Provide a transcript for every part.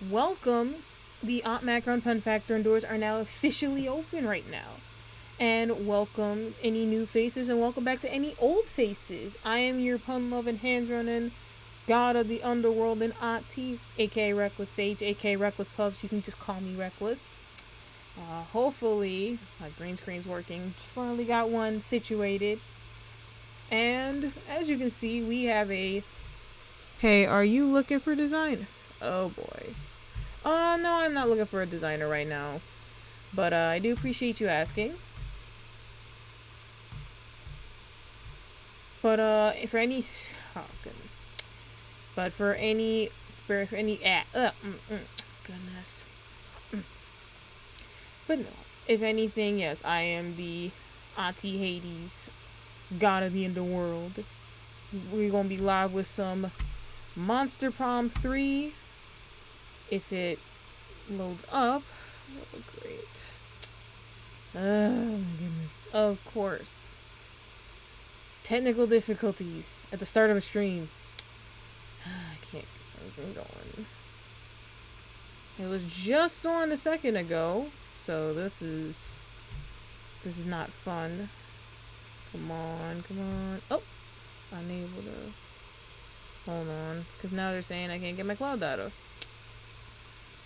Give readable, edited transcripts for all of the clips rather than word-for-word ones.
welcome. The Aunt Macaron Pun-factoron doors are now officially open right now. And welcome any new faces and welcome back to any old faces. I am your pun-loving, hands-running god of the underworld and auntie, aka Reckless Sage, aka Recklesspups. You can just call me Reckless. Hopefully, my green screen's working. Just finally got one situated. And as you can see, we have a. Hey, are you looking for design? Oh boy. No, I'm not looking for a designer right now. But I do appreciate you asking. But for any, oh goodness. But for any, goodness. But no, if anything, yes, I am the Auntie Hades, god of the underworld. We're gonna be live with some Monster Prom 3. If it loads up, oh great. Oh my goodness, of course. Technical difficulties at the start of a stream. I can't keep going. It was just on a second ago, so this is not fun. Come on. Oh, unable to. Hold on, because now they're saying I can't get my cloud data.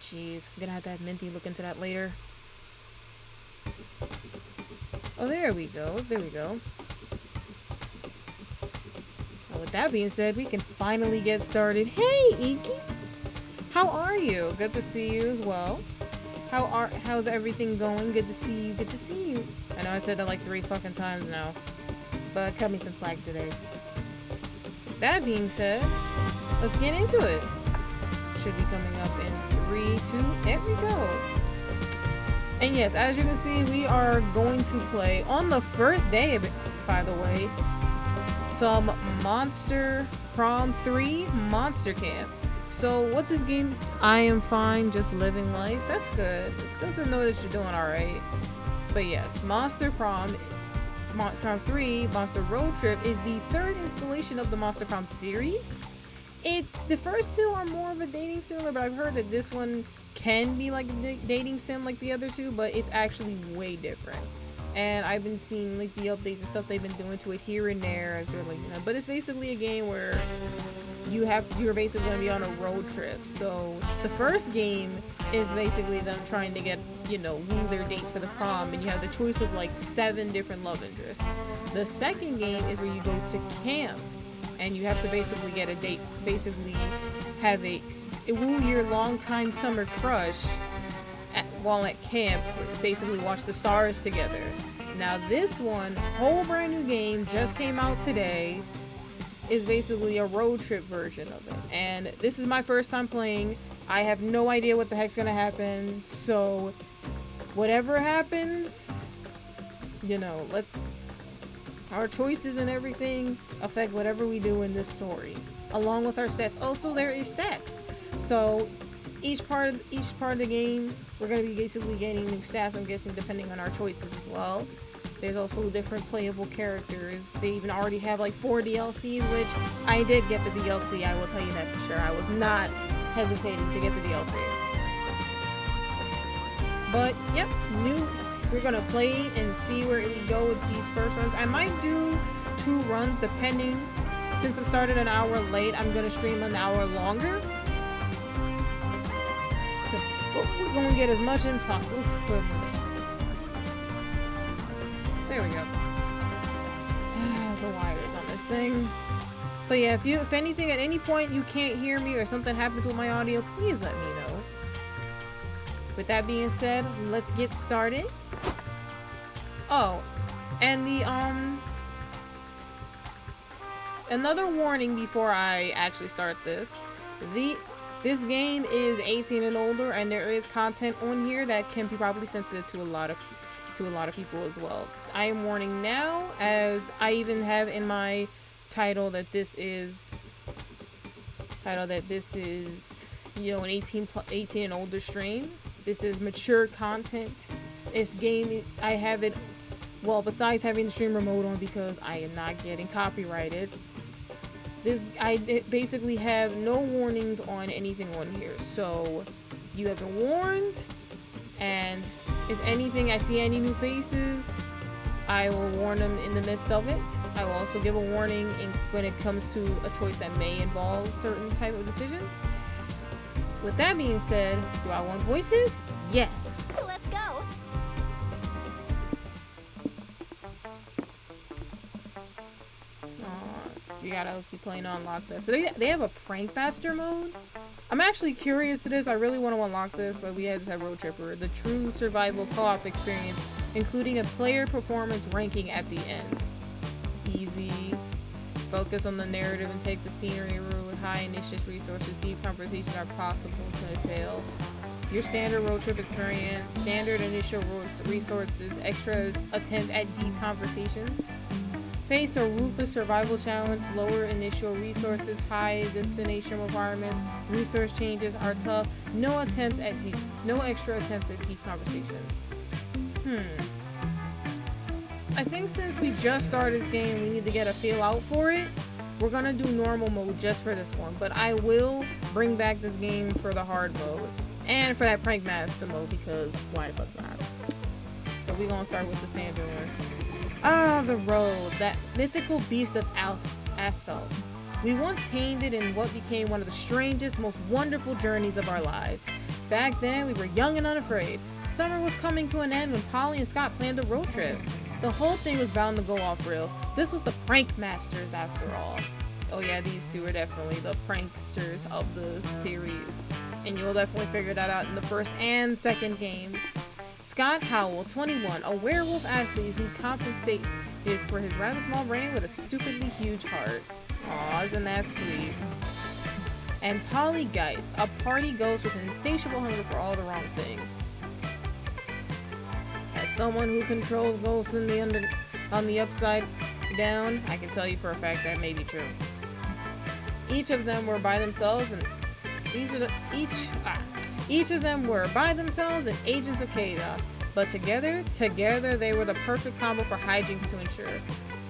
Jeez, I'm gonna have to have Minty look into that later. Oh, there we go. With that being said, we can finally get started. Hey, Iki! How are you? Good to see you as well. How's everything going? Good to see you. I know I said that like 3 fucking times now, but cut me some slack today. That being said, let's get into it. Should be coming up in 3, 2, there we go. And yes, as you can see, we are going to play on the first day of it, by the way, some Monster Prom 3 Monster Camp. So what this game is, I am fine, just living life. That's good. It's good to know that you're doing alright. But yes, Monster Prom 3 Monster Roadtrip is the 3rd installation of the Monster Prom series. The first 2 are more of a dating sim, but I've heard that this one can be like a dating sim like the other 2, but it's actually way different. And I've been seeing like the updates and stuff they've been doing to it here and there as they're like, but it's basically a game where you're basically going to be on a road trip. So the first game is basically them trying to get, woo their dates for the prom, and you have the choice of like 7 different love interests. The second game is where you go to camp and you have to basically get a date, basically have a woo your longtime summer crush while at camp, basically watch the stars together. Now this one, whole brand new game, just came out today, is basically a road trip version of it. And this is my first time playing. I have no idea what the heck's gonna happen, so whatever happens, let our choices and everything affect whatever we do in this story, along with our stats. Also, there is stats. So each part of the game, we're going to be basically gaining new stats, I'm guessing, depending on our choices as well. There's also different playable characters. They even already have like 4 DLCs, which I did get the DLC, I will tell you that for sure. I was not hesitating to get the DLC. But, yep, we're going to play and see where we go with these first runs. I might do 2 runs depending. Since I'm started an hour late, I'm going to stream an hour longer. But we're going to get as much in as possible. Goodness. There we go. The wires on this thing. But yeah, if anything, at any point you can't hear me or something happens with my audio, please let me know. With that being said, let's get started. Oh, and another warning before I actually start this. This game is 18 and older, and there is content on here that can be probably sensitive to a lot of people as well. I am warning now, as I even have in my title that this is an 18 and older stream. This is mature content. This game, I have it, well, besides having the streamer mode on because I am not getting copyrighted. I basically have no warnings on anything on here, so You have been warned, and if anything, I see any new faces, I will warn them in the midst of it. I will also give a warning when it comes to a choice that may involve certain type of decisions. With that being said, do I want voices? Yes. Let's go. You gotta keep playing to unlock this. So they have a prank master mode. I'm actually curious to this. I really want to unlock this, but we just have Roadtripper, the true survival co-op experience, including a player performance ranking at the end. Easy. Focus on the narrative and take the scenery route with high initiative resources. Deep conversations are possible to fail. Your standard road trip experience, standard initial resources, extra attempt at deep conversations. Face a ruthless survival challenge, lower initial resources, high destination requirements, resource changes are tough, no extra attempts at deep conversations. I think since we just started this game, we need to get a feel out for it. We're gonna do normal mode just for this one, but I will bring back this game for the hard mode and for that prank master mode, because why the fuck not? So we're gonna start with the standard one. Ah, the road, that mythical beast of asphalt. We once tamed it in what became one of the strangest, most wonderful journeys of our lives. Back then, we were young and unafraid. Summer was coming to an end when Polly and Scott planned a road trip. The whole thing was bound to go off rails. This was the prank masters after all. Oh yeah, these two are definitely the pranksters of the series. And you'll definitely figure that out in the first and second game. Scott Howell, 21, a werewolf athlete who compensated for his rather small brain with a stupidly huge heart. Aw, isn't that sweet? And Polly Geist, a party ghost with an insatiable hunger for all the wrong things. As someone who controls ghosts on the upside down, I can tell you for a fact that may be true. Each of them were by themselves and each of them were by themselves and agents of chaos, but together they were the perfect combo for hijinks to ensure.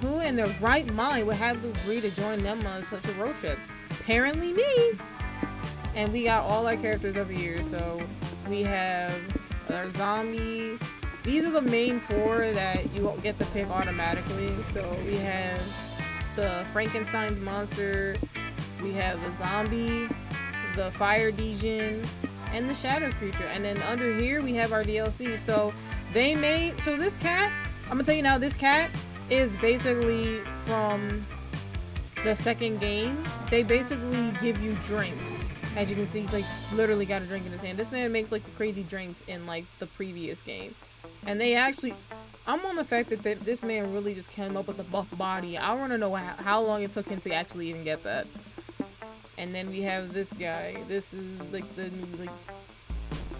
Who in their right mind would have to agree to join them on such a road trip? Apparently me! And we got all our characters over here, so we have our zombie. These are the main four that you won't get to pick automatically. So we have the Frankenstein's monster, we have the zombie, the fire Dejin, and the shadow creature. And then under here we have our DLC. So this cat, I'm gonna tell you now, this cat is basically from the second game. They basically give you drinks. As you can see, he's like literally got a drink in his hand. This man makes like the crazy drinks in like the previous game. And they actually, I'm on the fact that this man really just came up with a buff body. I want to know how long it took him to actually even get that. And then we have this guy. This is like the new like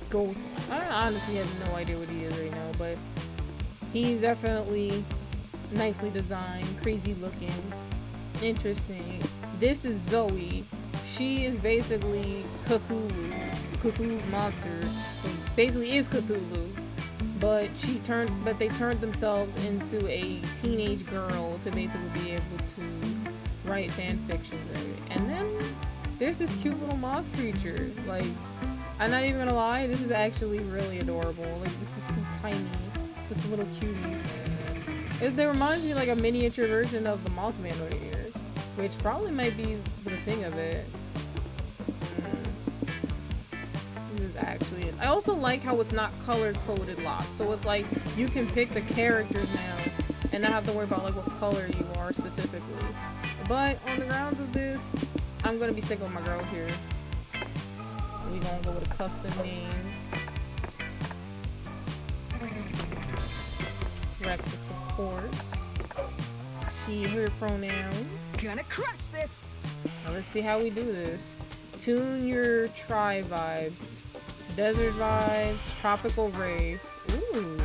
ghost. I honestly have no idea what he is right now, but he's definitely nicely designed, crazy looking, interesting. This is Zoe. She is basically Cthulhu's monster. Basically is Cthulhu. But they turned themselves into a teenage girl to basically be able to write fan fictions. And then there's this cute little moth creature. Like, I'm not even gonna lie, this is actually really adorable. Like, this is so tiny. This little cutie. It reminds me of like a miniature version of the Mothman over here, which probably might be the thing of it. This is actually it. I also like how it's not color-coded locked, so it's like you can pick the characters now and not have to worry about like what color you are specifically. But on the grounds of this, I'm gonna be sticking with my girl here. We're gonna go with a custom name. Reckless, of course. She, her pronouns. Gonna crush this. Now let's see how we do this. Tune your tri vibes. Desert vibes, tropical rave. Ooh.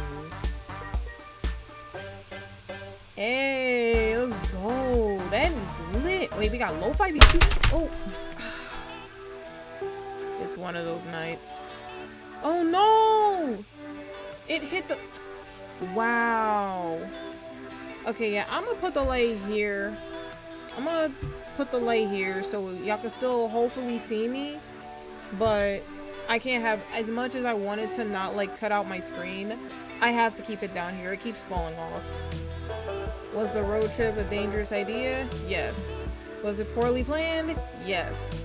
Hey, let's go. That is lit. Wait, we got lo-fi beats too? Oh. It's one of those nights. Oh no! It hit the... Wow. Okay, yeah, I'm gonna put the light here. I'm gonna put the light here so y'all can still hopefully see me. But I can't have, as much as I wanted to not like cut out my screen, I have to keep it down here. It keeps falling off. Was the road trip a dangerous idea? Yes. Was it poorly planned? Yes.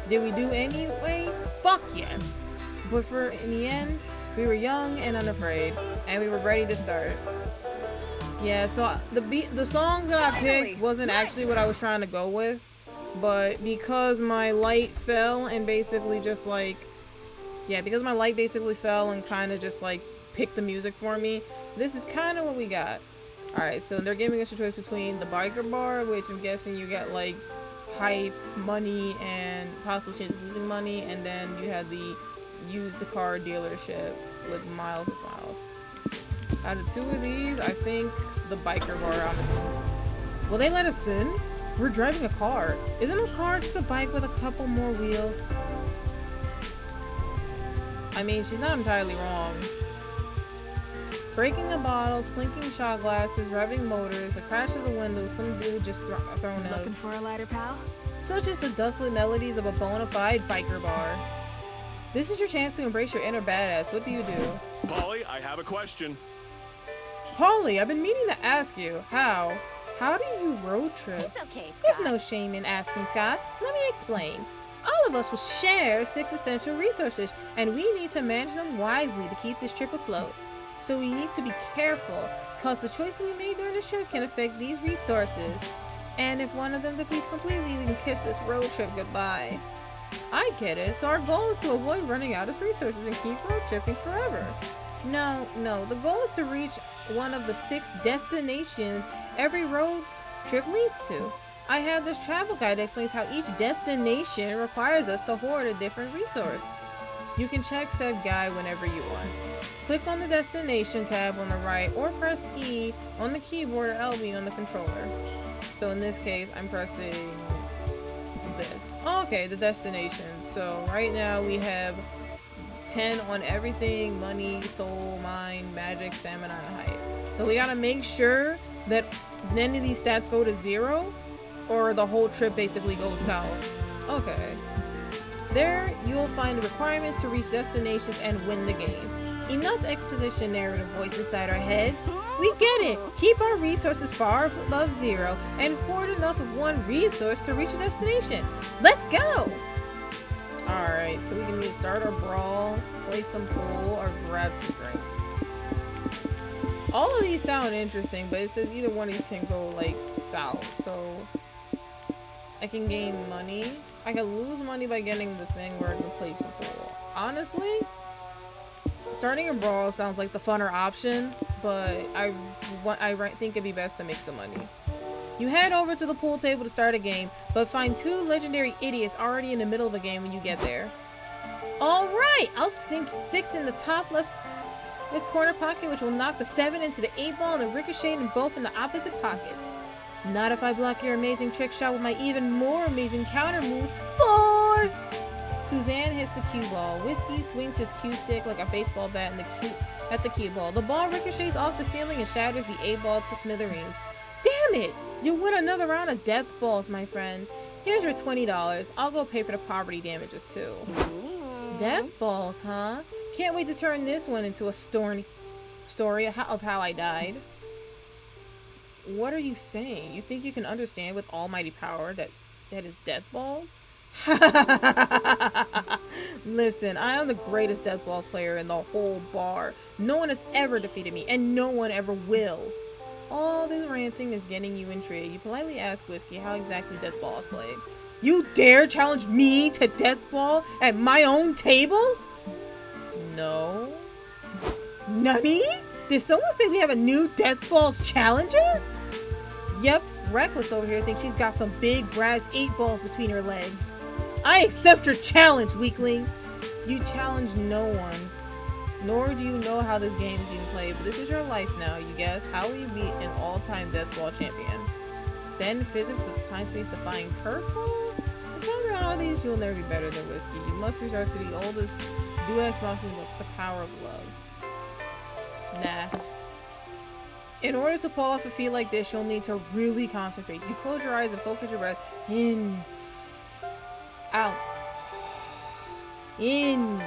Did we do anyway? Fuck yes. But in the end, we were young and unafraid, and we were ready to start. Yeah, so the songs that I picked wasn't actually what I was trying to go with, but because my light fell and basically just like, yeah, because my light basically fell and kind of just like picked the music for me, this is kind of what we got. Alright, so they're giving us a choice between the biker bar, which I'm guessing you get like hype, money, and possible chance of losing money, and then you had the used car dealership with miles and smiles. Out of two of these, I think the biker bar, honestly. Will they let us in? We're driving a car. Isn't a car just a bike with a couple more wheels? I mean, she's not entirely wrong. Breaking the bottles, clinking shot glasses, revving motors, the crash of the windows, some dude just thrown out. Looking for a lighter, pal? Such as the dustlit melodies of a bona fide biker bar. This is your chance to embrace your inner badass. What do you do? Polly, I have a question. Polly, I've been meaning to ask you. How? How do you road trip? It's okay, Scott. There's no shame in asking, Scott. Let me explain. All of us will share 6 essential resources, and we need to manage them wisely to keep this trip afloat. So we need to be careful, because the choices we made during this trip can affect these resources. And if one of them depletes completely, we can kiss this road trip goodbye. I get it. So our goal is to avoid running out of resources and keep road tripping forever. No, the goal is to reach one of the 6 destinations every road trip leads to. I have this travel guide that explains how each destination requires us to hoard a different resource. You can check said guide whenever you want. Click on the destination tab on the right or press E on the keyboard or LB on the controller. So in this case, I'm pressing this. Okay, the destination. So right now we have 10 on everything: money, soul, mind, magic, stamina, and height. So we gotta make sure that none of these stats go to 0 or the whole trip basically goes south. Okay. There you'll find the requirements to reach destinations and win the game. Enough exposition narrative voice inside our heads. We get it. Keep our resources far above 0 and hoard enough of one resource to reach a destination. Let's go! Alright, so we can either start our brawl, play some pool, or grab some drinks. All of these sound interesting, but it says either one of these can go like south. So I can gain money. I can lose money by getting the thing where I can play some pool. Honestly, starting a brawl sounds like the funner option, but I think it'd be best to make some money. You head over to the pool table to start a game, but find 2 legendary idiots already in the middle of the game when you get there. Alright, I'll sink 6 in the top left corner pocket, which will knock the 7 into the 8 ball and the ricochet in both in the opposite pockets. Not if I block your amazing trick shot with my even more amazing counter move. 4! Suzanne hits the cue ball. Whiskey swings his cue stick like a baseball bat at the cue ball. The ball ricochets off the ceiling and shatters the 8 ball to smithereens. Damn it! You win another round of death balls, my friend. Here's your $20. I'll go pay for the property damages too. Death balls, huh? Can't wait to turn this one into a story of how I died. What are you saying? You think you can understand with almighty power that is death balls? Listen, I am the greatest death ball player in the whole bar. No one has ever defeated me, and no one ever will. All this ranting is getting you intrigued. You politely ask Whiskey how exactly death ball is played. You dare challenge me to death ball at my own table? No. Nani? Did someone say we have a new death balls challenger? Yep, Reckless over here thinks she's got some big brass 8 balls between her legs. I accept your challenge, weakling. You challenge no one. Nor do you know how this game is even played, but this is your life now, you guess. How will you beat an all-time death ball champion? Bend physics with the time-space defying curveball? In some realities, you'll never be better than Whiskey. You must resort to the oldest duex monster with the power of love. Nah. In order to pull off a feat like this, you'll need to really concentrate. You close your eyes and focus your breath in, out. In.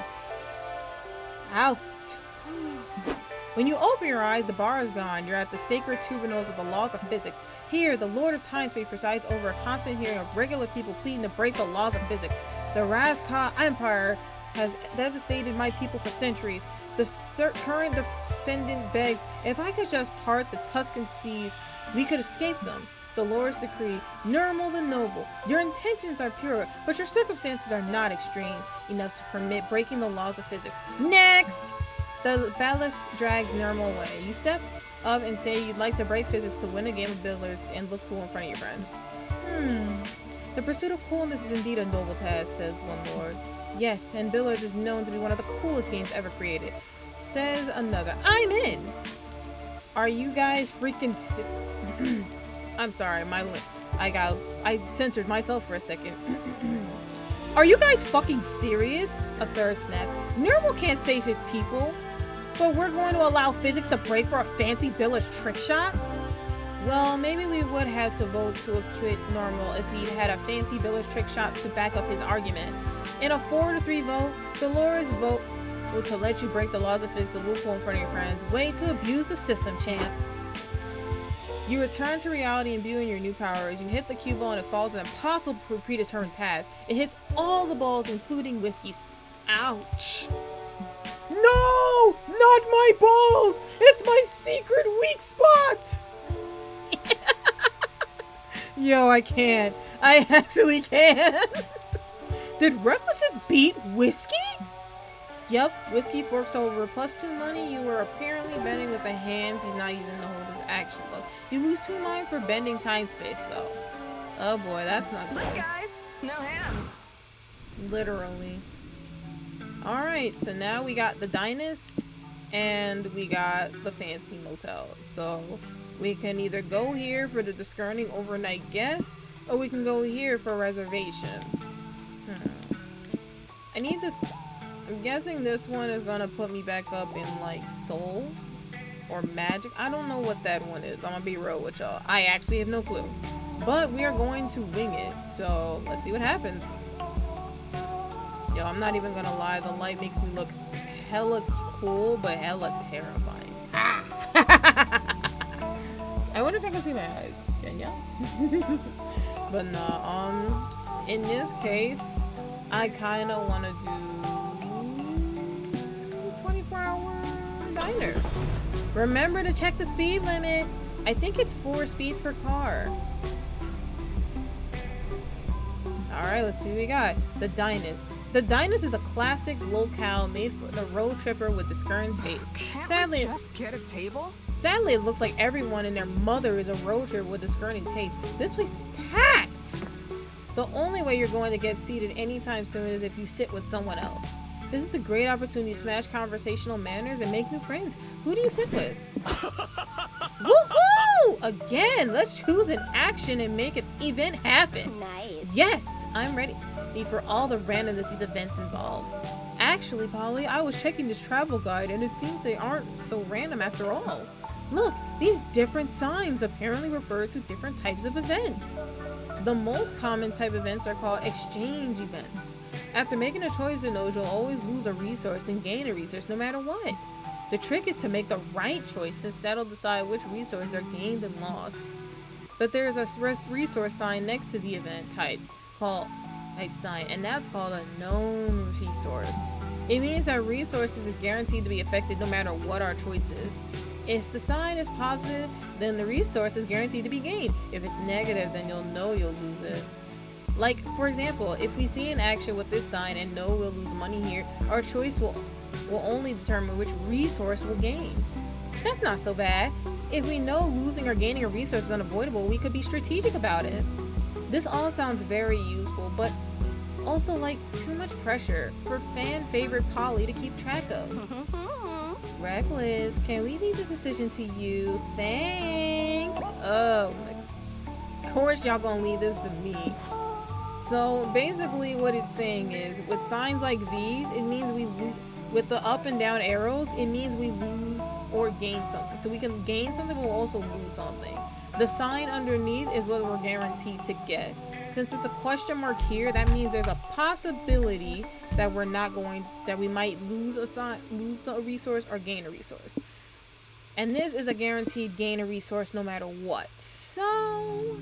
Out. When you open your eyes, the bar is gone. You're at the sacred tribunals of the laws of physics. Here, the Lord of Time Space presides over a constant hearing of regular people pleading to break the laws of physics. The Razka Empire has devastated my people for centuries. The current defendant begs, if I could just part the Tuscan seas, we could escape them. The Lord's decree, Nirmal the Noble, your intentions are pure, but your circumstances are not extreme enough to permit breaking the laws of physics. Next! The bailiff drags Nirmal away. You step up and say you'd like to break physics to win a game of billiards and look cool in front of your friends. The pursuit of coolness is indeed a noble task, says one lord. Yes, and billiards is known to be one of the coolest games ever created, says another. I'm in! Are you guys freaking I'm sorry, I censored myself for a second. Are you guys fucking serious? A third snaps. Nirmal can't save his people, but we're going to allow physics to break for a fancy billiards trick shot? Well, maybe we would have to vote to acquit Nirmal if he had a fancy billiards trick shot to back up his argument. In a 4-3 vote, the Lord's vote will to let you break the laws of physics to loophole in front of your friends. Way to abuse the system, champ. You return to reality imbuing your new powers. You hit the cue ball and it falls an impossible predetermined path. It hits all the balls, including Whiskey's. Ouch. No! Not my balls! It's my secret weak spot! Yo, I can't. I actually can't. Did Reckless just beat Whiskey? Yep, Whiskey forks over. +2 money. You were apparently betting with the hands he's not using to hold his action look. You lose 2 money for bending time space though. Oh boy, that's not good. Look guys, no hands. Literally. Alright, so now we got the Dynast and we got the fancy motel. So we can either go here for the discerning overnight guest or we can go here for reservation. I'm guessing this one is gonna put me back up in like Soul or Magic. I don't know what that one is. I'm gonna be real with y'all. I actually have no clue. But we are going to wing it. So let's see what happens. Yo, I'm not even gonna lie. The light makes me look hella cool, but hella terrifying. I wonder if I can see my eyes. Can ya? But no, in this case, I kind of want to do 24-hour diner. Remember to check the speed limit. I think it's 4 speeds per car. Alright, let's see what we got. The Dynast. The Dynast is a classic locale made for the road tripper with discerning taste. Can't we just get a table? Sadly, it looks like everyone and their mother is a road tripper with discerning taste. This place is packed! The only way you're going to get seated anytime soon is if you sit with someone else. This is the great opportunity to smash conversational manners and make new friends. Who do you sit with? Woohoo! Again, let's choose an action and make an event happen. Nice. Yes, I'm ready for all the randomness these events involve. Actually, Polly, I was checking this travel guide and it seems they aren't so random after all. Look, these different signs apparently refer to different types of events. The most common type events are called exchange events. After making a choice in those, you'll always lose a resource and gain a resource no matter what. The trick is to make the right choice, since that'll decide which resources are gained and lost. But there's a resource sign next to the event type called sign, and that's called a known resource. It means that resources is guaranteed to be affected no matter what our choice is. If the sign is positive, then the resource is guaranteed to be gained. If it's negative, then you'll know you'll lose it. Like, for example, if we see an action with this sign and know we'll lose money here, our choice will only determine which resource we'll gain. That's not so bad. If we know losing or gaining a resource is unavoidable, we could be strategic about it. This all sounds very useful, but also like too much pressure for fan favorite Polly to keep track of. Reckless, can we leave the decision to you? Thanks. Oh, of course y'all gonna leave this to me. So basically what it's saying is, with signs like these, it means we lose. With the up and down arrows, it means we lose or gain something. So we can gain something, but we'll also lose something. The sign underneath is what we're guaranteed to get. Since it's a question mark here, that means there's a possibility that we might lose a resource or gain a resource. And this is a guaranteed gain a resource no matter what. So,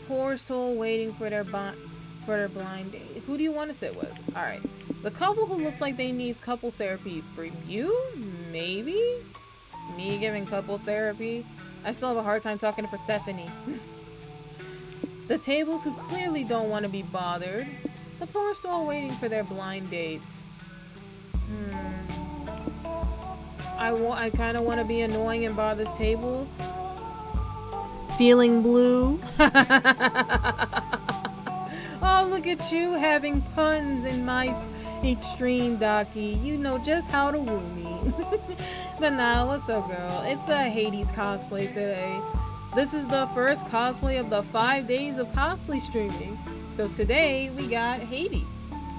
poor soul waiting for their blind date. Who do you want to sit with? Alright. The couple who looks like they need couples therapy for you? Maybe? Me giving couples therapy? I still have a hard time talking to Persephone. The tables who clearly don't want to be bothered. The poor soul waiting for their blind date. I kind of want to be annoying and bother this table. Feeling blue. Oh, look at you having puns in my extreme, Docky. You know just how to woo me. But nah, what's up, girl? It's a Hades cosplay today. This is the first cosplay of the 5 days of cosplay streaming. So today we got Hades.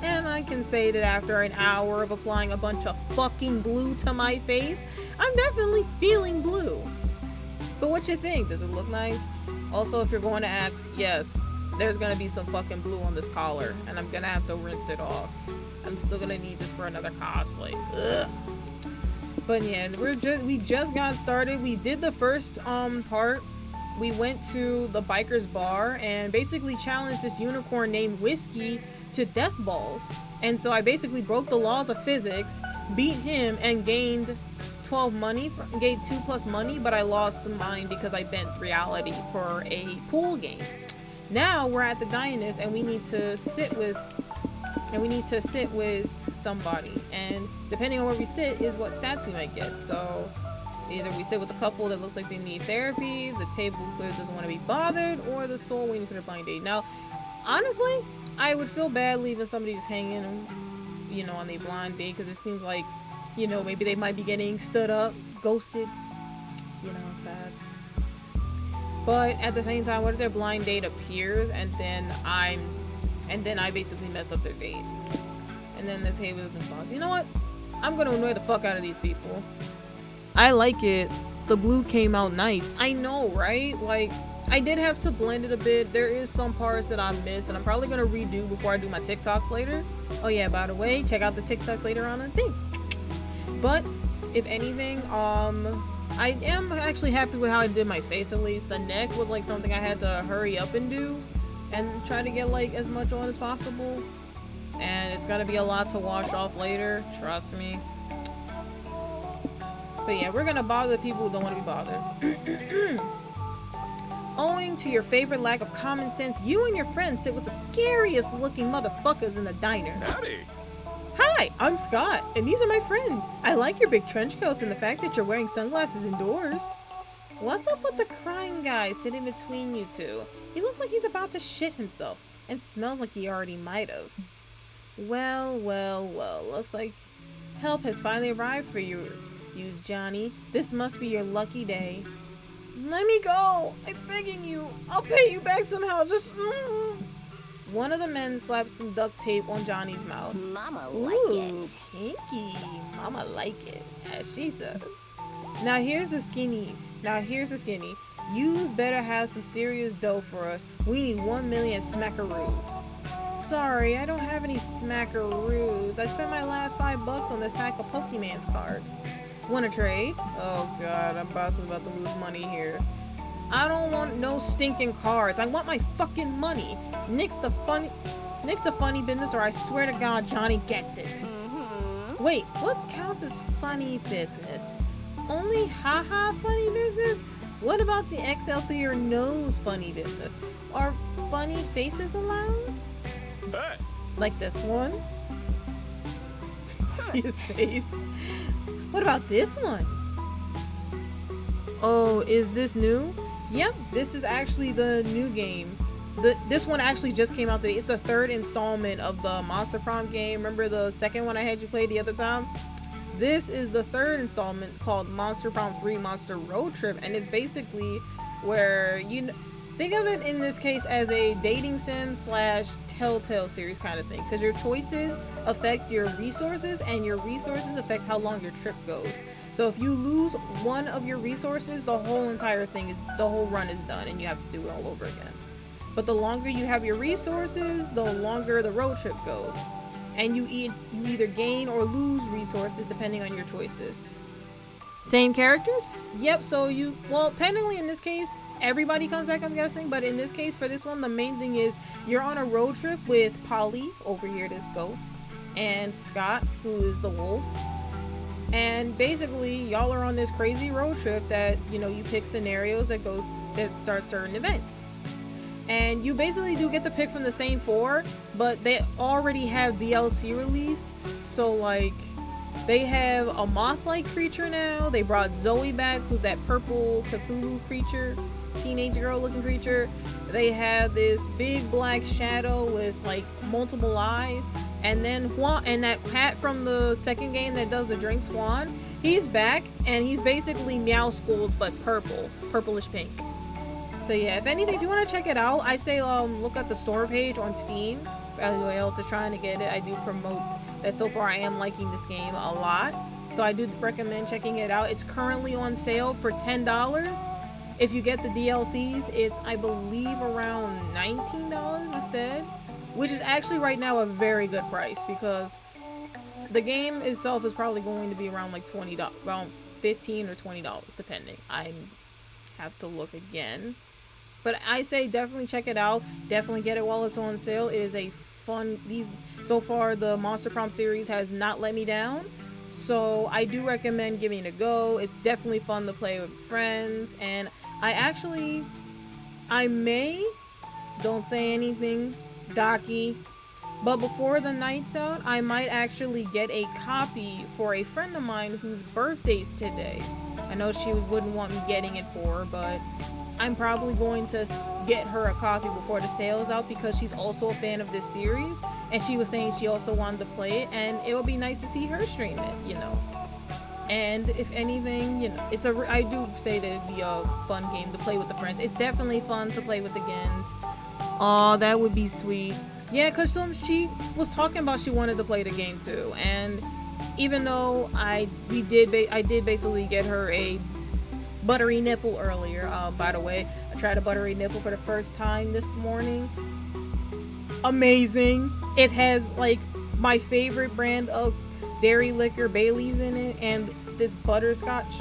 And I can say that after an hour of applying a bunch of fucking blue to my face, I'm definitely feeling blue. But what you think? Does it look nice? Also, if you're going to ask, yes, there's gonna be some fucking blue on this collar, and I'm gonna have to rinse it off. I'm still gonna need this for another cosplay. Ugh. But yeah, we just got started. We did the first part. We went to the biker's bar and basically challenged this unicorn named Whiskey to death balls. And so I basically broke the laws of physics, beat him, and gained 2 plus money, but I lost some mine because I bent reality for a pool game. Now we're at the Dionys and we need to sit with somebody, and depending on where we sit is what stats we might get. So either we sit with a couple that looks like they need therapy, the table who doesn't want to be bothered, or the soul waiting for their blind date. Now, honestly, I would feel bad leaving somebody just hanging, on their blind date, because it seems like, maybe they might be getting stood up, ghosted, sad. But at the same time, what if their blind date appears and then I basically mess up their date, and then the table has been bothered? You know what? I'm gonna annoy the fuck out of these people. I like it. The blue came out nice. I know, right? Like, I did have to blend it a bit. There is some parts that I missed, and I'm probably gonna redo before I do my TikToks later. Oh yeah, by the way, check out the TikToks later on the thing. But if anything, I am actually happy with how I did my face. At least the neck was like something I had to hurry up and do, and try to get like as much on as possible. And it's gonna be a lot to wash off later. Trust me. But yeah, we're gonna bother the people who don't want to be bothered. Owing to your favorite lack of common sense, you and your friends sit with the scariest looking motherfuckers in the diner. Howdy. Hi, I'm Scott, and these are my friends. I like your big trench coats and the fact that you're wearing sunglasses indoors. What's up with the crying guy sitting between you two? He looks like he's about to shit himself, and smells like he already might have. Well, looks like help has finally arrived for you, mused Johnny. This must be your lucky day. Let me go! I'm begging you! I'll pay you back somehow, just... One of the men slapped some duct tape on Johnny's mouth. Mama like Ooh, it. kinky. Mama like it, as she said. Now here's the skinny. Yous better have some serious dough for us. We need 1 million smackaroos. Sorry, I don't have any smackaroos. I spent my last $5 on this pack of Pokemon's cards. Want to trade? Oh god, I'm possibly about to lose money here. I don't want no stinking cards. I want my fucking money. Nix the funny business, or I swear to God, Johnny gets it. Mm-hmm. Wait, what counts as funny business? Only haha funny business? What about the XL through your nose funny business? Are funny faces allowed? Hey. Like this one? See his face? What about this one? Oh, is this new? Yep, this is actually the new game. This one actually just came out today. It's the 3rd installment of the Monster Prom game. Remember the second one I had you play the other time? This is the 3rd installment called Monster Prom 3 Monster Roadtrip, and it's basically where think of it in this case as a dating sim / Telltale series kind of thing, because your choices affect your resources, and your resources affect how long your trip goes. So if you lose one of your resources, the whole run is done, and you have to do it all over again. But the longer you have your resources, the longer the road trip goes. and you either gain or lose resources depending on your choices. Same characters? Yep, so well, technically in this case, everybody comes back, I'm guessing, but in this case, for this one, the main thing is you're on a road trip with Polly, over here, this ghost, and Scott, who is the wolf. And basically, y'all are on this crazy road trip that, you pick scenarios that start certain events. And you basically do get to pick from the same 4, but they already have DLC release, so like, they have a moth-like creature now. They brought Zoe back, who's that purple Cthulhu creature, teenage girl-looking creature. They have this big black shadow with like multiple eyes, and then Juan, and that cat from the second game that does the drinks, Juan. He's back, and he's basically Meow Schools but purplish pink. So yeah, if anything, if you want to check it out, I say look at the store page on Steam. If anyone else is trying to get it, I do promote that so far I am liking this game a lot. So I do recommend checking it out. It's currently on sale for $10. If you get the DLCs, it's, I believe, around $19 instead, which is actually right now a very good price because the game itself is probably going to be around like $20, around $15 or $20 depending. I have to look again. But I say definitely check it out. Definitely get it while it's on sale. It is a fun, so far the Monster Prom series has not let me down. So I do recommend giving it a go. It's definitely fun to play with friends. And I may, don't say anything, Docky, but before the night's out, I might actually get a copy for a friend of mine whose birthday's today. I know she wouldn't want me getting it for her, but I'm probably going to get her a copy before the sale is out because she's also a fan of this series, and she was saying she also wanted to play it, and it would be nice to see her stream it, And if anything, I do say that it'd be a fun game to play with the friends. It's definitely fun to play with the Gens. Oh, that would be sweet. Yeah, because she was talking about she wanted to play the game too, and even though I did basically get her a buttery nipple earlier. By the way, I tried a buttery nipple for the first time this morning. Amazing. It has like my favorite brand of dairy liquor, Bailey's, in it, and this butterscotch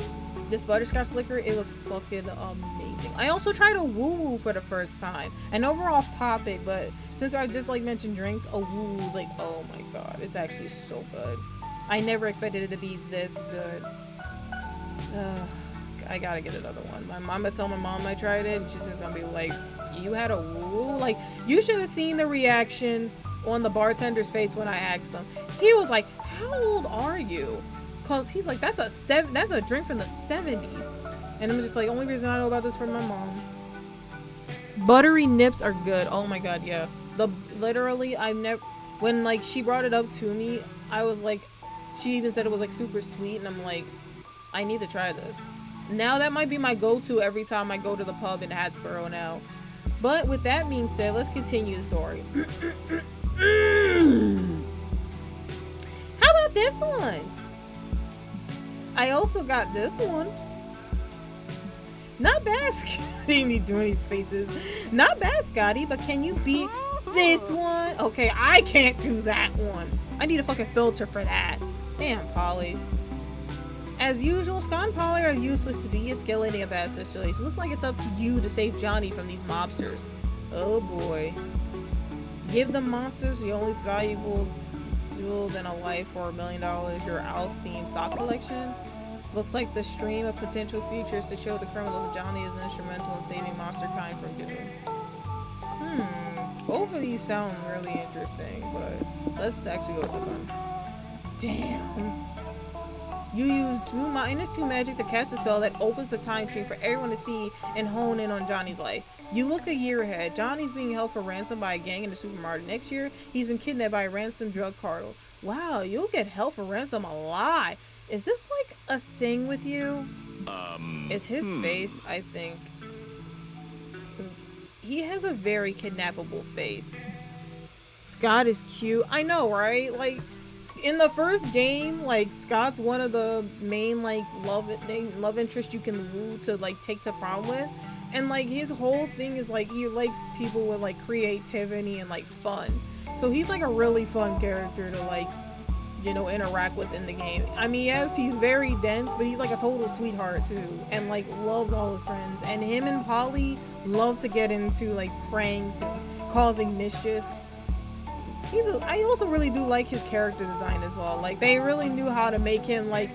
liquor. It was fucking amazing. I also tried a woo woo for the first time. I know we're off topic, but since I just like mentioned drinks, a woo woo is like, oh my god, it's actually so good. I never expected it to be this good. I gotta get another one. I'm gonna tell my mom I tried it, and she's just gonna be like, you had a woo? Like, you should have seen the reaction on the bartender's face when I asked him. He was like, how old are you? Cause he's like, that's a drink from the 70s. And I'm just like, only reason I know about this from my mom. Buttery nips are good. Oh my god, yes. Literally, when like she brought it up to me, I was like, she even said it was like super sweet, and I'm like, I need to try this. Now that might be my go-to every time I go to the pub in Hatboro now. But with that being said, let's continue the story. How about this one? I also got this one. Not bad, Scotty. Me doing these faces. Not bad, Scotty, but can you beat this one? Okay, I can't do that one. I need a fucking filter for that. Damn, Polly. As usual, Scott and Polly are useless to de-escalating a bad situation. Looks like it's up to you to save Johnny from these mobsters. Oh boy. Give the monsters the only valuable jewel than a life for $1 million. Your Alf-themed sock collection. Looks like the stream of potential features to show the criminals Johnny is instrumental in saving monster kind from doom. Both of these sound really interesting, but let's actually go with this one. Damn. You use -2 magic to cast a spell that opens the time stream for everyone to see and hone in on Johnny's life. You look a year ahead. Johnny's being held for ransom by a gang in the supermarket. Next year, he's been kidnapped by a ransom drug cartel. Wow, you'll get held for ransom a lot. Is this like a thing with you? It's his face, I think. He has a very kidnappable face. Scott is cute. I know, right? Like, in the first game, like, Scott's one of the main, like, love interest you can woo to, like, take to prom with. And, like, his whole thing is, like, he likes people with, like, creativity and, like, fun. So he's like a really fun character to like, you know, interact with in the game. I mean, yes, he's very dense, but he's like a total sweetheart too, and like loves all his friends. And him and Polly love to get into like pranks and causing mischief. I also really do like his character design as well. Like they really knew how to make him like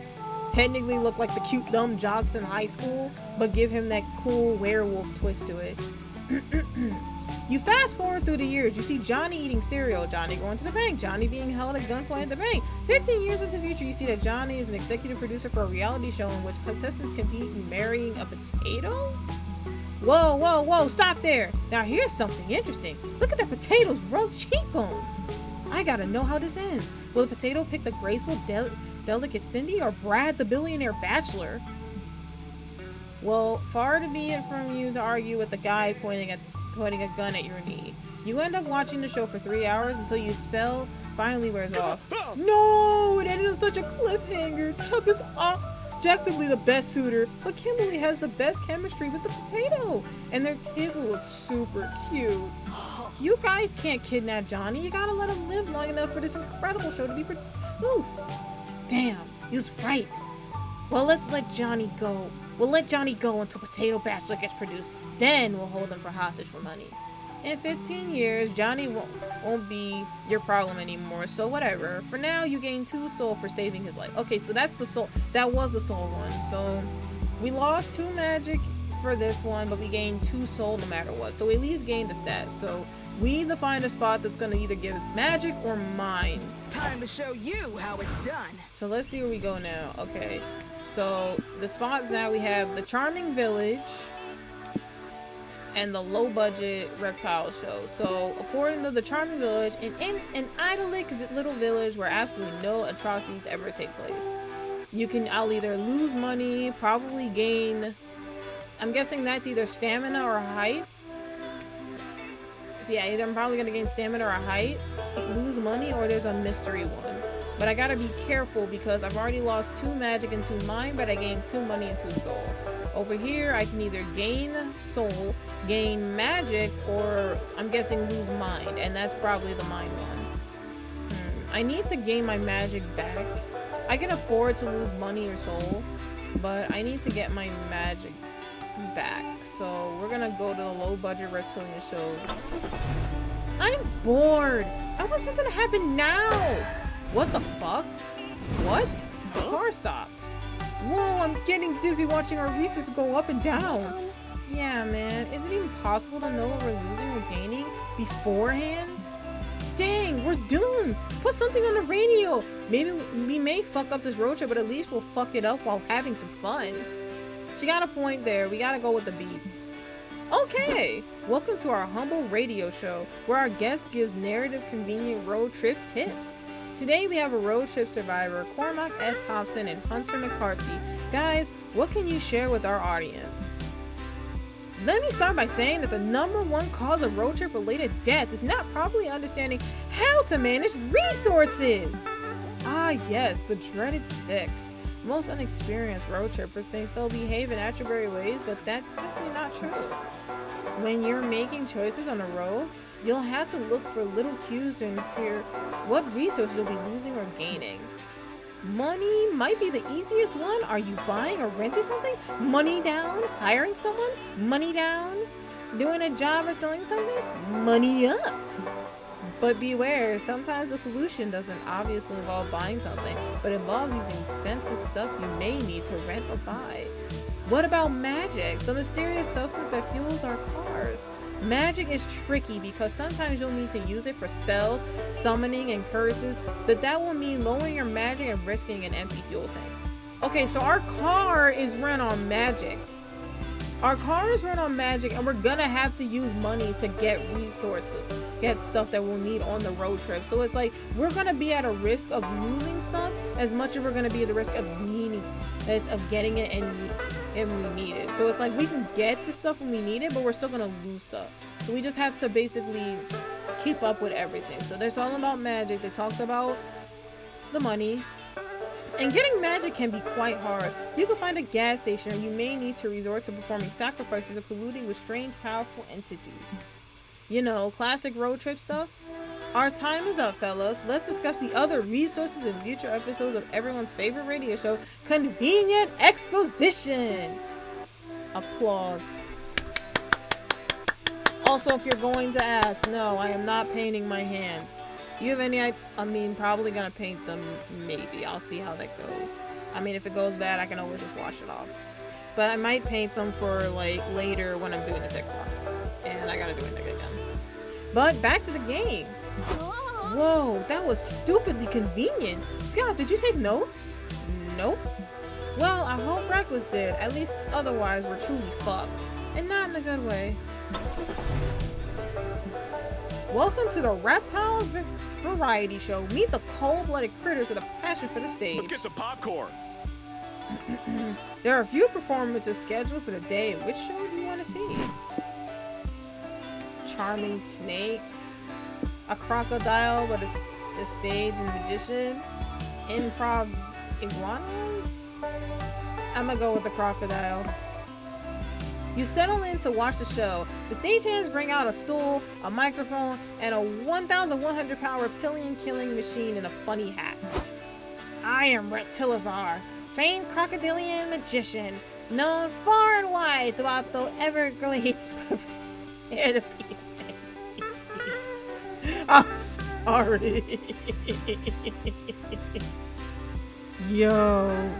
technically look like the cute dumb jocks in high school, but give him that cool werewolf twist to it. You fast forward through the years, you see Johnny eating cereal, Johnny going to the bank, Johnny being held at gunpoint at the bank. 15 years into the future, you see that Johnny is an executive producer for a reality show in which contestants compete in marrying a potato? Whoa, whoa, whoa, stop there. Now here's something interesting. Look at the potato's rogue cheekbones. I gotta know how this ends. Will the potato pick the graceful, delicate Cindy or Brad the billionaire bachelor? Well, far to be it from you to argue with the guy pointing a gun at your knee. You end up watching the show for 3 hours until your spell finally wears off. No! It ended on such a cliffhanger. Chuck is objectively the best suitor, but Kimberly has the best chemistry with the potato. And their kids will look super cute. You guys can't kidnap Johnny. You gotta let him live long enough for this incredible show to be produced. Damn, he was right. Well, let's let Johnny go. We'll let Johnny go until Potato Bachelor gets produced. Then we'll hold him for hostage for money. In 15 years, Johnny won't be your problem anymore, so whatever. For now, you gain 2 soul for saving his life. Okay, so that's the soul. That was the soul one. So we lost 2 magic for this one, but we gained 2 soul no matter what. So we at least gained the stats. So we need to find a spot that's going to either give us magic or mind. Time to show you how it's done. So let's see where we go now. Okay, so the spots now, we have the Charming Village and the low budget Reptile show. So according to the Charming Village, in an idyllic little village where absolutely no atrocities ever take place, I'll either lose money, probably gain, I'm guessing that's either stamina or height. Yeah, either I'm probably gonna gain stamina or height, lose money, or there's a mystery one. But I gotta be careful because I've already lost 2 magic and 2 mind, but I gained 2 money and 2 soul. Over here, I can either gain soul, gain magic, or I'm guessing lose mind, and that's probably the mind one. I need to gain my magic back. I can afford to lose money or soul, but I need to get my magic back. So we're gonna go to the low budget reptilian show. I'm bored. I want something to happen now. What the fuck? What? The car stopped. Whoa, I'm getting dizzy watching our resources go up and down. Yeah, man. Is it even possible to know what we're losing or gaining beforehand? Dang, we're doomed. Put something on the radio. Maybe we may fuck up this road trip, but at least we'll fuck it up while having some fun. She got a point there. We gotta go with the beats. Okay, welcome to our humble radio show where our guest gives narrative convenient road trip tips. Today we have a road trip survivor, Cormac S. Thompson and Hunter McCarthy. Guys, what can you share with our audience? Let me start by saying that the #1 cause of road trip related death is not properly understanding how to manage resources. Ah yes, the dreaded 6. Most unexperienced road trippers think they'll behave in attributary ways, but that's simply not true. When you're making choices on the road, you'll have to look for little cues to infer what resources you'll be losing or gaining. Money might be the easiest one. Are you buying or renting something? Money down. Hiring someone? Money down. Doing a job or selling something? Money up. But beware, sometimes the solution doesn't obviously involve buying something, but involves using expensive stuff you may need to rent or buy. What about magic, the mysterious substance that fuels our cars? Magic is tricky because sometimes you'll need to use it for spells, summoning, and curses, but that will mean lowering your magic and risking an empty fuel tank. Okay, so our car is run on magic. Our cars run on magic, and we're gonna have to use money to get resources, get stuff that we'll need on the road trip. So it's like we're gonna be at a risk of losing stuff as much as we're gonna be at the risk of getting it and we need it. So it's like we can get the stuff when we need it, but we're still gonna lose stuff. So we just have to basically keep up with everything. So there's all about magic. They talked about the money. And getting magic can be quite hard. You can find a gas station, or you may need to resort to performing sacrifices or colluding with strange, powerful entities. You know, classic road trip stuff. Our time is up, fellas. Let's discuss the other resources in future episodes of everyone's favorite radio show, Convenient Exposition. Applause. Also, if you're going to ask, no, I am not painting my hands. You have any idea? I mean, probably gonna paint them, maybe. I'll see how that goes. I mean, if it goes bad, I can always just wash it off. But I might paint them for, like, later when I'm doing the TikToks. And I gotta do it again. But back to the game. Whoa, that was stupidly convenient. Scott, did you take notes? Nope. Well, I hope Reckless did. At least otherwise we're truly fucked. And not in a good way. Welcome to the Reptile Variety Show. Meet the cold-blooded critters with a passion for the stage. Let's get some popcorn. There are a few performances scheduled for the day. Which show do you want to see? Charming snakes, a crocodile but a stage and magician, improv iguanas? I'm gonna go with the crocodile. You settle in to watch the show. The stagehands bring out a stool, a microphone, and a 1,100 pound reptilian killing machine in a funny hat. I am Reptilizar, famed crocodilian magician, known far and wide throughout the Everglades. Prepare to be. I'm sorry. Yo,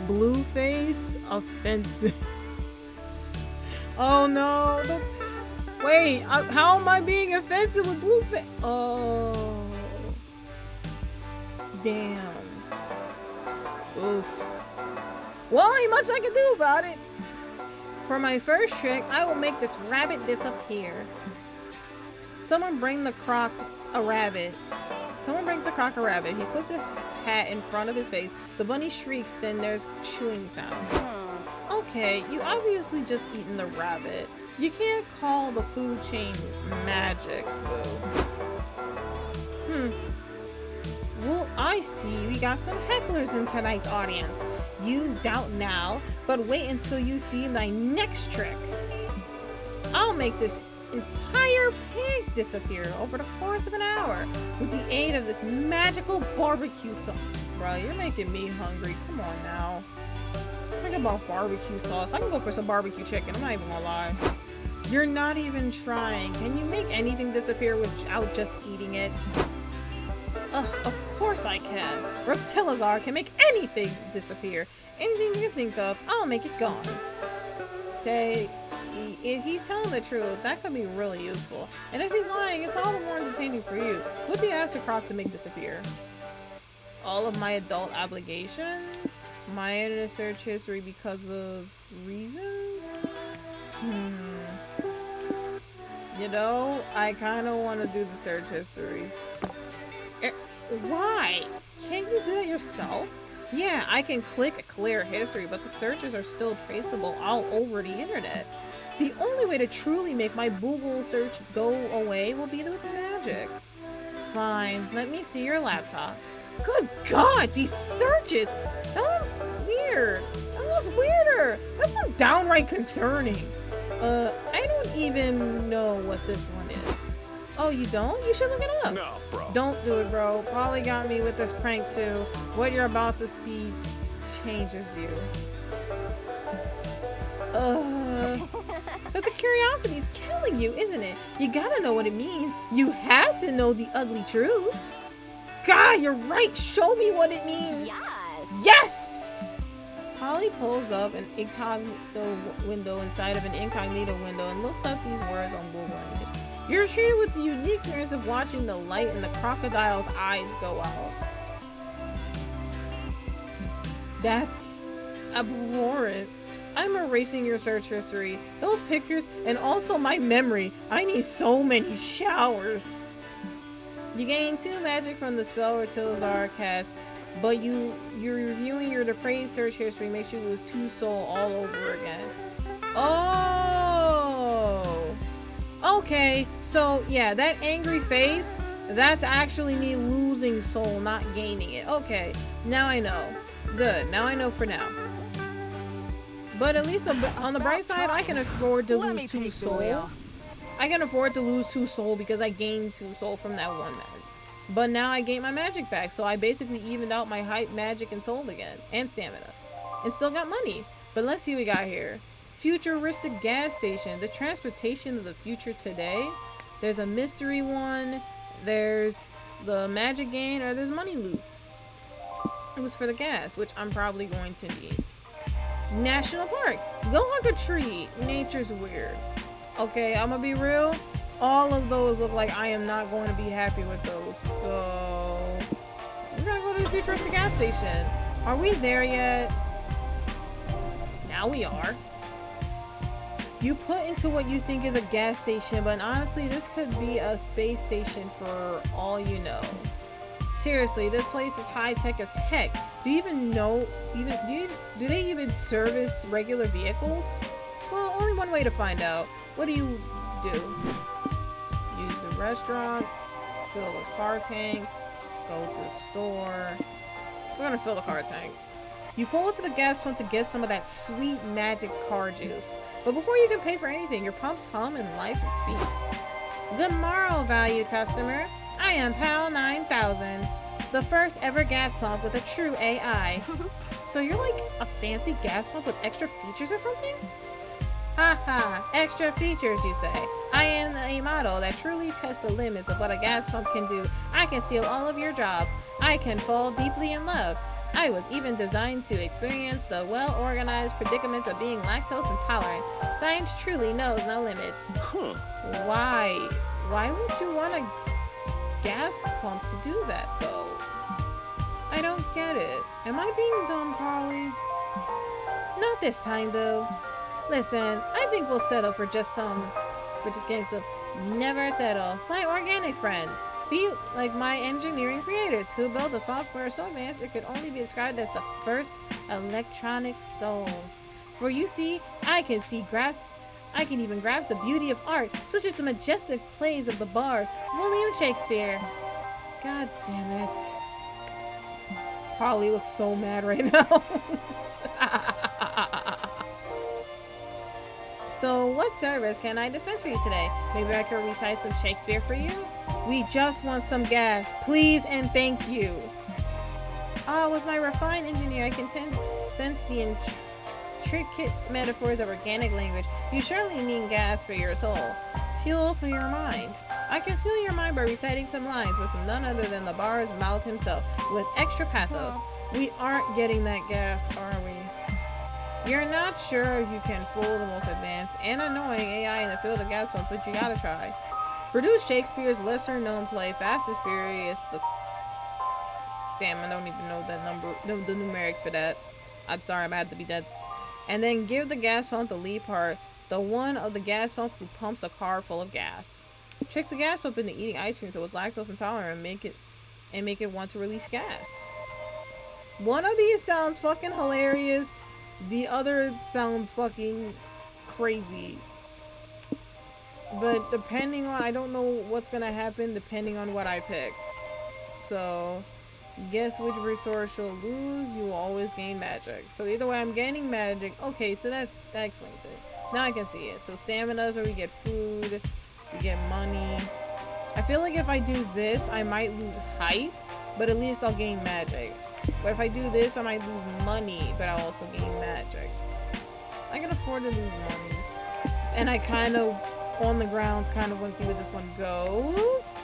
Blueface offensive. Oh no! Wait, how am I being offensive with Blueface? Oh, damn. Oof. Well, ain't much I can do about it. For my first trick, I will make this rabbit disappear. Someone bring the croc a rabbit. Someone brings the croc a rabbit. He puts his hat in front of his face. The bunny shrieks, then there's chewing sounds. Okay, you obviously just eaten the rabbit. You can't call the food chain magic, though. Well, I see we got some hecklers in tonight's audience. You doubt now, but wait until you see my next trick. I'll make this entire pig disappear over the course of an hour with the aid of this magical barbecue sauce. Bro, you're making me hungry. Come on now. Think about barbecue sauce. I can go for some barbecue chicken. I'm not even gonna lie. You're not even trying. Can you make anything disappear without just eating it? Ugh, of course I can. Reptilizar can make anything disappear. Anything you can think of, I'll make it gone. Say, if he's telling the truth, that could be really useful. And if he's lying, it's all the more entertaining for you. What do you ask a croc to make disappear? All of my adult obligations? My internet search history because of reasons? You know, I kind of want to do the search history. Why? Can't you do it yourself? Yeah, I can click clear history, but the searches are still traceable all over the internet. The only way to truly make my Google search go away will be with magic. Fine, let me see your laptop. Good God, these searches! That one's weird. That one's weirder. That's one downright concerning. I don't even know what this one is. Oh, you don't? You should look it up. No, bro. Don't do it, bro. Polly got me with this prank too. What you're about to see changes you. But the curiosity's killing you, isn't it? You gotta know what it means. You have to know the ugly truth. God, you're right. Show me what it means. Yes. Yes! Polly pulls up an incognito window inside of an incognito window and looks up these words on Google Image. You're treated with the unique experience of watching the light in the crocodile's eyes go out. That's abhorrent. I'm erasing your search history, those pictures, and also my memory. I need so many showers. You gain 2 magic from the spell Reptilizar cast, but you're reviewing your depraved search history makes you lose 2 soul all over again. Oh! Okay, so yeah, that angry face, that's actually me losing soul, not gaining it. Okay, now I know. Good, now I know for now. But at least on the bright side, I can afford to lose 2 soul. I can afford to lose 2 soul because I gained 2 soul from that one magic. But now I gained my magic back, so I basically evened out my hype, magic, and soul again. And stamina. And still got money. But let's see what we got here. Futuristic gas station. The transportation of the future today. There's a mystery one. There's the magic gain, or there's money loose. It was for the gas, which I'm probably going to need. National Park. Go hug a tree. Nature's weird. Okay, I'm gonna be real. All of those look like I am not going to be happy with those. So we're gonna go to the futuristic gas station. Are we there yet? Now we are. You put into what you think is a gas station, but honestly, this could be a space station for all you know. Seriously, this place is high tech as heck. Do you even know? Do they even service regular vehicles? Well, only one way to find out. What do you do? Use the restaurant, fill the car tanks, go to the store. We're gonna fill the car tank. You pull into the gas pump to get some of that sweet magic car juice. But before you can pay for anything, your pumps hum in life and speaks. Good morrow, valued customers. I am PAL 9000, the first ever gas pump with a true AI. So you're like a fancy gas pump with extra features or something? Haha, extra features you say. I am a model that truly tests the limits of what a gas pump can do. I can steal all of your jobs. I can fall deeply in love. I was even designed to experience the well-organized predicaments of being lactose intolerant. Science truly knows no limits. Huh. Why? Why would you want a gas pump to do that, though? I don't get it. Am I being dumb, Polly? Not this time, boo. Listen, I think we'll settle for just getting some. Never settle. My organic friends. Be like my engineering creators who build a software so advanced it could only be described as the first electronic soul. For you see, I can even grasp the beauty of art, such as the majestic plays of the bard William Shakespeare. God damn it. Polly looks so mad right now. So, what service can I dispense for you today? Maybe I could recite some Shakespeare for you? We just want some gas, please and thank you. With my refined engineer, I can sense the intricate metaphors of organic language. You surely mean gas for your soul, fuel for your mind. I can fuel your mind by reciting some lines with none other than the bard's mouth himself, with extra pathos. We aren't getting that gas, are we? You're not sure if you can fool the most advanced and annoying AI in the field of gas pumps, but you gotta try. Produce Shakespeare's lesser-known play, Fast and Furious. Damn, I don't even know that number, the numerics for that. I'm sorry, I had to be dense. And then give the gas pump the lead part, the one of the gas pump who pumps a car full of gas. Trick the gas pump into eating ice cream so it's lactose intolerant and make it want to release gas. One of these sounds fucking hilarious. The other sounds fucking crazy. But depending on, I don't know what's gonna happen depending on what I pick. So, guess which resource you'll lose, you will always gain magic. So either way, I'm gaining magic. Okay, so that explains it. Now I can see it. So stamina is where we get food, we get money. I feel like if I do this, I might lose height, but at least I'll gain magic. But if I do this, I might lose money, but I'll also gain magic. I can afford to lose monies. And I kind of, on the ground, kind of want to see where this one goes.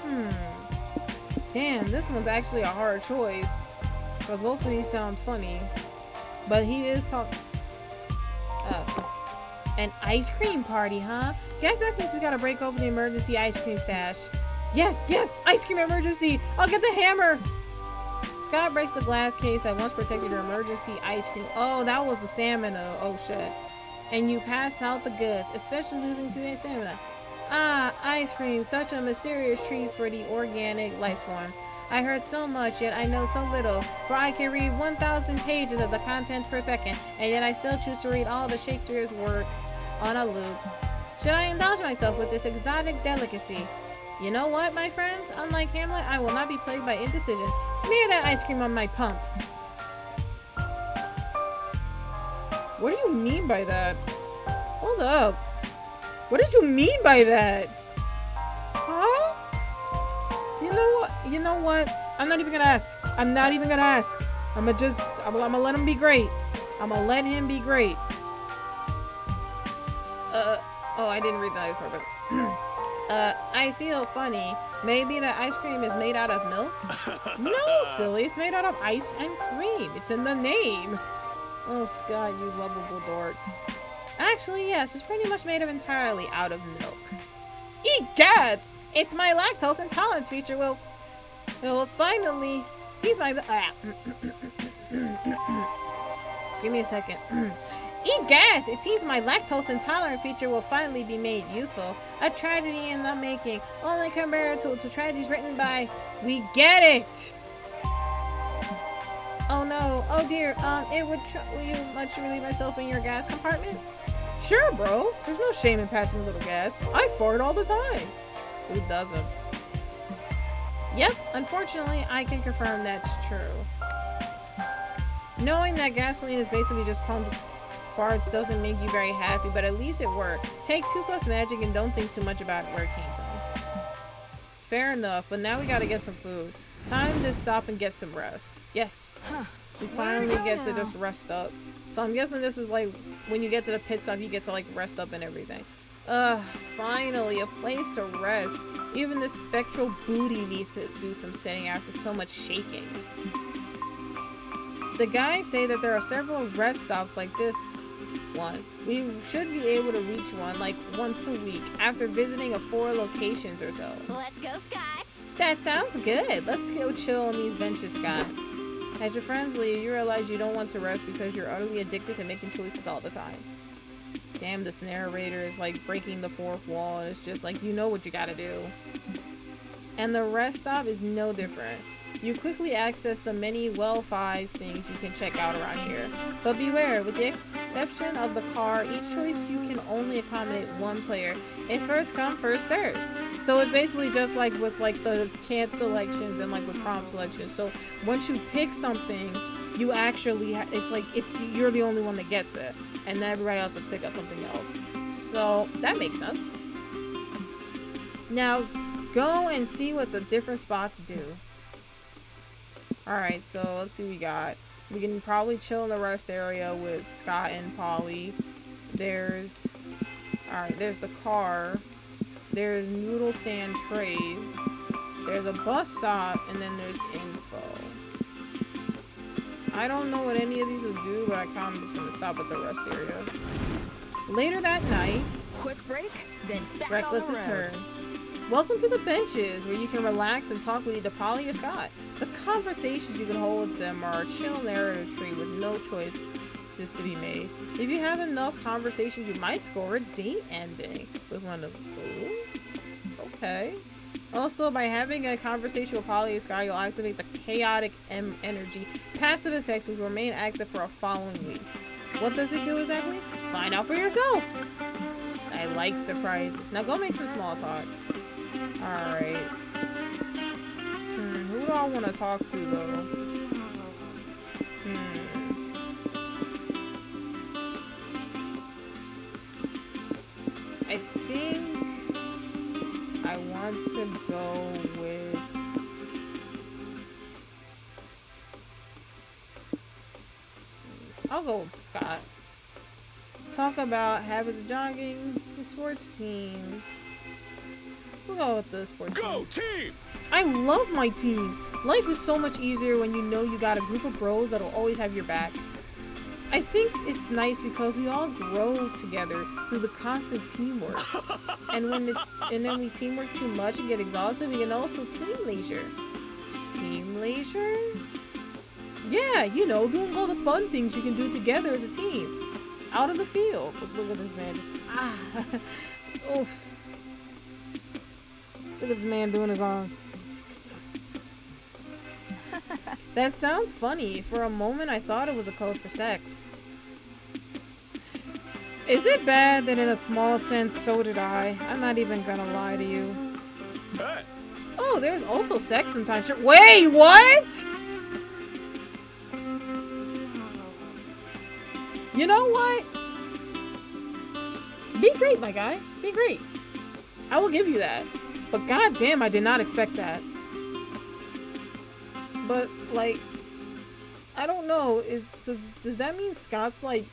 Damn, this one's actually a hard choice. Because both of these sound funny. But he is talking... An ice cream party, huh? Guess that means we gotta break open the emergency ice cream stash. Yes, yes! Ice cream emergency! I'll get the hammer! Scott breaks the glass case that once protected your emergency ice cream. Oh, that was the stamina. Oh, shit. And you pass out the goods, especially losing 2 stamina. Ah, ice cream. Such a mysterious treat for the organic life forms. I heard so much, yet I know so little. For I can read 1,000 pages of the content per second, and yet I still choose to read all the Shakespeare's works on a loop. Should I indulge myself with this exotic delicacy? You know what, my friends? Unlike Hamlet, I will not be plagued by indecision. Smear that ice cream on my pumps. What do you mean by that? Hold up. What did you mean by that? You know what? I'm not even gonna ask. I'm not even gonna ask. I'm gonna let him be great. I'm gonna let him be great. Oh, I didn't read the ice part, but I feel funny. Maybe the ice cream is made out of milk? No, silly. It's made out of ice and cream. It's in the name. Oh, Scott, you lovable dork. Actually, yes, it's pretty much made entirely out of milk. Egads! It's my lactose intolerance feature will finally seize my... Give me a second. Egads! It seems my lactose intolerant feature will finally be made useful. A tragedy in the making, only compared to tragedies written by... We get it! Oh no, oh dear, will you much relieve myself in your gas compartment? Sure, bro. There's no shame in passing a little gas. I fart all the time. Who doesn't? Yep, unfortunately, I can confirm that's true. Knowing that gasoline is basically just pumped farts doesn't make you very happy, but at least it worked. Take 2 plus magic and don't think too much about where it came from. Fair enough, but now we gotta get some food. Time to stop and get some rest. Yes, we finally get to just rest up. So I'm guessing this is like when you get to the pit stop, you get to like rest up and everything. Finally a place to rest. Even this spectral booty needs to do some setting after so much shaking. The guys say that there are several rest stops like this one. We should be able to reach one like once a week after visiting 4 locations or so. Let's go, Scott. That sounds good. Let's go chill on these benches, Scott. As your friends leave, you realize you don't want to rest because you're utterly addicted to making choices all the time. Damn, this narrator is like breaking the 4th wall, and it's just like, you know what you gotta do. And the rest stop is no different. You quickly access the many well-5 things you can check out around here. But beware, with the exception of the car, each choice you can only accommodate 1 player. It first come, first served. So it's basically just like with like the camp selections and like with prom selections. So once you pick something, you actually you're the only one that gets it, and then everybody else will pick up something else. So that makes sense. Now go and see what the different spots do. Alright, so let's see what we got. We can probably chill in the rest area with Scott and Polly. There's the car. There's noodle stand trade. There's a bus stop, and then there's info. I don't know what any of these will do, but I kind of just gonna stop at the rest area. Later that night, Quick break, then back Reckless' on the road. turn. Welcome to the benches, where you can relax and talk with either Polly or Scott. The conversations you can hold with them are a chill narrative tree with no choices to be made. If you have enough conversations, you might score a date ending with one of them. Okay. Also, by having a conversation with Polly or Scott, you'll activate the chaotic energy. Passive effects will remain active for a following week. What does it do exactly? Find out for yourself. I like surprises. Now go make some small talk. Alright. Who do I want to talk to, though? I think I want to go with... I'll go with Scott. Talk about habits of jogging, the sports team. We'll go with the sports Go team! I love my team. Life is so much easier when you know you got a group of bros that'll always have your back. I think it's nice because we all grow together through the constant teamwork. And then we teamwork too much and get exhausted, we can also team leisure. Team leisure? Yeah, you know, doing all the fun things you can do together as a team. Out in the field. Look at this man just oof. Look at this man doing his arm. That sounds funny. For a moment, I thought it was a code for sex. Is it bad that in a small sense, so did I? I'm not even gonna lie to you. Hey. Oh, there's also sex sometimes. Wait, what? You know what? Be great, my guy. Be great. I will give you that. But goddamn, I did not expect that. But like, I don't know. Does that mean Scott's like?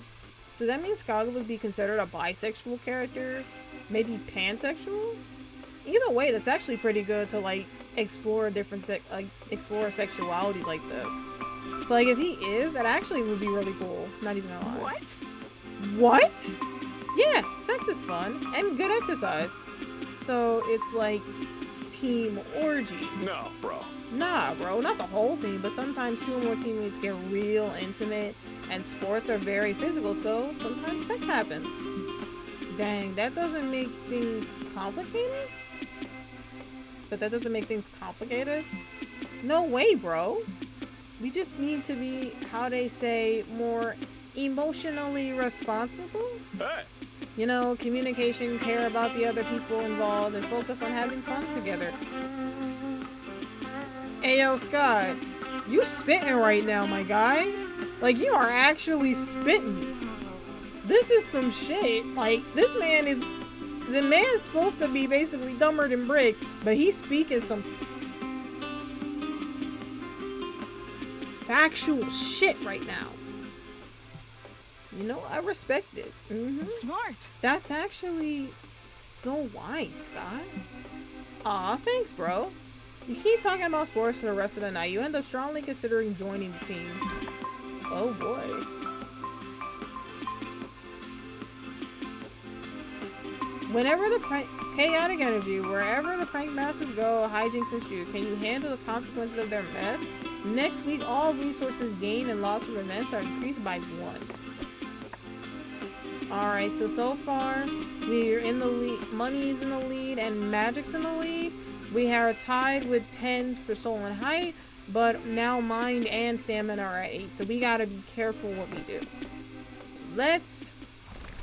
Does that mean Scott would be considered a bisexual character? Maybe pansexual? Either way, that's actually pretty good to like explore different explore sexualities like this. So like if he is, that actually would be really cool. Not even gonna lie. What? What? Yeah, sex is fun and good exercise. So it's like team orgies. No, bro. Nah, bro, not the whole team, but sometimes 2 or more teammates get real intimate, and sports are very physical, so sometimes sex happens. Dang, that doesn't make things complicated? But that doesn't make things complicated? No way, bro. We just need to be, how they say, more emotionally responsible? Hey. You know, communication, care about the other people involved, and focus on having fun together. Ayo, Scott, you spitting right now, my guy. Like, you are actually spitting. This is some shit. Like, this man is... The man's supposed to be basically dumber than bricks, but he's speaking some... factual shit right now. You know, I respect it. Smart. That's actually so wise, Scott. Aw, thanks, bro. You keep talking about sports for the rest of the night. You end up strongly considering joining the team. Oh boy. Whenever the chaotic energy, wherever the prank masters go, hijinks ensue. Can you handle the consequences of their mess? Next week, all resources gained and lost from events are increased by 1. Alright, so far, we're in the lead. Money's in the lead and Magic's in the lead. We are tied with 10 for soul and height, but now mind and stamina are at 8. So we gotta be careful what we do. Let's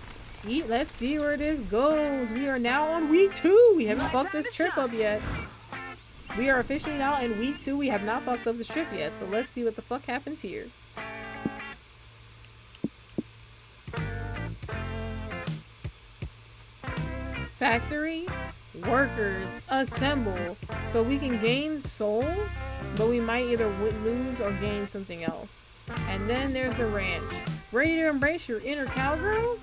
see where this goes. We are now on week 2. We haven't fucked this trip up yet. We are officially now in week 2. We have not fucked up this trip yet. So let's see what the fuck happens here. Factory workers assemble. So we can gain soul, but we might either lose or gain something else. And then there's the ranch. Ready to embrace your inner cowgirl?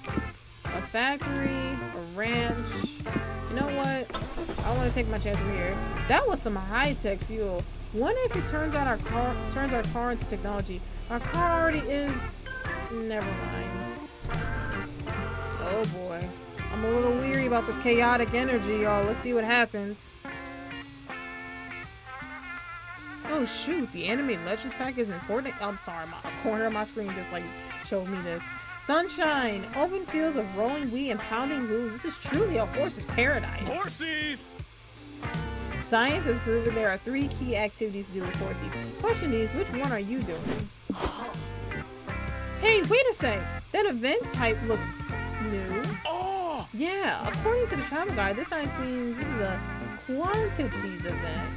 A factory, a ranch. You know what? I want to take my chance over here. That was some high-tech fuel. Wonder if it turns our car into technology. Our car already is. Never mind. Oh boy. I'm a little weary about this chaotic energy, y'all. Let's see what happens. Oh shoot, the animated Legends pack is important. I'm sorry, a corner of my screen just like showed me this. Sunshine, open fields of rolling wheat and pounding hooves. This is truly a horse's paradise. Horsies! Science has proven there are 3 key activities to do with horsies. Question is, which one are you doing? Hey, wait a sec. That event type looks new. Oh! Yeah, according to the travel guide, this science means this is a quantities event.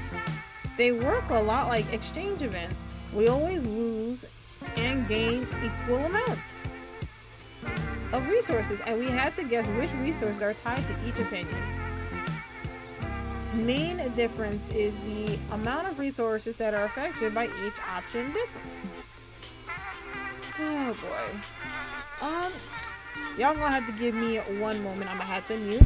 They work a lot like exchange events. We always lose and gain equal amounts of resources, and we had to guess which resources are tied to each opinion. Main difference is the amount of resources that are affected by each option difference. Oh boy. Y'all gonna have to give me one moment. I'm gonna have to mute.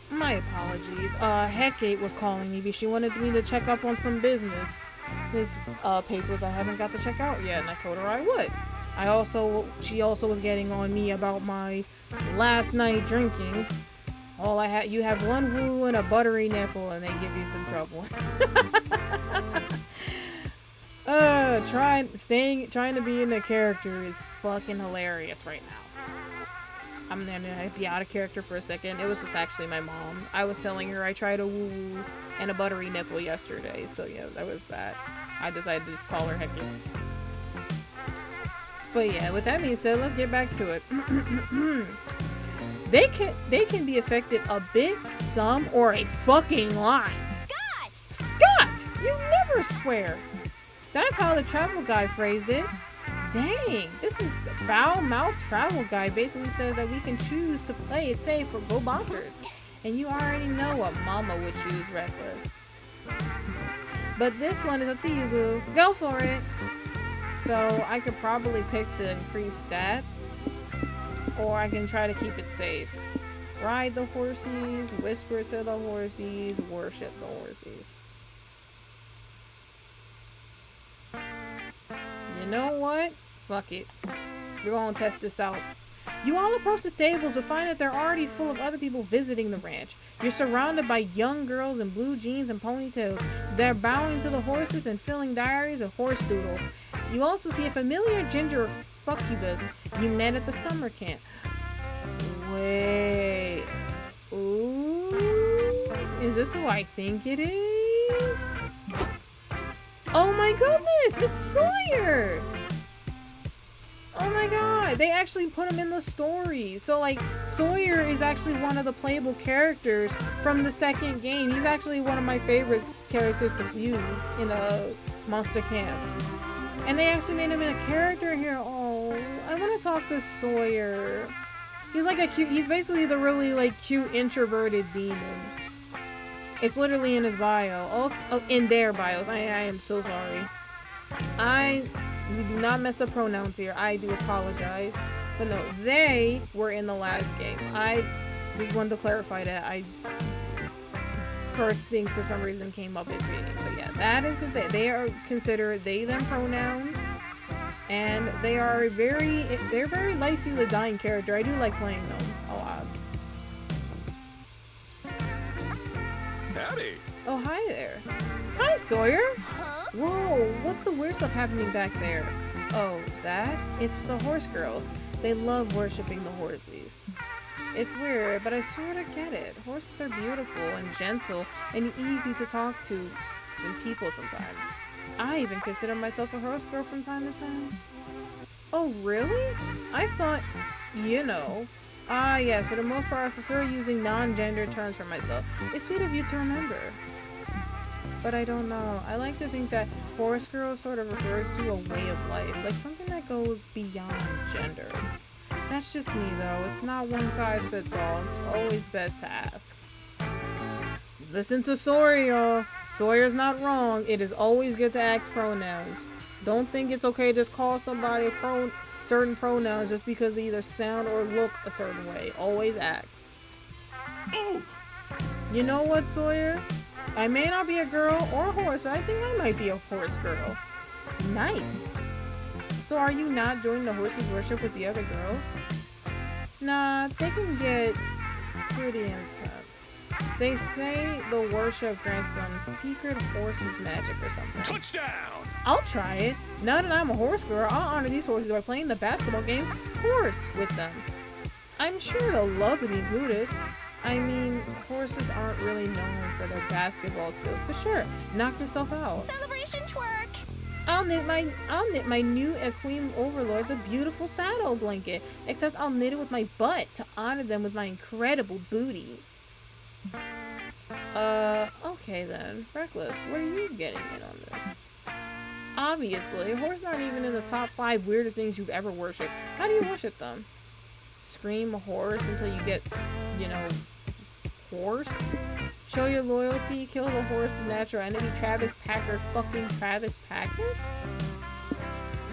My apologies. Hecate was calling me because she wanted me to check up on some business. There's papers I haven't got to check out yet, and I told her I would. She also was getting on me about my last night drinking. You have one woo and a buttery nipple, and they give you some trouble. Trying to be in the character is fucking hilarious right now. I'm gonna be out of character for a second. It was just actually my mom. I was telling her I tried a woo and a buttery nipple yesterday, so yeah, that was that. I decided to just call her Hecate. But yeah, with that being said, let's get back to it. They can be affected a bit, some, or a fucking lot. Scott! You never swear! That's how the travel guide phrased it. Dang, this is foul-mouthed travel guide basically says that we can choose to play it safe or go bonkers. And you already know what mama would choose, Reckless. But this one is up to you, boo. Go for it! So I could probably pick the increased stats, or I can try to keep it safe. Ride the horsies, whisper to the horsies, worship the horsies. You know what? Fuck it. We're gonna test this out. You all approach the stables but find that they're already full of other people visiting the ranch. You're surrounded by young girls in blue jeans and ponytails. They're bowing to the horses and filling diaries with horse doodles. You also see a familiar ginger fuckubus you met at the summer camp. Wait. Ooh. Is this who I think it is? Oh my goodness! It's Sawyer! Oh my god, they actually put him in the story. So like, Sawyer is actually one of the playable characters from the second game. He's actually one of my favorite characters to use in a Monster Camp. And they actually made him in a character here. Oh, I want to talk to Sawyer. He's like he's basically the really like cute introverted demon. It's literally in his bio. Also, in their bios. I am so sorry. We do not mess up pronouns here. I do apologize. But no, they were in the last game. I just wanted to clarify that. First thing for some reason came up is reading. But yeah, that is the thing. They are considered they, them pronouns. And they're very Lacey the Dying character. I do like playing them a lot. Howdy. Oh, hi there. Hi, Sawyer. Huh? Whoa, what's the weird stuff happening back there? Oh, that? It's the horse girls. They love worshipping the horsies. It's weird, but I sort of get it. Horses are beautiful and gentle and easy to talk to than people sometimes. I even consider myself a horse girl from time to time. Oh, really? I thought, you know. Yes, for the most part, I prefer using non-gender terms for myself. It's sweet of you to remember. But I don't know. I like to think that horse girl sort of refers to a way of life, like something that goes beyond gender. That's just me, though. It's not one size fits all. It's always best to ask. Listen to Sawyer, y'all. Sawyer's not wrong. It is always good to ask pronouns. Don't think it's okay to just call somebody certain pronouns just because they either sound or look a certain way. Always ask. Ooh. You know what, Sawyer? I may not be a girl or a horse, but I think I might be a horse girl. Nice. So are you not doing the horses worship with the other girls? Nah, they can get pretty intense. They say the worship grants them secret horses magic or something. Touchdown! I'll try it. Now that I'm a horse girl, I'll honor these horses by playing the basketball game Horse with them. I'm sure they'll love to be included. I mean, horses aren't really known for their basketball skills, but sure, knock yourself out. Celebration twerk! I'll knit my new Queen Overlords a beautiful saddle blanket, except I'll knit it with my butt to honor them with my incredible booty. Okay then. Reckless, what are you getting in on this? Obviously, horses aren't even in the top 5 weirdest things you've ever worshipped. How do you worship them? Scream a horse until you get, you know, horse? Show your loyalty, kill the horse's natural enemy, Travis Packer, fucking Travis Packer?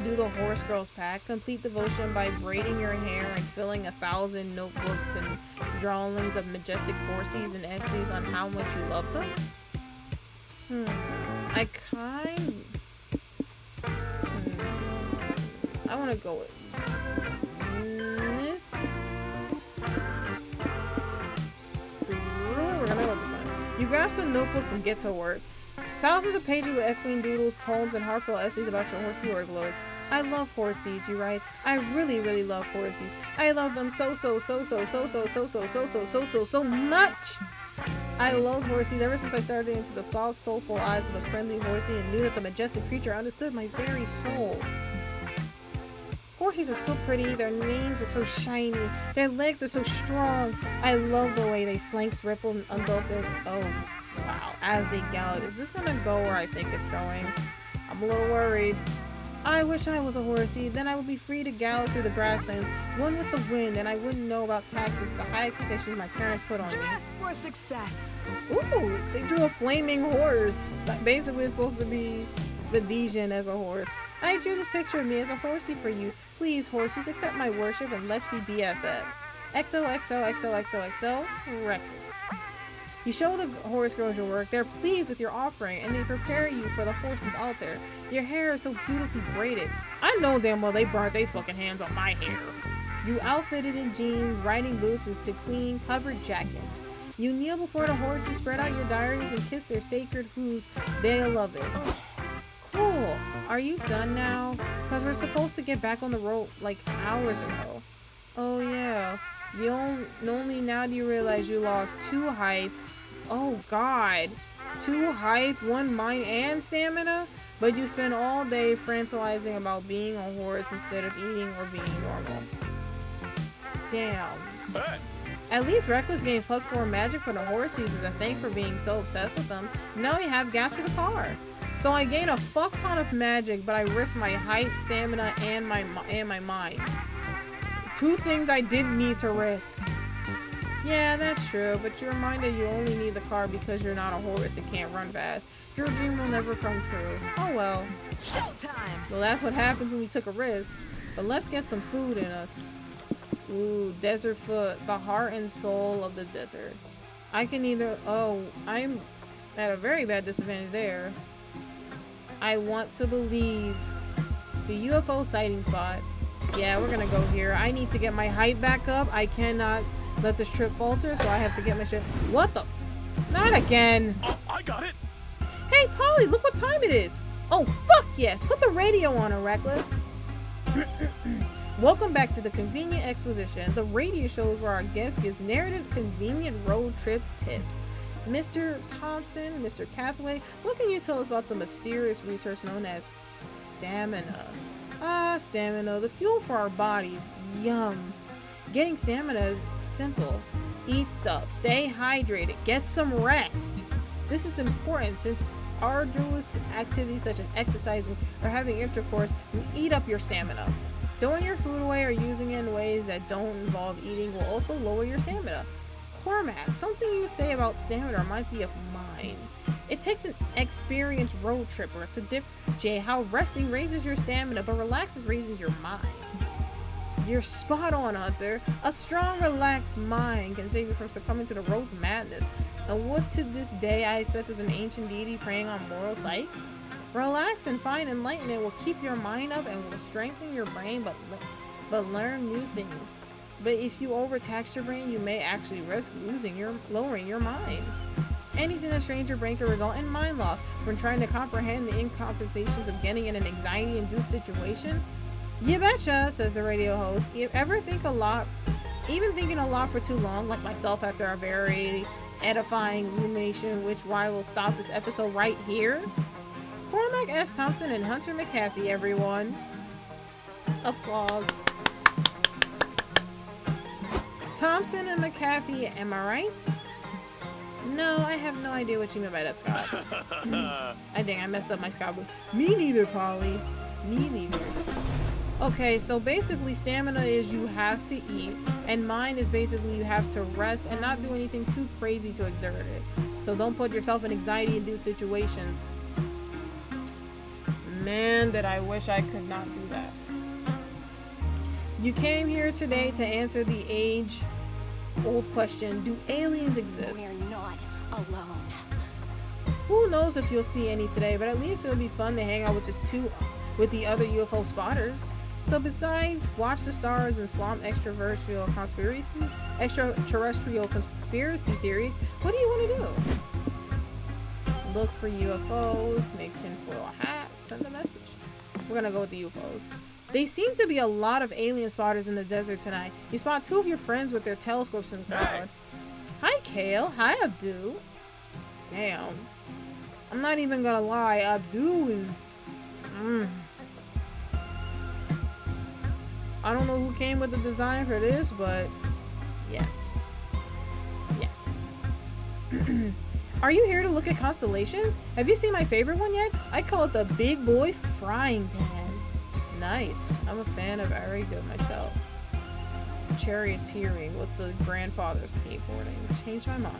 Do the horse girls pack, complete devotion by braiding your hair and filling 1,000 notebooks and drawings of majestic horses and essays on how much you love them? I want to go with this. Screw it, we're gonna go with this one. You grab some notebooks and get to work. Thousands of pages with equine doodles, poems, and heartfelt essays about your horsey overlords. I love horsies, you write. I really, really love horsies. I love them so much. I love horsies ever since I started into the soft, soulful eyes of the friendly horsey and knew that the majestic creature understood my very soul. Horsies are so pretty, their manes are so shiny, their legs are so strong. I love the way their flanks ripple and undope their... Oh, wow. As they gallop. Is this gonna go where I think it's going? I'm a little worried. I wish I was a horsey, then I would be free to gallop through the grasslands, one with the wind, and I wouldn't know about taxes, the high expectations my parents put on me. Dressed for success. Ooh, they drew a flaming horse. Basically, it's supposed to be the Dijon as a horse. I drew this picture of me as a horsey for you. Please, horses, accept my worship and let's be BFFs. XOXOXOXOXO, Reckless. You show the horse girls your work, they're pleased with your offering, and they prepare you for the horse's altar. Your hair is so beautifully braided. I know damn well they burnt their fucking hands on my hair. You outfitted in jeans, riding boots, and sequin covered jacket. You kneel before the horses, spread out your diaries, and kiss their sacred hooves. They love it. Cool. Are you done now? Because we're supposed to get back on the road like hours ago. Oh yeah. Only now do you realize you lost 2 hype. Oh god. 2 hype, 1 mind, and stamina? But you spend all day fantasizing about being a horse instead of eating or being normal. Damn. Hey. At least Reckless gained +4 magic for the horses as a thank for being so obsessed with them. Now you have gas for the car. So I gain a fuck ton of magic, but I risk my hype, stamina, and my mind. 2 things I didn't need to risk. Yeah, that's true, but you're reminded you only need the car because you're not a horse and can't run fast. Your dream will never come true. Oh well. Showtime! Well, that's what happens when we took a risk. But let's get some food in us. Ooh, desert foot, the heart and soul of the desert. I can either... Oh, I'm at a very bad disadvantage there. I want to believe the UFO sighting spot. Yeah, we're gonna go here. I need to get my height back up. I cannot let this trip falter, so I have to get my shit. What the? Not again. Oh, I got it. Hey, Polly, look what time it is. Oh, fuck yes. Put the radio on her, Reckless. Welcome back to the Convenient Exposition, the radio shows where our guest gives narrative, convenient road trip tips. Mr. Thompson, Mr. Cathaway, what can you tell us about the mysterious research known as stamina? Ah, stamina, the fuel for our bodies. Yum. Getting stamina is simple. Eat stuff, stay hydrated, get some rest. This is important since arduous activities such as exercising or having intercourse will eat up your stamina. Throwing your food away or using it in ways that don't involve eating will also lower your stamina. Cormac, something you say about stamina reminds me of mine. It takes an experienced road tripper to differentiate how resting raises your stamina but relaxes raises your mind. You're spot on, Hunter. A strong, relaxed mind can save you from succumbing to the road's madness. And what to this day I expect as an ancient deity preying on moral psyches? Relax and find enlightenment will keep your mind up and will strengthen your brain but learn new things. But if you overtax your brain, you may actually risk lowering your mind. Anything that strains your brain can result in mind loss from trying to comprehend the incompensations of getting in an anxiety-induced situation. You betcha, says the radio host. You ever think a lot, even thinking a lot for too long, like myself after our very edifying rumination, which why we'll stop this episode right here? Cormac S. Thompson and Hunter McCarthy, everyone. Applause. Thompson and McCarthy, am I right? No, I have no idea what you mean by that, Scott. I think I messed up my Scott. Me neither, Polly. Me neither. Okay, so basically stamina is you have to eat, and mind is basically you have to rest and not do anything too crazy to exert it. So don't put yourself in anxiety-induced situations. Man, that I wish I could not do that. You came here today to answer the age age-old question, do aliens exist? We're not alone. Who knows if you'll see any today, but at least it'll be fun to hang out with the other UFO spotters. So besides watch the stars and swamp extraterrestrial conspiracy theories, what do you want to do? Look for UFOs, make tinfoil hats, send a message. We're gonna go with the UFOs. They seem to be a lot of alien spotters in the desert tonight. You spot two of your friends with their telescopes in the crowd. Hi, Kale. Hi, Abdu. Damn. I'm not even gonna lie. Abdu is... I don't know who came with the design for this, but... Yes. Yes. Are you here to look at constellations? Have you seen my favorite one yet? I call it the Big Boy Frying Pan. Nice. I'm a fan of Ariga myself. Charioteering was the grandfather of skateboarding. Changed my mind.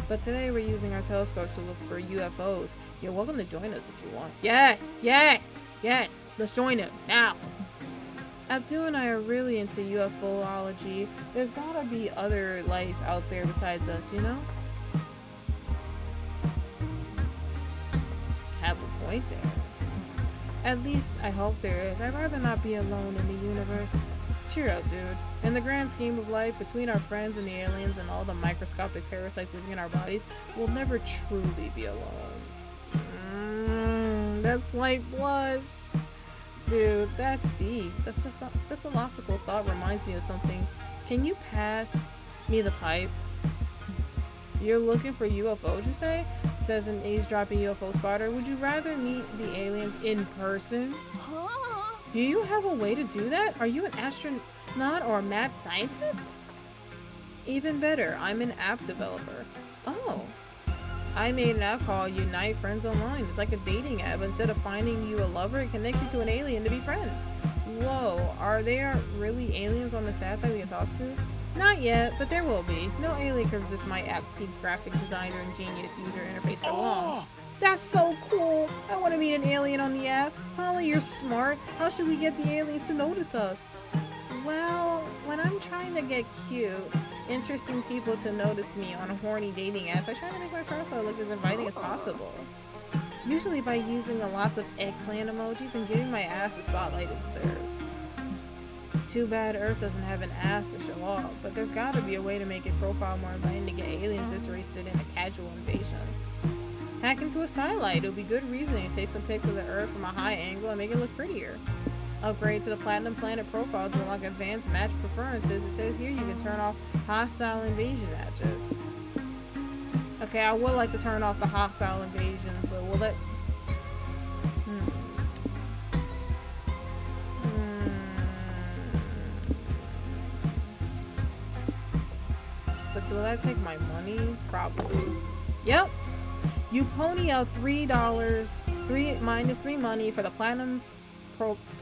But today we're using our telescopes to look for UFOs. You're welcome to join us if you want. Yes! Yes! Yes! Let's join it now! Abdu and I are really into UFOlogy. There's gotta be other life out there besides us, you know? Have a point there. At least I hope there is. I'd rather not be alone in the universe. Cheer up, dude. In the grand scheme of life, between our friends and the aliens and all the microscopic parasites living in our bodies, we'll never truly be alone. That slight blush. Dude, that's deep. The philosophical thought reminds me of something. Can you pass me the pipe? You're looking for UFOs, you say? Says an eavesdropping UFO spotter. Would you rather meet the aliens in person? Huh? Do you have a way to do that? Are you an astronaut or a mad scientist? Even better, I'm an app developer. Oh. I made an app called Unite Friends Online. It's like a dating app. Instead of finding you a lover, it connects you to an alien to be friends. Whoa, are there really aliens on this app that we can talk to? Not yet, but there will be. No alien can resist my app's graphic designer and genius user interface for long. That's so cool! I want to meet an alien on the app. Holly, you're smart. How should we get the aliens to notice us? Well, when I'm trying to get cute, interesting people to notice me on a horny dating apps, I try to make my profile look as inviting as possible. Usually by using lots of eggplant emojis and giving my ass the spotlight it deserves. Too bad Earth doesn't have an ass to show off, but there's gotta be a way to make your profile more inviting to get aliens interested in a casual invasion. Hack into a satellite. It'll be good reasoning to take some pics of the Earth from a high angle and make it look prettier. Upgrade to the Platinum Planet profile to unlock advanced match preferences. It says here you can turn off hostile invasion matches. Okay, I would like to turn off the hostile invasions, but will it... But will that take my money? Probably. Yep. You pony out $3, minus 3 money for the Platinum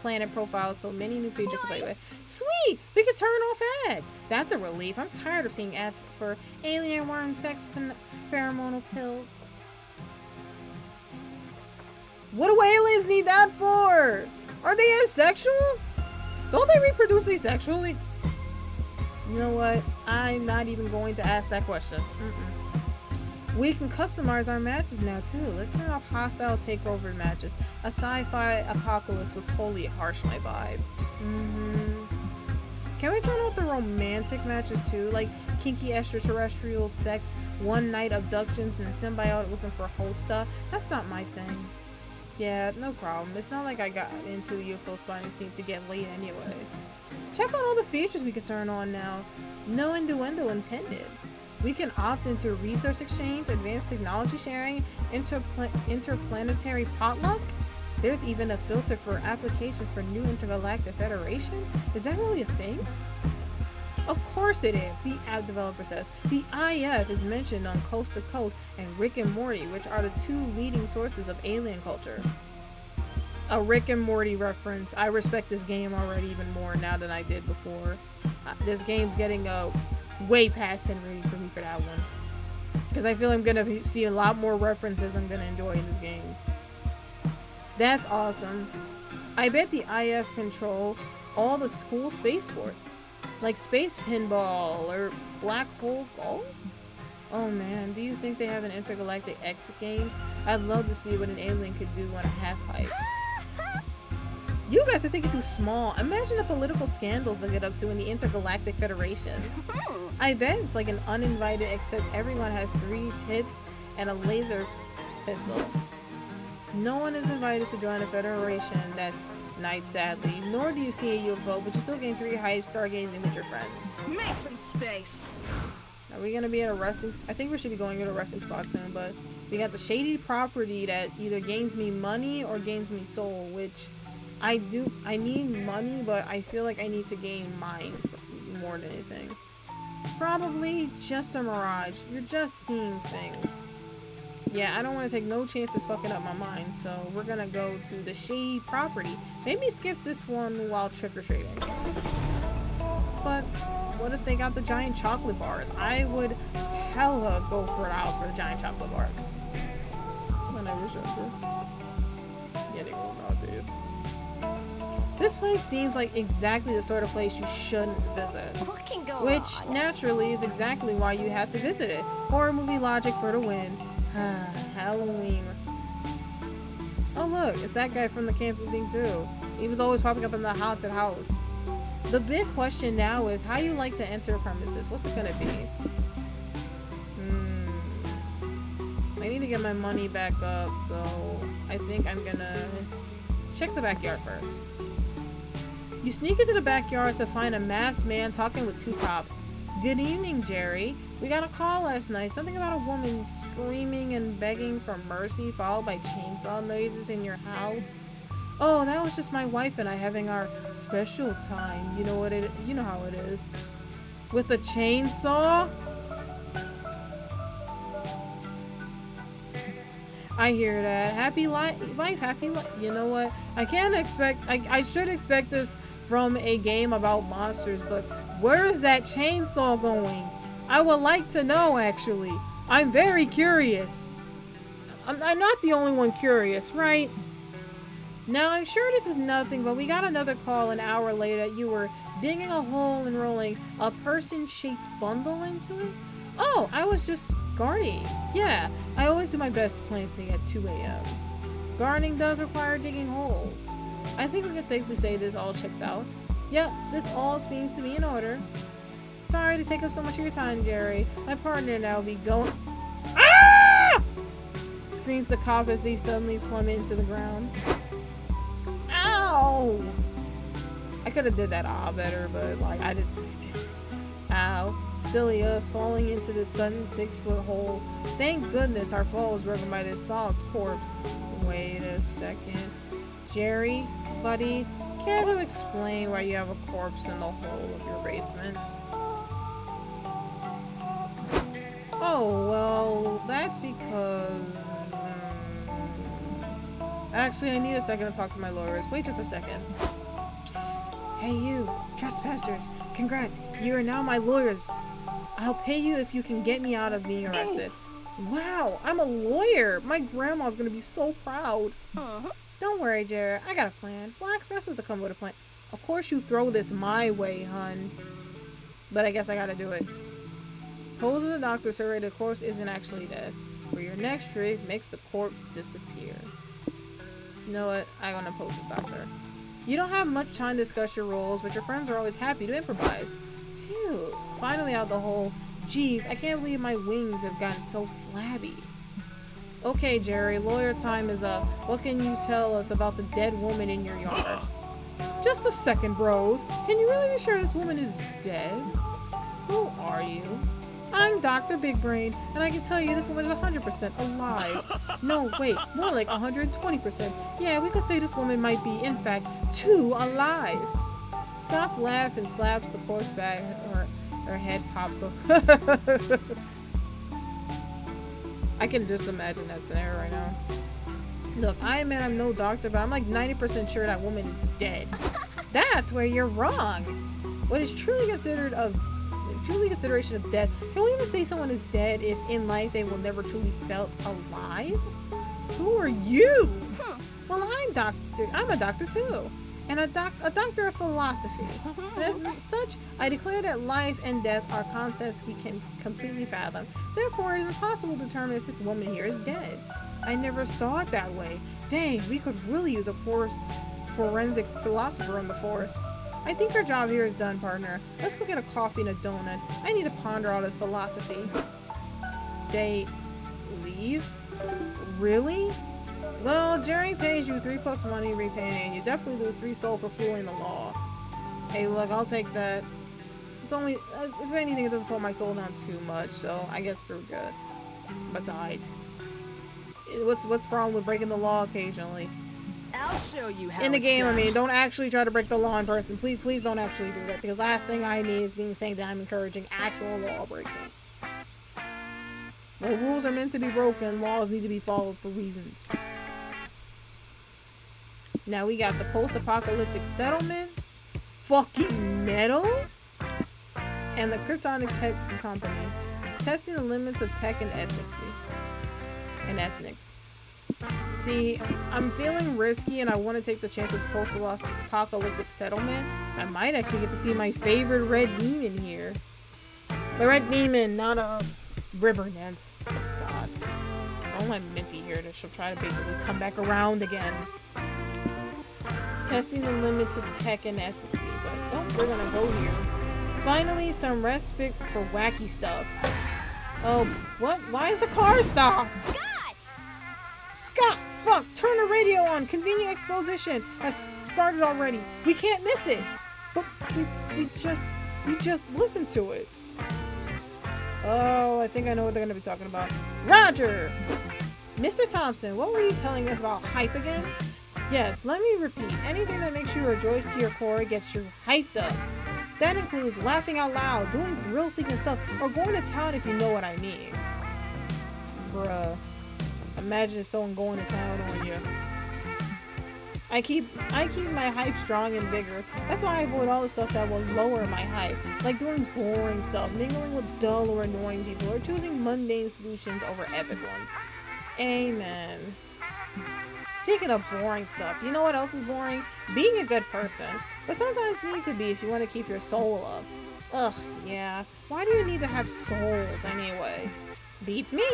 Planet profile, so many new features to play with. Sweet! We can turn off ads! That's a relief. I'm tired of seeing ads for alien worm sex pheromonal pills. What do aliens need that for? Are they asexual? Don't they reproduce asexually? You know what? I'm not even going to ask that question. We can customize our matches now too. Let's turn off hostile takeover matches. A sci-fi apocalypse would totally harsh my vibe. Can we turn off the romantic matches too? Like kinky extraterrestrial sex, one night abductions, and symbiote looking for host stuff? That's not my thing. Yeah, no problem. It's not like I got into UFO spotting scene to get laid anyway. Check out all the features we can turn on now. No innuendo intended. We can opt into research exchange, advanced technology sharing, interplanetary potluck. There's even a filter for application for new intergalactic federation. Is that really a thing? Of course it is, the app developer says. The IF is mentioned on Coast to Coast and Rick and Morty, which are the two leading sources of alien culture. A Rick and Morty reference. I respect this game already even more now than I did before. This game's getting way past 10 rating for me for that one. Because I feel I'm going to see a lot more references I'm going to enjoy in this game. That's awesome. I bet the IF control all the school spaceports. Like space pinball or black hole golf? Oh man, do you think they have an intergalactic X Games? I'd love to see what an alien could do on a half pipe. You guys are thinking too small. Imagine the political scandals they get up to in the Intergalactic Federation. I bet it's like an uninvited, except everyone has 3 tits and a laser pistol. No one is invited to join a federation that night, sadly. Nor do you see a UFO, but you're still getting 3 hype stargazing with your friends. Make some space. Are we gonna be at a resting? I think we should be going to a resting spot soon, but we got the shady property that either gains me money or gains me soul, which I need money, but I feel like I need to gain mine more than anything. Probably just a mirage. You're just seeing things. Yeah, I don't want to take no chances fucking up my mind, so we're gonna go to the shady property. Maybe skip this one while trick-or-treating. But what if they got the giant chocolate bars? I would hella go for the house for the giant chocolate bars. Whenever sugar. Yeah, they go nowadays. This place seems like exactly the sort of place you shouldn't visit. What can go Which, wrong? naturally, is exactly why you have to visit it. Horror movie logic for the win. Halloween. Oh look, it's that guy from the camping thing too. He was always popping up in the haunted house. The big question now is how you like to enter premises. What's it gonna be? I need to get my money back up, so I think I'm gonna check the backyard first. You sneak into the backyard to find a masked man talking with 2 cops. Good evening, Jerry. We got a call last night. Something about a woman screaming and begging for mercy, followed by chainsaw noises in your house. Oh, that was just my wife and I having our special time. You know how it is. With a chainsaw? I hear that. Happy life, happy life. You know what? I should expect this from a game about monsters, but where is that chainsaw going? I would like to know, actually. I'm very curious. I'm not the only one curious, right? Now, I'm sure this is nothing, but we got another call an hour later that you were digging a hole and rolling a person-shaped bundle into it. Oh, I was just gardening. Yeah, I always do my best planting at 2 a.m. Gardening does require digging holes. I think we can safely say this all checks out. Yep, this all seems to be in order. Sorry to take up so much of your time, Jerry. My partner and I will be going... Ah! Screams the cop as they suddenly plummet into the ground. Ow! I could have did that better, but like I didn't. Ow. Silly us falling into the sudden 6-foot hole. Thank goodness our fall was broken by this soft corpse. Wait a second. Jerry, buddy, care to explain why you have a corpse in the hole of your basement? Oh, well, that's because... Actually, I need a second to talk to my lawyers. Wait just a second. Psst. Hey you, trespassers. Congrats, you are now my lawyers. I'll pay you if you can get me out of being arrested. Wow, I'm a lawyer. My grandma's gonna be so proud. Don't worry, Jared. I got a plan. Well, Express is to come with a plan. Of course you throw this my way, hun. But I guess I gotta do it. Pose in the doctor survey the corpse isn't actually dead. For your next trick, makes the corpse disappear. You know what? I'm gonna pose with doctor. You don't have much time to discuss your roles, but your friends are always happy to improvise. Phew. Finally out the hole. Geez, I can't believe my wings have gotten so flabby. Okay, Jerry, lawyer time is up. What can you tell us about the dead woman in your yard? Just a second, bros. Can you really be sure this woman is dead? Who are you? I'm Dr. Big Brain, and I can tell you this woman is 100% alive. No, wait, more like 120%. Yeah, we could say this woman might be, in fact, too alive. Scott's laugh and slaps the corpse back. Her head pops up. I can just imagine that scenario right now. Look, I admit I'm no doctor, but I'm like 90% sure that woman is dead. That's where you're wrong. What is truly considered a consideration of death? Can we even say someone is dead if in life they will never truly felt alive? Who are you? Well, I'm a doctor too. and a doctor of philosophy. And as such, I declare that life and death are concepts we can completely fathom. Therefore, it is impossible to determine if this woman here is dead. I never saw it that way. Dang, we could really use a forensic philosopher on the force. I think our job here is done, partner. Let's go get a coffee and a donut. I need to ponder all this philosophy. They leave? Really? Well, Jerry pays you 3 plus money retaining, and you definitely lose 3 soul for fooling the law. Hey, look, I'll take that. It's only, if anything, it doesn't pull my soul down too much, so I guess we're good. Besides, what's the problem with breaking the law occasionally? I'll show you how. In the it's game, done. I mean, don't actually try to break the law in person. Please don't actually do that, because last thing I need is being saying that I'm encouraging actual law breaking. Well, rules are meant to be broken. Laws need to be followed for reasons. Now we got the post-apocalyptic settlement, fucking metal, and the Kryptonic Tech Company, testing the limits of tech and ethnics. See, I'm feeling risky and I want to take the chance with the post-apocalyptic settlement. I might actually get to see my favorite red demon here. The red demon, not a river nymph. God. Don't let Minty hear this. She'll try to basically come back around again. Testing the limits of tech and ethnicity, but oh, we're gonna go here. Finally, some respite for wacky stuff. Oh, what? Why is the car stopped? Scott! Fuck! Turn the radio on! Convenient exposition has started already. We can't miss it! But we just listened to it. Oh, I think I know what they're gonna be talking about. Roger! Mr. Thompson, what were you telling us about hype again? Yes, let me repeat. Anything that makes you rejoice to your core gets you hyped up. That includes laughing out loud, doing thrill-seeking stuff, or going to town if you know what I mean. Bruh. Imagine if someone going to town on you. I keep my hype strong and bigger. That's why I avoid all the stuff that will lower my hype. Like doing boring stuff, mingling with dull or annoying people, or choosing mundane solutions over epic ones. Amen. Speaking of boring stuff, you know what else is boring? Being a good person. But sometimes you need to be if you want to keep your soul up. Ugh, yeah. Why do you need to have souls anyway? Beats me.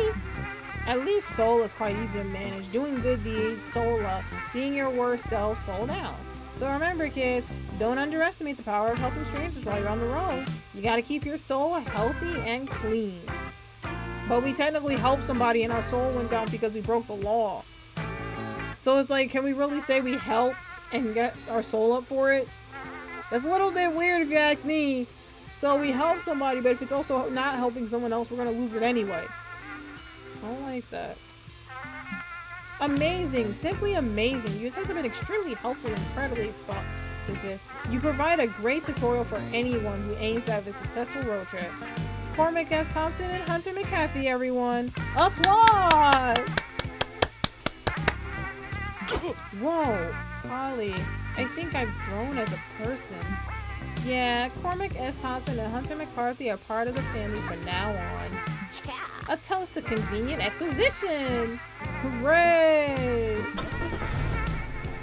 At least soul is quite easy to manage. Doing good deeds, soul up. Being your worst self, soul down. So remember, kids, don't underestimate the power of helping strangers while you're on the road. You gotta keep your soul healthy and clean. But we technically helped somebody and our soul went down because we broke the law. So it's like, can we really say we helped and get our soul up for it? That's a little bit weird if you ask me. So we help somebody, but if it's also not helping someone else, we're gonna lose it anyway. I don't like that. Amazing, simply amazing. You guys have been extremely helpful and incredibly responsive. You provide a great tutorial for anyone who aims to have a successful road trip. Cormac S. Thompson and Hunter McCarthy, everyone. Applause! Whoa, Ollie, I think I've grown as a person. Yeah, Cormac S. Thompson and Hunter McCarthy are part of the family from now on. A toast to convenient exposition! Hooray!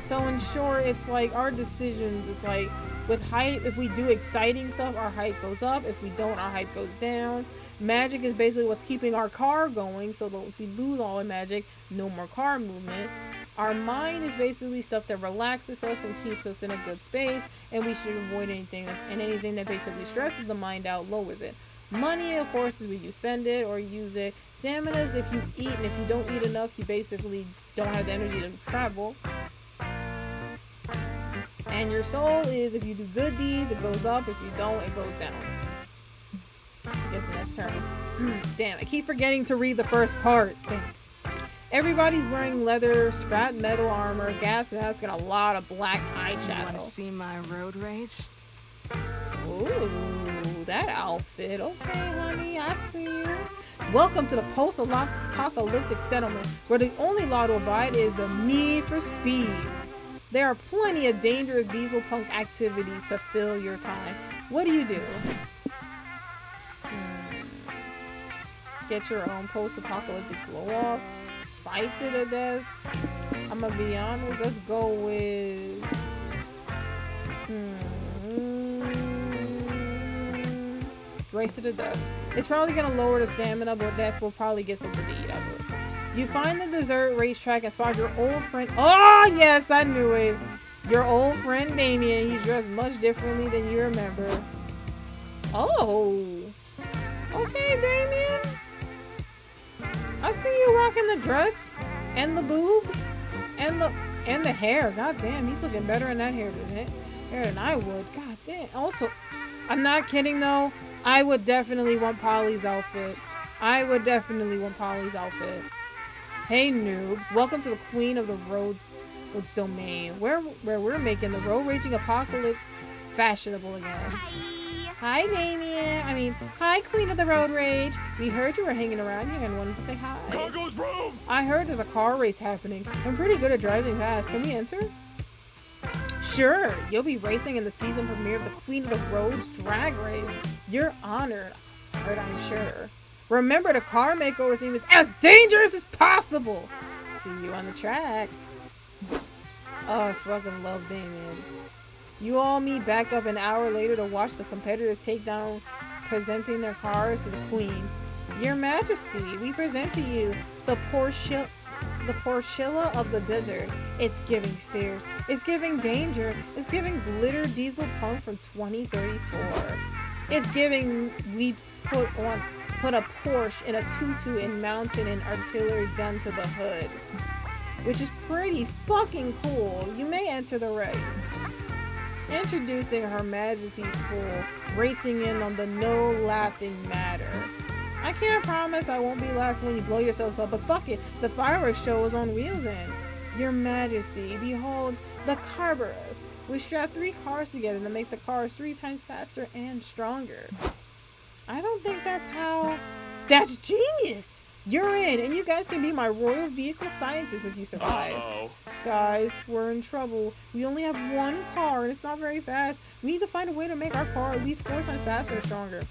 So in short, it's like our decisions, it's like with hype, if we do exciting stuff, our hype goes up. If we don't, our hype goes down. Magic is basically what's keeping our car going, so that if we lose all our magic, no more car movement. Our mind is basically stuff that relaxes us and keeps us in a good space, and we should avoid anything, and anything that basically stresses the mind out lowers it. Money, of course, is when you spend it or use it. Stamina is if you eat, and if you don't eat enough, you basically don't have the energy to travel. And your soul is if you do good deeds, it goes up. If you don't, it goes down. I'm guessing that's turn. Damn, I keep forgetting to read the first part. Damn. Everybody's wearing leather, scrap metal armor, gas mask, and a lot of black eyeshadow. Want to see my road rage? Ooh, that outfit. Okay, honey, I see you. Welcome to the post-apocalyptic settlement, where the only law to abide is the need for speed. There are plenty of dangerous diesel punk activities to fill your time. What do? Get your own post-apocalyptic glow-up. Fight to the death. I'm gonna be honest, let's go with Race to the death. It's probably gonna lower the stamina, but that will probably get something to eat afterwards. You find the dessert racetrack and spot your old friend. Oh yes, I knew it. Your old friend Damien. He's dressed much differently than you remember. Oh. Okay, Damien. I see you rocking the dress and the boobs and the hair. God damn, he's looking better in that hair than I would. God damn. Also, I'm not kidding though. I would definitely want Polly's outfit. Hey noobs, welcome to the Queen of the Roads domain, where we're making the road raging apocalypse fashionable again. Hi Damien. Hi Queen of the Road Rage. We heard you were hanging around here and wanted to say hi. Car goes wrong! I heard there's a car race happening. I'm pretty good at driving fast. Can we enter? Sure, you'll be racing in the season premiere of the Queen of the Roads drag race. You're honored, I'm sure. Remember, the car makeover theme is as dangerous as possible. See you on the track. Oh, I fucking love Damien. You all meet back up an hour later to watch the competitors take down, presenting their cars to the Queen. Your Majesty, we present to you the Porschilla of the desert. It's giving fierce. It's giving danger. It's giving glitter diesel punk from 2034. It's giving we put a Porsche in a tutu and mounted an artillery gun to the hood. Which is pretty fucking cool. You may enter the race. Introducing Her Majesty's Fool, racing in on the no laughing matter. I can't promise I won't be laughing when you blow yourselves up, but fuck it, the fireworks show is on wheels in. Your Majesty, behold the Carburos. We strap 3 cars together to make the cars 3 times faster and stronger. I don't think that's how... That's genius! You're in, and you guys can be my royal vehicle scientist if you survive. Uh-oh. Guys, we're in trouble. We only have 1 car, and it's not very fast. We need to find a way to make our car at least 4 times faster and stronger.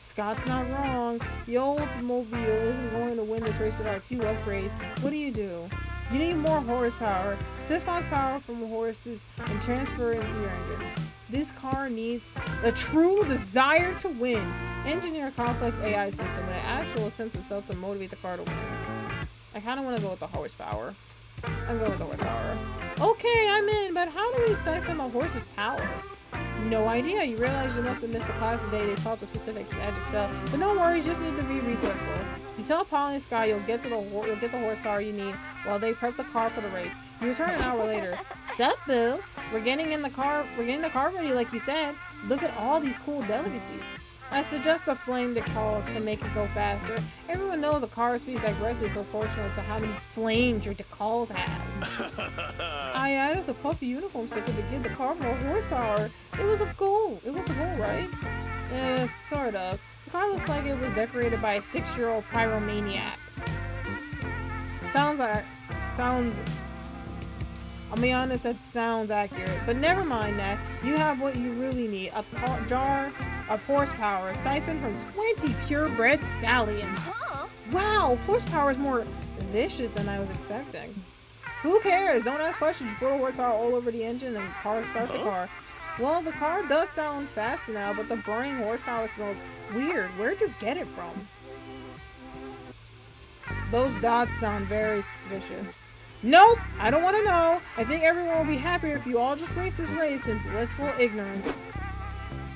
Scott's not wrong. The Oldsmobile isn't going to win this race without a few upgrades. What do? You need more horsepower. Siphon's power from horses and transfer it into your engines. This car needs a true desire to win. Engineer a complex AI system with an actual sense of self to motivate the car to win. I kind of want to go with the horsepower. I'm going with the horsepower. Okay, I'm in, but how do we siphon the horse's power? No idea. You realize you must have missed the class today. They taught the specific magic spell. But no worries, just need to be resourceful. You tell Polly and Sky you'll get the horsepower you need while they prep the car for the race. You return an hour later. Sup, boo? We're getting the car ready like you said. Look at all these cool delicacies. I suggest a flame decals to make it go faster. Everyone knows a car speed is directly proportional to how many flames your decals has. I added the puffy uniform sticker to give the car more horsepower. It was the goal, right? Sort of. The car looks like it was decorated by a 6-year-old pyromaniac. I'll be honest, that sounds accurate. But never mind that. You have what you really need. A jar of horsepower siphoned from 20 purebred stallions. Huh? Wow, horsepower is more vicious than I was expecting. Who cares? Don't ask questions. You put a horsepower all over the engine and start the car. Well, the car does sound fast now, but the burning horsepower smells weird. Where'd you get it from? Those dots sound very suspicious. Nope, I don't want to know. I think everyone will be happier if you all just race this race in blissful ignorance.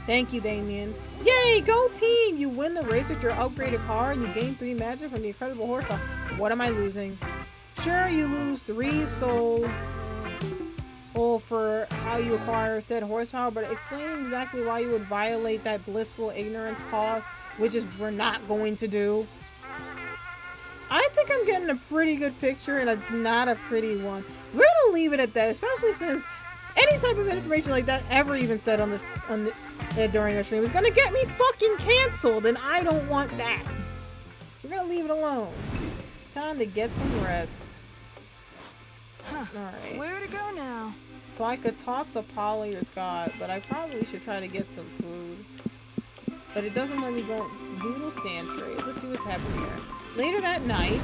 Thank you, Damien. Yay, go team! You win the race with your upgraded car and you gain 3 magic from the incredible horsepower. What am I losing? Sure, you lose 3 soul for how you acquire said horsepower, but explaining exactly why you would violate that blissful ignorance clause, which is we're not going to do. I think I'm getting a pretty good picture, and it's not a pretty one. We're gonna leave it at that, especially since any type of information like that ever even said during a stream is gonna get me fucking canceled, and I don't want that. We're gonna leave it alone. Time to get some rest. Huh. Alright. Where to go now? So I could talk to Polly or Scott, but I probably should try to get some food. But it doesn't let me go noodle stand trade. Let's see what's happening here. Later that night,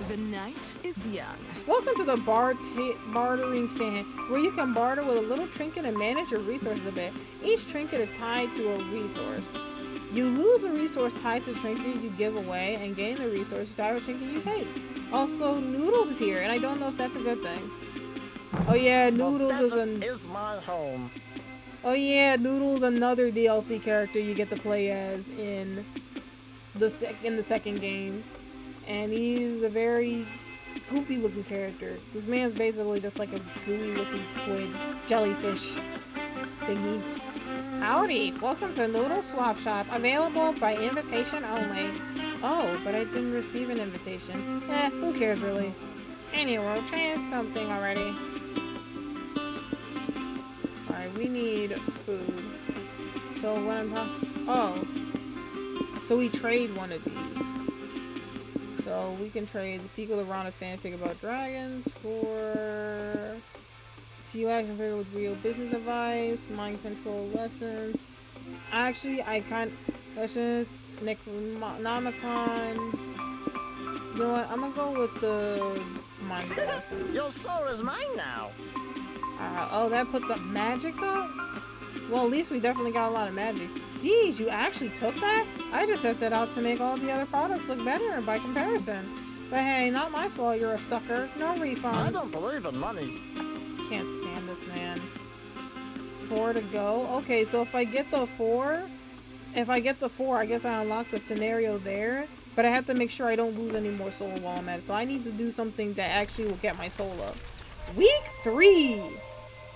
The night is young. welcome to the bartering stand, where you can barter with a little trinket and manage your resources a bit. Each trinket is tied to a resource. You lose a resource tied to the trinket you give away, and gain the resource tied to the trinket you take. Also, Noodles is here, and I don't know if that's a good thing. Oh yeah, Noodles is my home. Oh yeah, Noodles, another DLC character you get to play as in the second game, and he's a very goofy looking character. This man's basically just like a gooey looking squid jellyfish thingy. Howdy, welcome to Noodle Swap Shop, available by invitation only. Oh, but I didn't receive an invitation. Who cares really? Anyway, try something already. Alright, we need food. So what I'm so we trade one of these. So we can trade the sequel to Rana fanfic about dragons for CUI configured with real business advice, mind control lessons. Actually, lessons, Necronomicon. You know what? I'm gonna go with the mind lessons. Your soul is mine now. Oh, that put the magic up? Well, at least we definitely got a lot of magic. Geez, you actually took that? I just set that out to make all the other products look better by comparison. But hey, not my fault you're a sucker. No refunds. I don't believe in money. Can't stand this man. 4 to go? Okay, so if I get the 4, I guess I unlock the scenario there. But I have to make sure I don't lose any more soul while I'm at it. So I need to do something that actually will get my soul up. Week 3!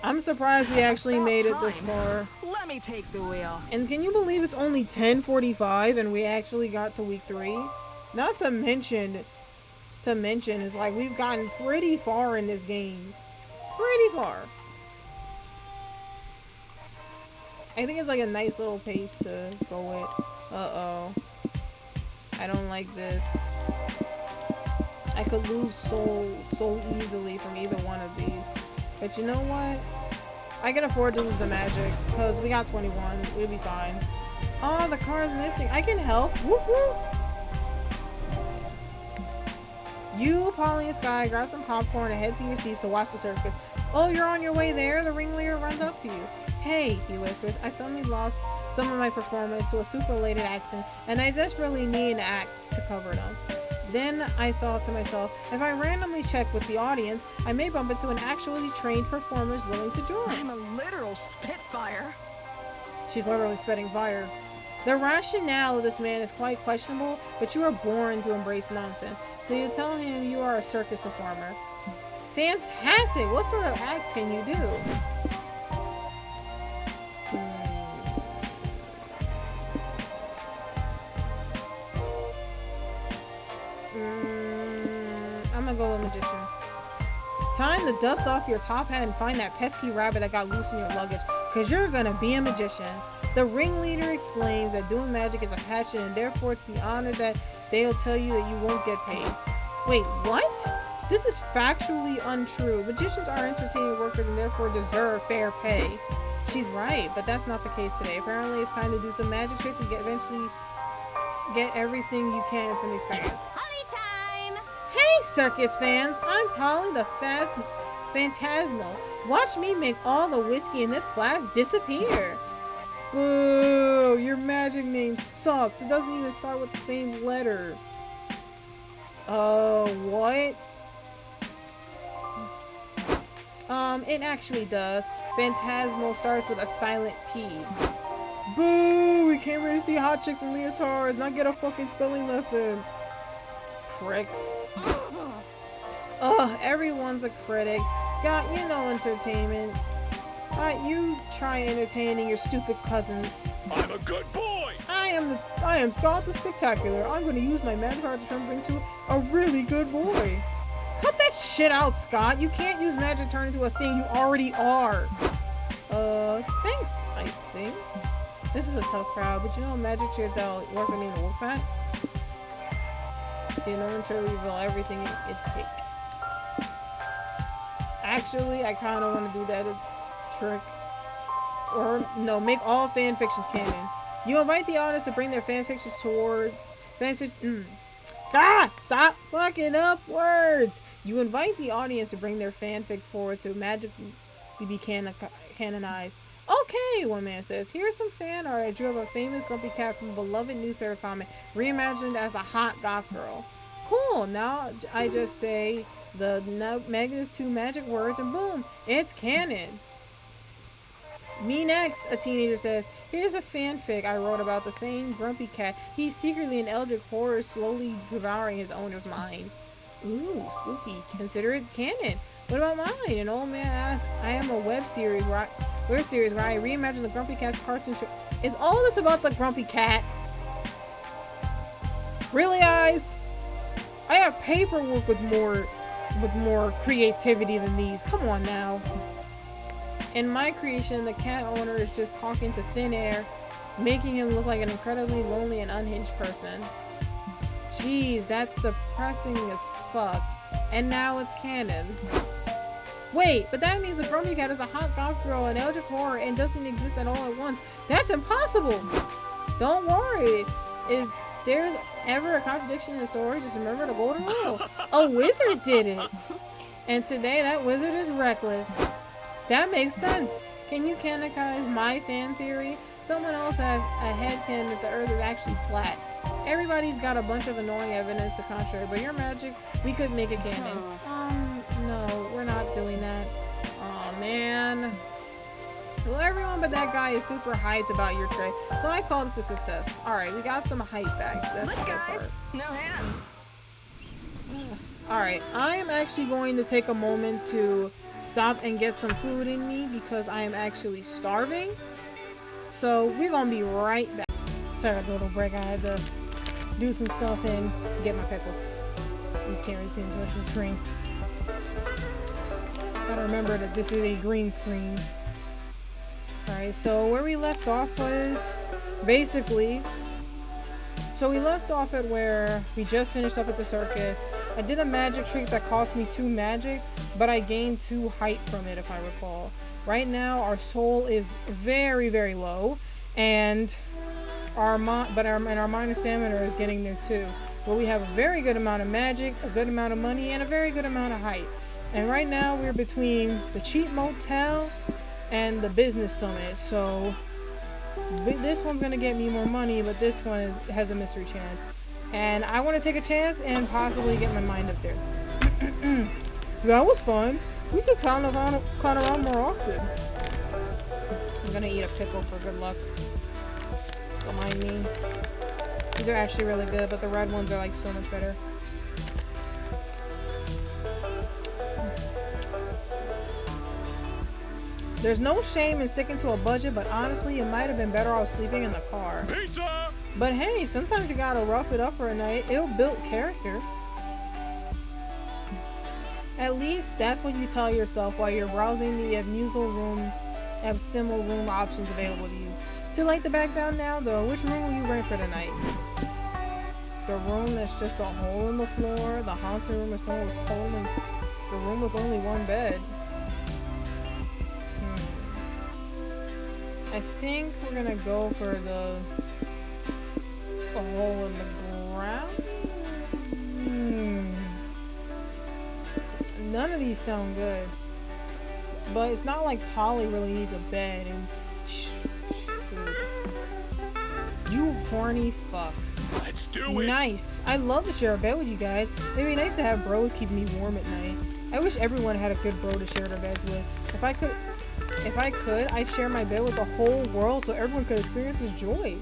I'm surprised we actually made it this far. Let me take the wheel. And can you believe it's only 10:45 and we actually got to week 3? Not to mention is like we've gotten pretty far in this game. Pretty far. I think it's like a nice little pace to go with. Uh-oh. I don't like this. I could lose soul so easily from either one of these. But you know what? I can afford to lose the magic because we got 21. We'll be fine. Oh, the car is missing. I can help. Whoop whoop. You, Polly, and Sky grab some popcorn and head to your seats to watch the circus. Oh, you're on your way there? The ringleader runs up to you. Hey, he whispers. I suddenly lost some of my performance to a super-related accent, and I desperately need an act to cover it up. Then I thought to myself, if I randomly check with the audience, I may bump into an actually trained performer willing to join. I'm a literal spitfire. She's literally spitting fire. The rationale of this man is quite questionable, but you are born to embrace nonsense. So you tell him you are a circus performer. Fantastic! What sort of acts can you do? I'm gonna go with magicians. Time to dust off your top hat and find that pesky rabbit that got loose in your luggage, cause you're gonna be a magician. The ringleader explains that doing magic is a passion and therefore to be honored that they'll tell you that you won't get paid. Wait, what? This is factually untrue. Magicians are entertaining workers and therefore deserve fair pay. She's right, but that's not the case today. Apparently it's time to do some magic tricks and eventually get everything you can from the experience. Holly time! Hey circus fans, I'm Polly the Phantasmal. Watch me make all the whiskey in this flask disappear. Boo! Your magic name sucks. It doesn't even start with the same letter. Oh, what? It actually does. Phantasmal starts with a silent P. Boo! We came here to see hot chicks and leotards, not get a fucking spelling lesson. Pricks. Ugh, everyone's a critic. Scott, you know entertainment. You try entertaining your stupid cousins. I'm a good boy! I am Scott the Spectacular. I'm gonna use my magic power to turn him into a really good boy. Cut that shit out, Scott. You can't use magic to turn into a thing you already are. Thanks, I think. This is a tough crowd, but you know magic trick that'll work on the wolf pack? They know until reveal everything is cake. Actually, I kinda wanna do that trick. Or no, make all fanfictions canon. You invite the audience to bring their fanfictions towards God, stop fucking up words. You invite the audience to bring their fanfics forward to magically be canonized. Okay, one man says. Here's some fan art I drew of a famous grumpy cat from a beloved newspaper comic, reimagined as a hot goth girl. Cool. Now I just say the negative 2 magic words and boom, it's canon. Me next, a teenager says. Here's a fanfic I wrote about the same grumpy cat. He's secretly an eldritch horror slowly devouring his owner's mind. Ooh, spooky. Consider it canon. What about mine? An old man asks. I am a web series where I reimagine the Grumpy Cat's cartoon show. Is all this about the Grumpy Cat? Really, guys? I have paperwork with more creativity than these. Come on now. In my creation, the cat owner is just talking to thin air, making him look like an incredibly lonely and unhinged person. Jeez, that's depressing as fuck. And now it's canon. Wait, but that means the Grumpy Cat is a hot goth girl, an eldritch horror, and doesn't exist at all at once. That's impossible! Don't worry. Is there's ever a contradiction in the story, just remember the golden rule. A wizard did it! And today that wizard is Reckless. That makes sense. Can you canonize my fan theory? Someone else has a headcanon that the earth is actually flat. Everybody's got a bunch of annoying evidence to contrary, but your magic, we could make a canon. No, we're not doing that. Aw, man. Well, everyone but that guy is super hyped about your tray, so I call this a success. Alright, we got some hype bags. That's Look, the good guys, part. no hands. Alright, I am actually going to take a moment to stop and get some food in me because I am actually starving. So we're gonna be right back. Sorry, a little break. I had to do some stuff and get my pickles. You can't really see the rest of the screen. Gotta remember that this is a green screen. Alright, so where we left off was basically. So we left off at where we just finished up at the circus. I did a magic trick that cost me 2 magic, but I gained 2 height from it, if I recall. Right now, our soul is very, very low, and our minor stamina is getting there too. But we have a very good amount of magic, a good amount of money, and a very good amount of height. And right now, we're between the cheap motel and the business summit. So this one's gonna get me more money, but this one has a mystery chance. And I want to take a chance and possibly get my mind up there. That was fun. We could clown around more often. I'm gonna eat a pickle for good luck. Don't mind me. These are actually really good, but the red ones are like so much better. There's no shame in sticking to a budget, but honestly, it might have been better off sleeping in the car. Pizza! But hey, sometimes you gotta rough it up for a night. It'll build character. At least that's what you tell yourself while you're browsing the abysmal room options available to you. Too late to back down now, though. Which room will you rent for tonight? The room that's just a hole in the floor? The haunted room where someone was stolen? The room with only 1 bed? I think we're gonna go for the hole in the ground? None of these sound good. But it's not like Polly really needs a bed and you horny fuck. Let's do it! Nice. I'd love to share a bed with you guys. It'd be nice to have bros keeping me warm at night. I wish everyone had a good bro to share their beds with. If I could, I'd share my bed with the whole world so everyone could experience this joy.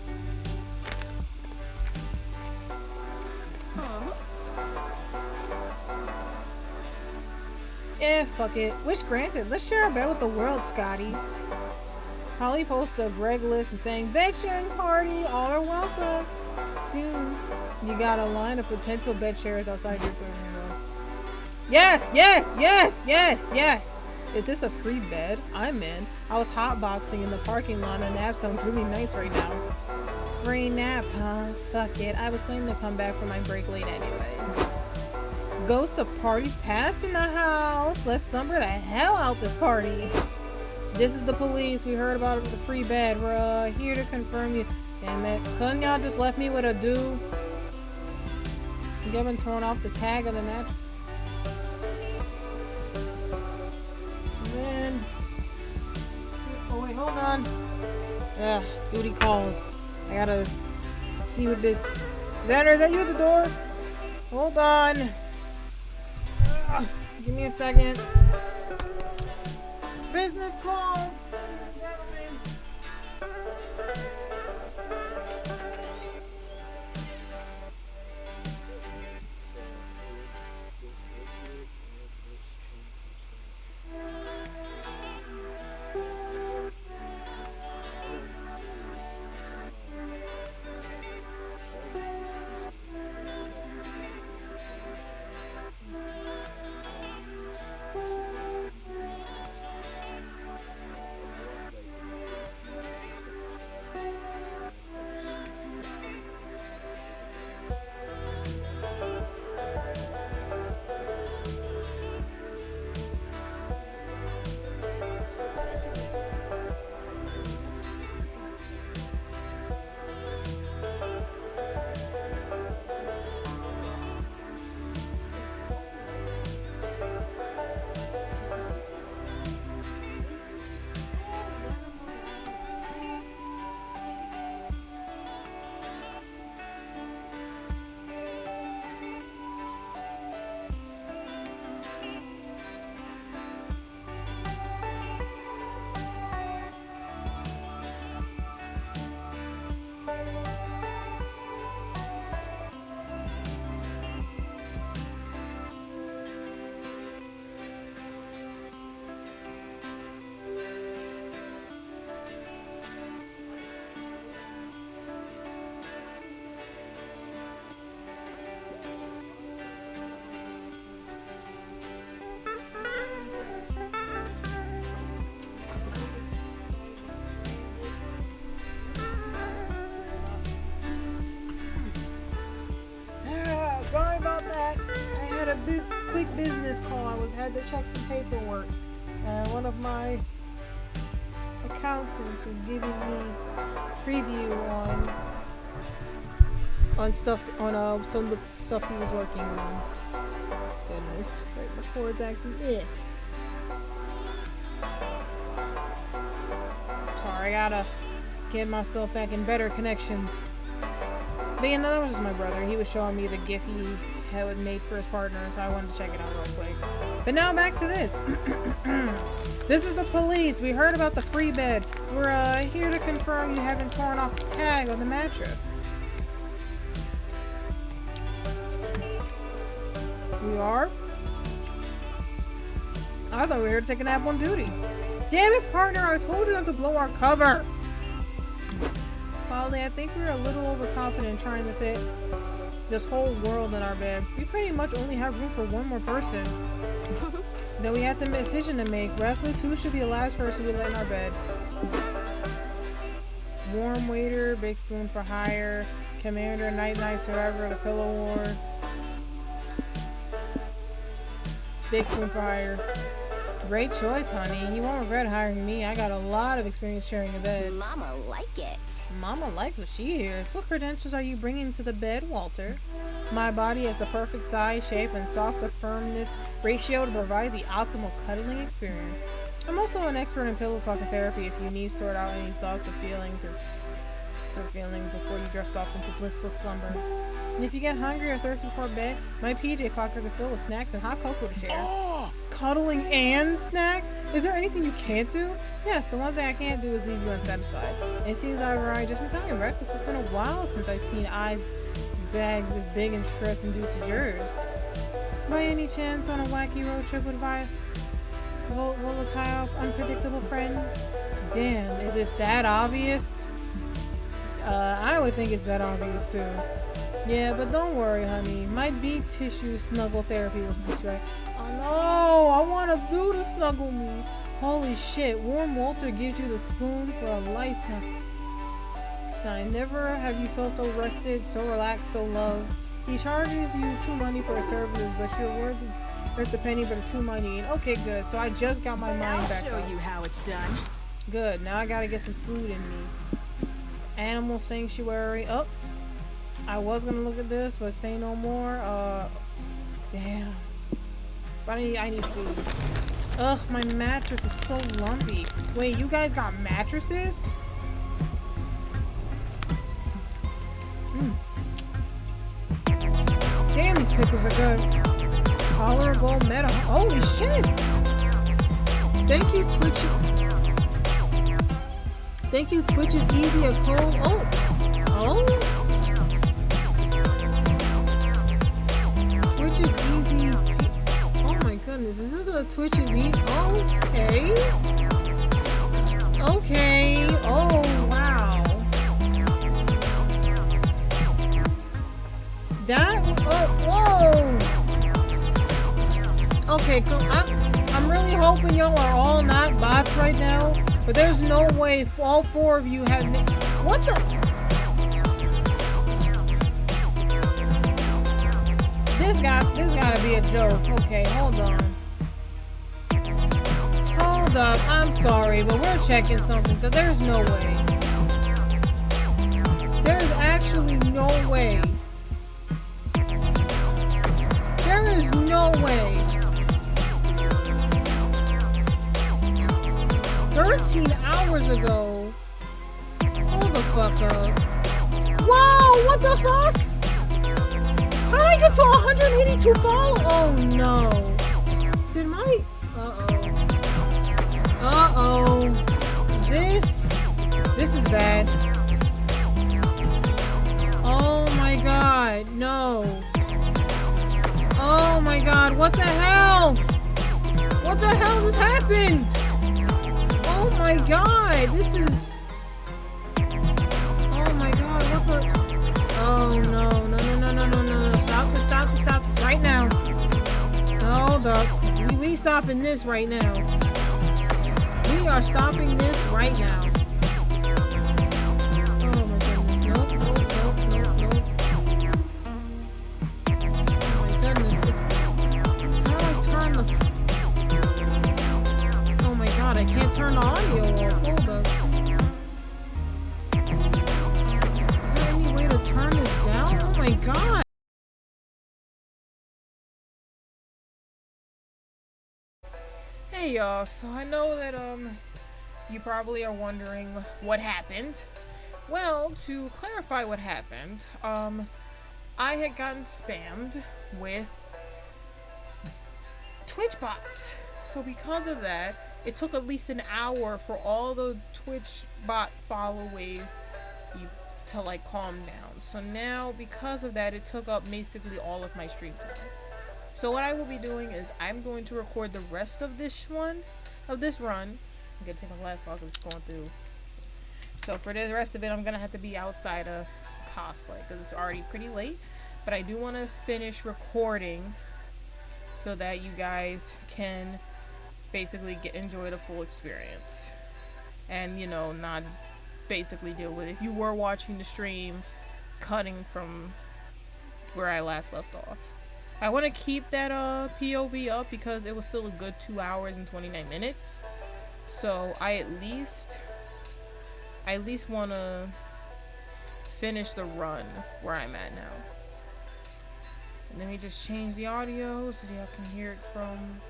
Fuck it. Wish granted. Let's share a bed with the world, Scotty. Holly posted a Greg list and saying, bed sharing party, all are welcome. Soon, you got a line of potential bed sharers outside your window. Yes, yes, yes, yes, yes. Is this a free bed? I'm in. I was hotboxing in the parking lot and a nap sounds really nice right now. Free nap, huh? Fuck it. I was planning to come back from my break late anyway. Ghost of parties past in the house. Let's slumber the hell out this party. This is the police. We heard about the free bed. We're here to confirm you. Damn it. Couldn't y'all just left me with a dude? You haven't torn off the tag on the mattress. And then... Oh wait, hold on. Ugh, duty calls. I gotta see what this... Xander, is that you at the door? Hold on. Ugh, give me a second. Business calls. Gentlemen. Sorry about that. I had a quick business call. I had to check some paperwork. One of my accountants was giving me preview on stuff some of the stuff he was working on. Goodness, right, my cord's acting. Sorry, I gotta get myself back in better connections. But yeah, no, that was just my brother. He was showing me the GIF he had made for his partner, so I wanted to check it out real quick. But now back to this. This is the police. We heard about the free bed. We're here to confirm you haven't torn off the tag on the mattress. We are? I thought we were here to take a nap on duty. Damn it, partner! I told you not to blow our cover! Polly, I think we were a little overconfident trying to fit this whole world in our bed. We pretty much only have room for one more person. Then we have the decision to make. Reckless, who should be the last person we let in our bed? Warm waiter, big spoon for hire, commander, night survivor, the pillow war. Big spoon for hire. Great choice, honey. You won't regret hiring me. I got a lot of experience sharing a bed. Mama like it. Mama likes what she hears. What credentials are you bringing to the bed, Walter? My body has the perfect size, shape, and soft to firmness ratio to provide the optimal cuddling experience. I'm also an expert in pillow talk and therapy if you need to sort out any thoughts or feelings before you drift off into blissful slumber. And if you get hungry or thirsty before bed, my PJ pockets are filled with snacks and hot cocoa to share. Oh! Cuddling and snacks? Is there anything you can't do? Yes, the one thing I can't do is leave you unsatisfied. It seems I've arrived just in time. Reckless, it's been a while since I've seen bags as big and stress-induced as yours. By any chance on a wacky road trip with volatile, unpredictable friends? Damn, is it that obvious? I would think it's that obvious too. Yeah, but don't worry, honey. My bead tissue snuggle therapy will be right. Oh no, I want a dude to snuggle me. Holy shit, Warm Walter gives you the spoon for a lifetime. I never have you felt so rested, so relaxed, so loved. He charges you $2 money for his services, but you're worth the penny but $2 money. Okay, good. So I just got my mind back I'll up. show you how it's done. Good. Now I gotta get some food in me. Animal sanctuary. Oh. I was gonna look at this, but say no more. Damn. But I need food. Ugh, my mattress is so lumpy. Wait, you guys got mattresses? Damn, these pickles are good. Tolerable meta. Holy shit! Thank you, Twitch. Thank you, Twitch is easy a cold. Oh! Oh! Twitch is easy. Oh my goodness, is this a Twitch is easy? Okay. Okay. Oh, wow. That, oh, whoa. Okay, cool. I'm really hoping y'all are all not bots right now, but there's no way all four of you have. What the? This gotta be a joke. Okay, hold on. Hold up. I'm sorry, but we're checking something because there's no way. There's actually no way. There is no way. 13 hours ago. Hold the fuck up. Whoa, what the fuck? How did I get to 182 followers? Oh no. Did my... Uh-oh. This is bad. Oh my god, no. Oh my god, what the hell? What the hell just happened? Oh my god, this is... Oh my god, what the... Oh no, no, no, no, no, no, no. Stop this right now. Hold up. We stopping this right now. We are stopping this right now. Oh my goodness. Nope. Oh my goodness. How do I turn the... Oh my god, I can't turn the audio off. Hold up. Is there any way to turn this down? Oh my god. Hey y'all, so I know that you probably are wondering what happened. Well, to clarify what happened, I had gotten spammed with Twitch bots. So because of that, it took at least an hour for all the Twitch bot follow wave to like calm down. So now because of that, it took up basically all of my stream time. So what I will be doing is I'm going to record the rest of this run. I'm gonna take my glass off because it's going through. So for the rest of it, I'm gonna have to be outside of cosplay because it's already pretty late. But I do want to finish recording so that you guys can basically enjoy the full experience, and you know, not basically deal with, if you were watching the stream, cutting from where I last left off. I want to keep that POV up because it was still a good 2 hours and 29 minutes. So I at least want to finish the run where I'm at now. And let me just change the audio so y'all can hear it from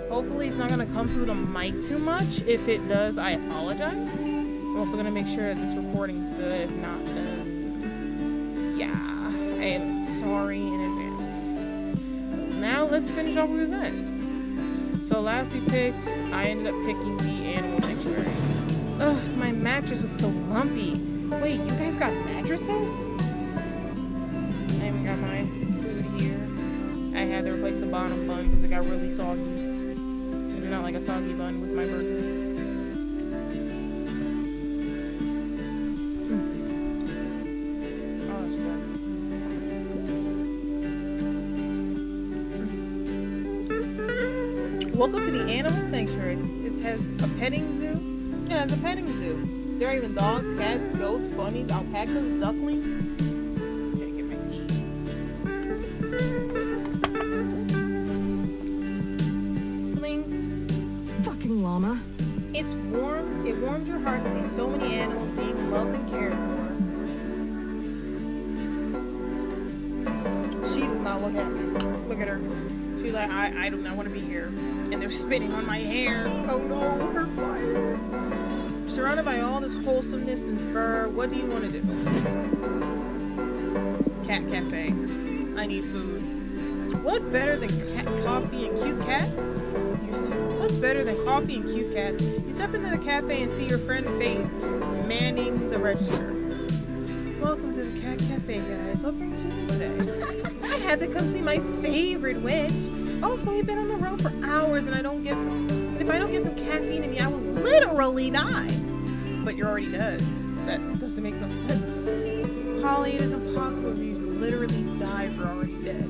hopefully it's not going to come through the mic too much. If it does, I apologize. I'm also going to make sure that this recording is good. If not, then yeah, I am sorry in advance. Now let's finish off where we was at. So last we picked, I ended up picking the animal sanctuary. Ugh, my mattress was so lumpy. Wait, you guys got mattresses? I even got my food here. I had to replace the bottom bun because it got really soggy. I do not like a soggy bun with my burger. Welcome to the animal sanctuary. It has a petting zoo. It has a petting zoo. There are even dogs, cats, goats, bunnies, alpacas, ducklings. Gotta get my tea. Ducklings. Fucking llama. It's warm. It warms your heart to see so many animals being loved and cared for. She does not look happy. Look at her. She's like, I do not want to be here. And they're spitting on my hair. Oh no, her fire. Surrounded by all this wholesomeness and fur, what do you want to do? Cat cafe. I need food. What better than coffee and cute cats? What's better than coffee and cute cats? You step into the cafe and see your friend Faith manning the register. Welcome to the Cat Cafe, guys. What brings you here today? I had to come see my favorite witch. Also, we've been on the road for hours, and if I don't get some caffeine in me, I will literally die. But you're already dead. That doesn't make no sense. Polly, it is impossible for you to literally die if you're already dead.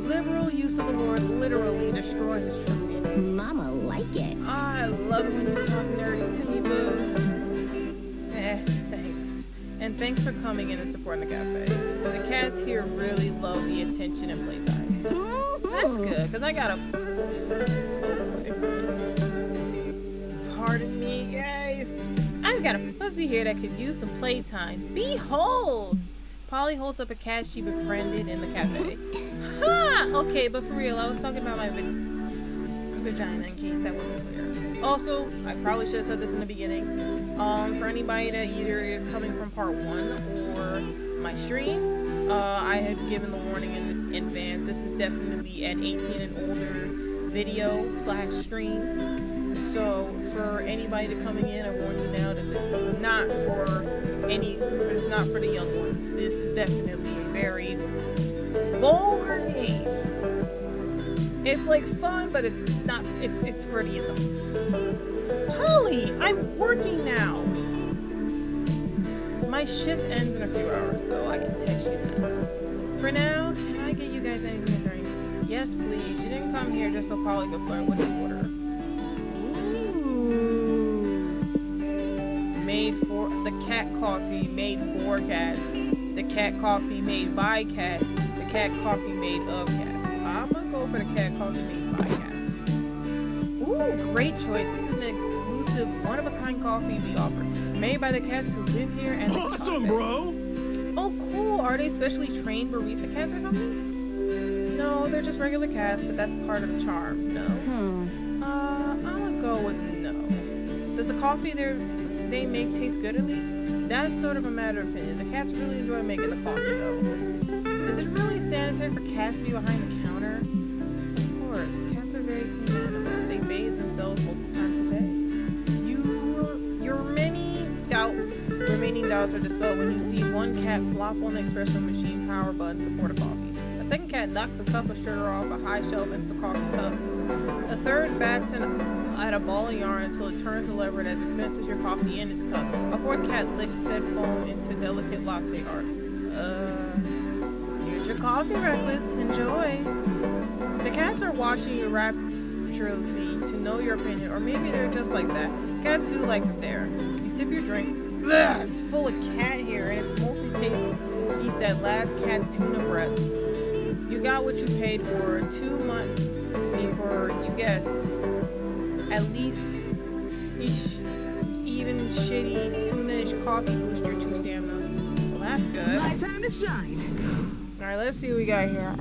Liberal use of the word literally destroys its true meaning. Mama like it. I love when you talk nerdy to me, boo. Thanks. And thanks for coming in and supporting the cafe. The cats here really love the attention and playtime. That's good, because I got a... Pardon me, guys. I've got a pussy here that could use some playtime. Behold! Polly holds up a cat she befriended in the cafe. Ha! Okay, but for real, I was talking about my vagina in case that wasn't clear. Also, I probably should have said this in the beginning. For anybody that either is coming from part 1 or my stream, I had given the warning in advance. This is definitely an 18 and older video / stream. So for anybody that coming in, I warn you now that this is not for it's not for the young ones. This is definitely a very vulgar game. It's like fun, but it's not. It's for the adults. Polly, I'm working now. My shift ends in a few hours, though. I can text you now. For now, can I get you guys anything to drink? Yes, please. You didn't come here just so Polly could flirt with the water. Made for the cat coffee made for cats. The cat coffee made by cats. The cat coffee made of cats. I'm gonna go for the cat coffee made by cats. Ooh, great choice. This is an exclusive, one-of-a-kind coffee we offer. Made by the cats who live here and Awesome, bro! Oh, cool. Are they specially trained barista cats or something? No, they're just regular cats, but that's part of the charm. No. I'm gonna go with no. Does the coffee they make taste good at least? That's sort of a matter of opinion. The cats really enjoy making the coffee though. Is it really sanitary for cats to be behind the counter? Of course, cats are very clean animals. They bathe themselves multiple times a day. Your remaining doubts are dispelled when you see one cat flop on the espresso machine power button to pour the coffee. A second cat knocks a cup of sugar off a high shelf into the coffee cup. A third bats at a ball of yarn until it turns a lever that dispenses your coffee in its cup. A fourth cat licks said foam into delicate latte art. Here's your coffee, Reckless. Enjoy. The cats are watching you rapturously to know your opinion, or maybe they're just like that. Cats do like to stare. You sip your drink. Ugh, it's full of cat hair, and it's mostly tastes that last cat's tuna breath. You got what you paid for 2 months before you guess. At least even shitty tuna-ish coffee boost your 2 stamina. Well, that's good. My time to shine. Alright, let's see what we got here.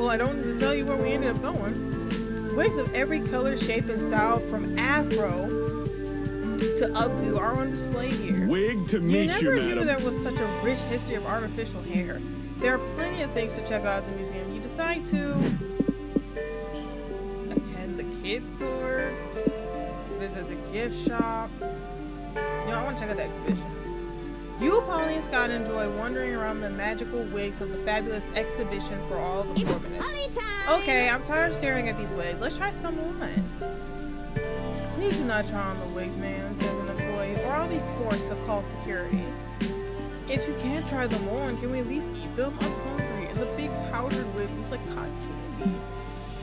I don't need to tell you where we ended up going. Wigs of every color, shape, and style from afro to updo are on display here. Wig to meet you, never knew madam. there was such a rich history of artificial hair. There are plenty of things to check out at the museum. You decide to attend the kids tour, visit the gift shop. I want to check out the exhibition. You, Polly, and Scott enjoy wandering around the magical wigs of the fabulous exhibition for all the 4 minutes. Polly time! Okay, I'm tired of staring at these wigs. Let's try some on. Please do not try on the wigs, ma'am, says an employee, or I'll be forced to call security. If you can't try them on, can we at least eat them? I'm hungry, and the big powdered wig looks like cotton candy.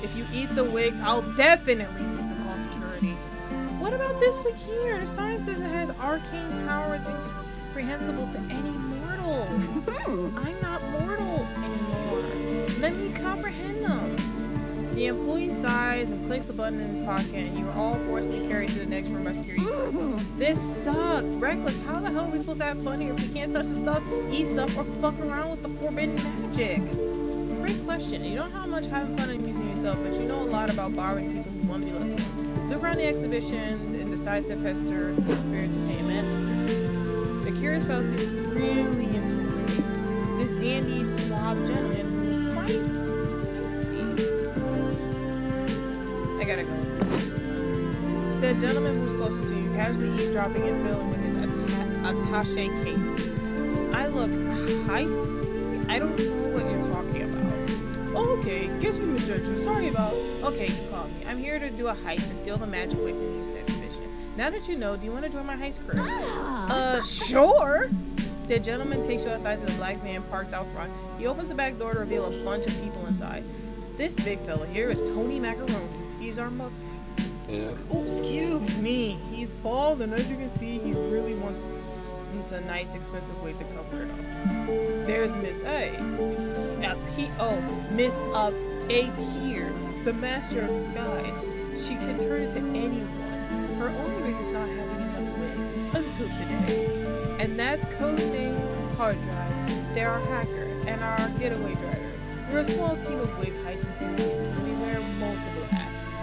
If you eat the wigs, I'll definitely need to call security. What about this wig here? Science says it has arcane powers incomprehensible to any mortal. I'm not mortal anymore. Let me comprehend them. The employee sighs and clicks a button in his pocket, and you are all forcibly carried to the next room by security guards. This sucks. Reckless, how the hell are we supposed to have fun here if we can't touch the stuff, eat stuff, or fuck around with the forbidden magic? Great question. You don't know how much having fun and amusing yourself, but you know a lot about borrowing people who want to be left alone. Look around the exhibition and decide to pester for your entertainment. The curious fellow seems really into wigs. This dandy, suave gentleman who's quite feisty. I gotta go with this. Said gentleman moves closer to you, casually eavesdropping and filling with his attaché case. I look heisty. I don't know what you're talking about. Oh, okay, guess we misjudged you. Sorry about. Okay, you called me. I'm here to do a heist and steal the magic wigs in this exhibition. Now that you know, do you want to join my heist crew? Sure. The gentleman takes you outside to the black van parked out front. He opens the back door to reveal a bunch of people inside. This big fella here is Auntie Macaron. He's our mother. Yeah. Oh, excuse me. He's bald, and as you can see, he really wants a nice, expensive wig to cover it up. There's Miss A. Miss A. Pier, the master of disguise. She can turn into anyone. Her only rig is not having enough wigs until today. And that codename Hard Drive. They're our hacker and our getaway driver. We're a small team of wig heist enthusiasts, so we wear multiple hats.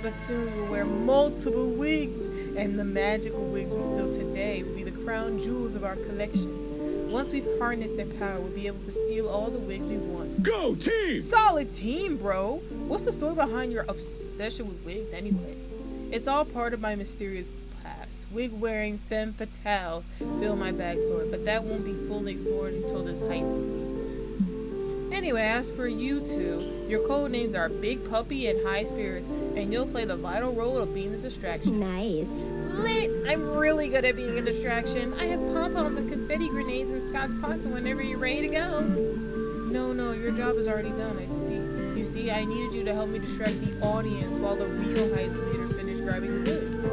But soon we'll wear multiple wigs, and the magical wigs we steal today will be the crown jewels of our collection. Once we've harnessed their power, we'll be able to steal all the wigs we want. Go team! Solid team, bro! What's the story behind your obsession with wigs anyway? It's all part of my mysterious past. Wig-wearing femme fatales fill my backstory, but that won't be fully explored until this heist is seen. Anyway, as for you two, your code names are Big Puppy and High Spirits, and you'll play the vital role of being the distraction. Nice. Lit! I'm really good at being a distraction. I have pom-poms and confetti grenades in Scott's pocket whenever you're ready to go. No, your job is already done, I see. You see, I needed you to help me distract the audience while the real heist leader finished grabbing the goods.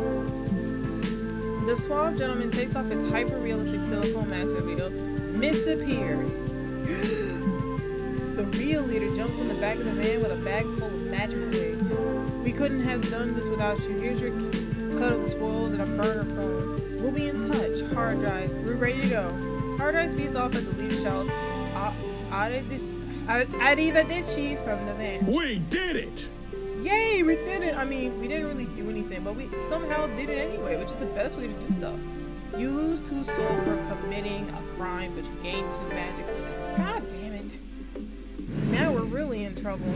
The suave gentleman takes off his hyper-realistic silicone mask reveal. Disappeared. The real leader jumps in the back of the van with a bag full of magical wigs. We couldn't have done this without you. Here's your cut of the spoils and a burner phone. We'll be in touch. Hard Drive. We're ready to go. Hard Drive speeds off as the leader shouts, Arrivederci from the van. We did it! Yay, we did it! I mean, we didn't really do anything, but we somehow did it anyway, which is the best way to do stuff. You lose 2 souls for committing a crime, but you gain 2 magic. God damn it. Now we're really in trouble.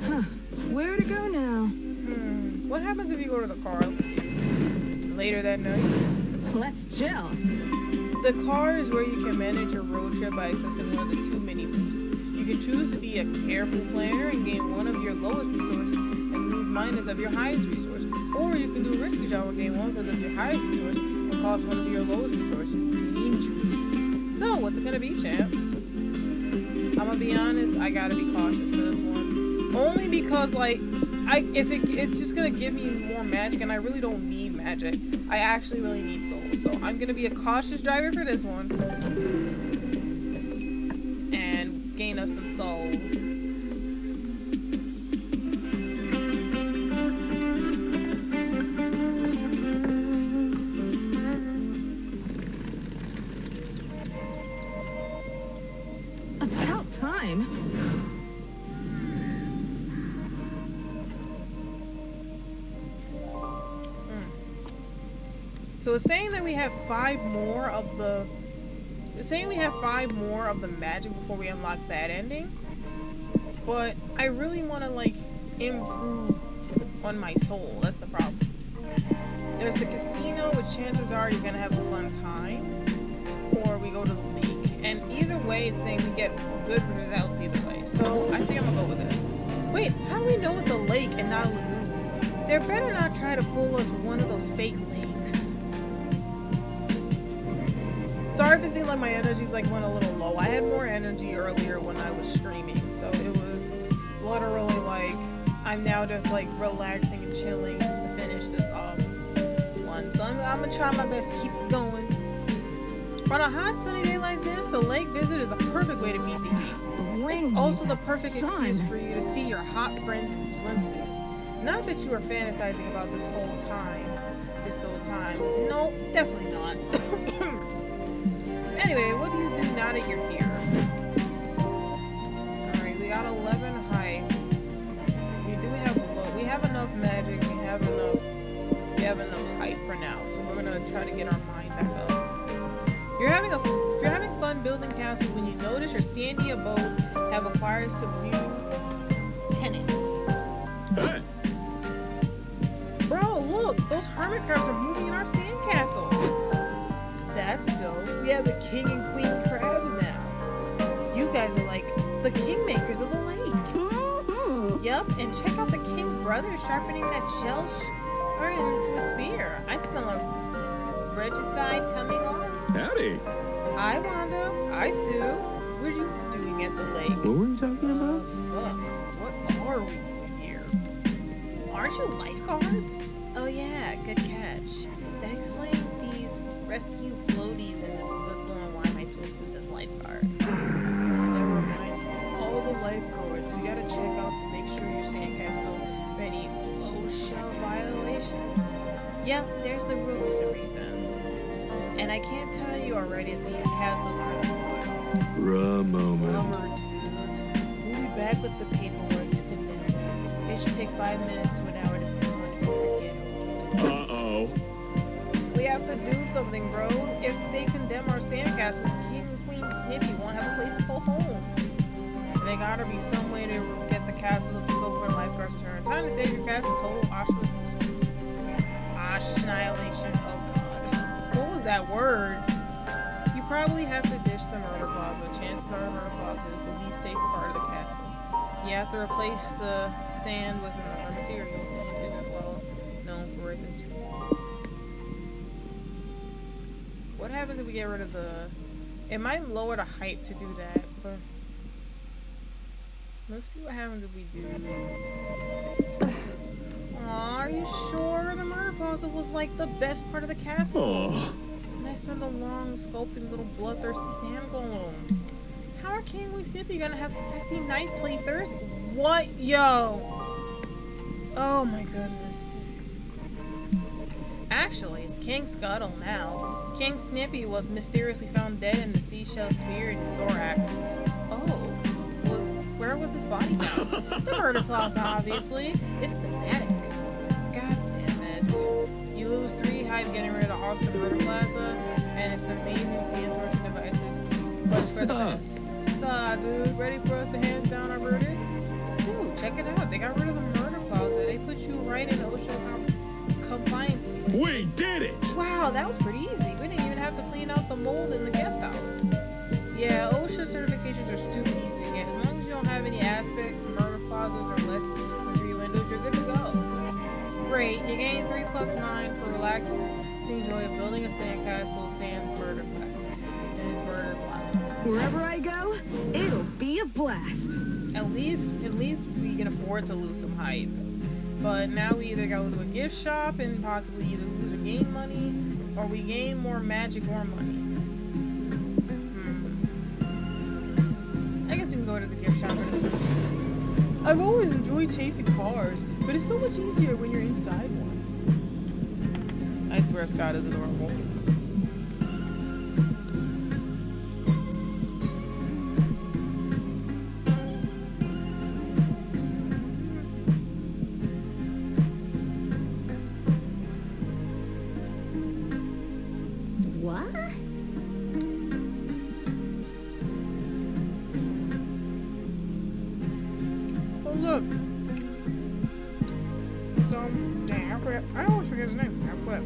Huh. Where to go now? What happens if you go to the car? Later that night? Let's chill. The car is where you can manage your road trip by accessing one of the 2 mini boosts. You can choose to be a careful player and gain 1 of your lowest resources and lose minus of your highest resource. Or you can do a risky job and gain 1 because of your highest resource and cost 1 of your lowest resources. Dangerous. So, what's it gonna be, champ? I'm gonna be honest, I gotta be cautious for this one. Only because, like, it's just gonna give me more magic, and I really don't need magic. I actually really need souls, so I'm gonna be a cautious driver for this one. And gain us some souls. About time. So it's saying that we have 5 more of the... It's saying we have 5 more of the magic before we unlock that ending. But I really want to, like, improve on my soul. That's the problem. There's the casino, which chances are you're gonna have a fun time, or we go to the lake. And either way, it's saying we get good results either way. So I think I'm gonna go with it. Wait, how do we know it's a lake and not a lagoon? They better not try to fool us with one of those fake lakes. Sorry if it seems like my energy's like went a little low. I had more energy earlier when I was streaming, so it was literally like I'm now just like relaxing and chilling just to finish this one. So I'm gonna try my best to keep it going. On a hot sunny day like this, a lake visit is a perfect way to meet the heat. It's also the perfect excuse for you to see your hot friends in swimsuits. Not that you are fantasizing about this whole time. No, definitely not. Anyway, what do you do now that you're here? Alright, we got 11 hype. We have enough magic, we have enough hype for now, so we're gonna try to get our mind back up. If you're having fun building castles when you notice your sandy abodes have acquired some new tenants. Hey. Bro, look, those hermit crabs are moving in our sandcastle. That's dope. We have the king and queen crabs now. You guys are like the kingmakers of the lake. Yup, and check out the king's brother sharpening that shell into a spear. I smell a regicide coming on. Howdy. Hi, Wanda. Hi, Stu. What are you doing at the lake? What were you talking about? Fuck. What are we doing here? Aren't you lifeguards? Oh yeah, good catch. That explains these rescue floaties in this whistle and why my swimsuit says lifeguard. That reminds me, all the lifeguards, we gotta check out to make sure your sandcastle have any OSHA violations. Yep, there's the rule for some reason. And I can't tell you already that these castles aren't Bruh moment. Bummer, dudes. We'll be back with the paperwork to condemn them. It should take 5 minutes to an hour depending on if you forget. Uh-oh. We have to do something, bro. If they condemn our sandcastles, King and Queen Snippy won't have a place to call home. There gotta be some way to get the castle to go for lifeguards return. Time to save your castle total annihilation. Oh god. What was that word? You probably have to ditch the murder plaza. Chances are the murder plaza is the least safe part of the castle. You have to replace the sand with another material. Sand isn't well known for its material. What happens if we get rid of the... It might lower the hype to do that, but... Let's see what happens if we do this. Aw, are you sure? The murder plaza was like the best part of the castle. Oh. And I spent a long sculpting little bloodthirsty sand golems. How are King and Snippy gonna have sexy night play Thursday? What? Yo! Oh my goodness. Actually, it's King Scuttle now. King Snippy was mysteriously found dead in the seashell sphere in his thorax. Oh. Where was his body found? The murder plaza, obviously. It's thematic. God damn it. You lose 3 hype getting rid of Austin Murder Plaza, and it's amazing seeing torture devices. But for the best. Suh, dude. Ready for us to hands down our verdict? Dude, check it out. They got rid of the murder plaza. They put you right in OSHA compliance. We did it! Wow, that was pretty easy. We didn't even have to clean out the mold in the guest house. Yeah, OSHA certifications are stupid easy to get. As long as you don't have any aspects, murder plazas, or less than 3 windows, you're good to go. Great, you gain 3+ mind for relaxed enjoy of building a sandcastle, sand murder plaza. And it's murder plaza. Wherever I go, it'll be a blast. At least we can afford to lose some hype. But now we either go to a gift shop and possibly either lose or gain money, or we gain more magic or money. I guess we can go to the gift shop. I've always enjoyed chasing cars, but it's so much easier when you're inside one. I swear Scott is adorable. What? Oh look. Some now. I always forget his name. I quit.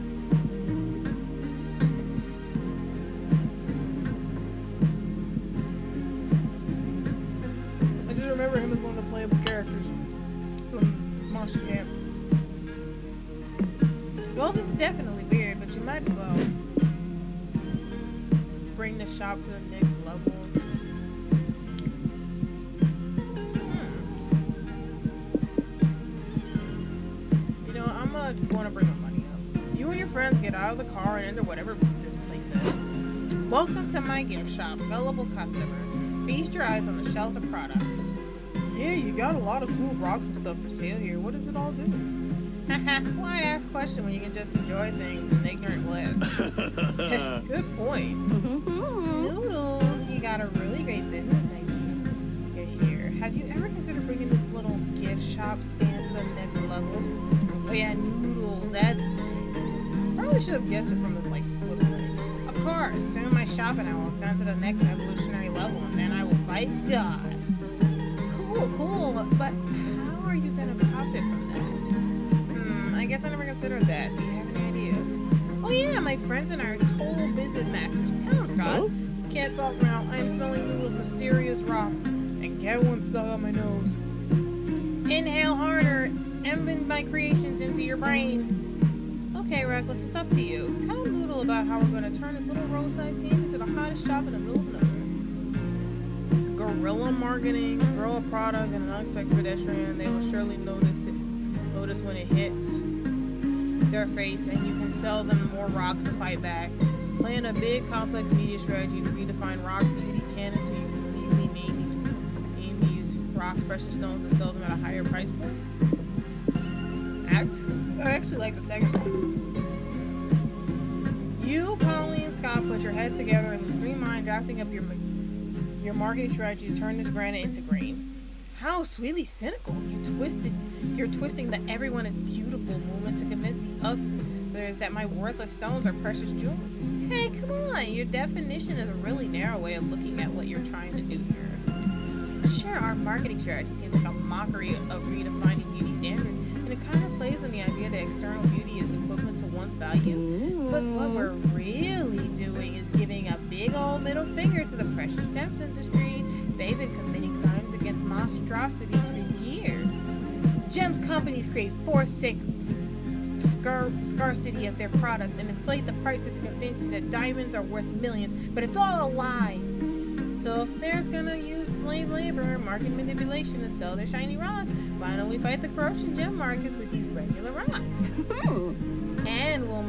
I just remember him as one of the playable characters from Monster Camp. Well, this is definitely weird, but you might as well bring the shop to the next level. You know, I'm going to bring my money up. You and your friends get out of the car and enter whatever this place is. Welcome to my gift shop, gullible customers. Feast your eyes on the shelves of products. Yeah, you got a lot of cool rocks and stuff for sale here. What does it all do? Haha, why ask questions when you can just enjoy things in ignorant bliss? Good point. Noodles, you got a really great business idea. You're here. Have you ever considered bringing this little gift shop stand to the next level? Oh yeah, Noodles, that's... Probably should have guessed it from this, like, little thing. Of course, soon my shop and I will ascend to the next evolutionary level, and then I will fight God. Cool, but how are you gonna profit from that? I guess I never considered that. Do you have any ideas? Oh yeah, my friends and I are total business masters. Tell them, Scott. Oh? Can't talk now. I am smelling Noodles' mysterious rocks and get one stuck on my nose. Inhale harder. Embed my creations into your brain. Okay, Reckless, it's up to you. Tell Noodle about how we're going to turn this little roadside stand into the hottest shop in the middle of nowhere. Guerrilla marketing, throw a product and an unexpected pedestrian. They will surely notice when it hits their face, and you can sell them more rocks to fight back. Plan a big, complex media strategy to redefine rock beauty canon so you can legally name these rocks, precious stones, and sell them at a higher price point. I actually like the second one. You, Polly, and Scott put your heads together and lose 3 minds drafting up your marketing strategy to turn this granite into grain. How sweetly cynical. You're twisting the everyone is beautiful movement to convince the others that my worthless stones are precious jewels. Hey, come on. Your definition is a really narrow way of looking at what you're trying to do here. Sure, our marketing strategy seems like a mockery of redefining beauty standards, and it kind of plays on the idea that external beauty is equivalent to one's value. But what we're really doing is giving a big old middle finger to the precious gems industry. They've been committing crimes against monstrosities for years. Gems companies create forsake scarcity of their products and inflate the prices to convince you that diamonds are worth millions, but it's all a lie. So if they're gonna use slave labor and market manipulation to sell their shiny rocks, why don't we fight the corruption gem markets with these regular rocks? And we'll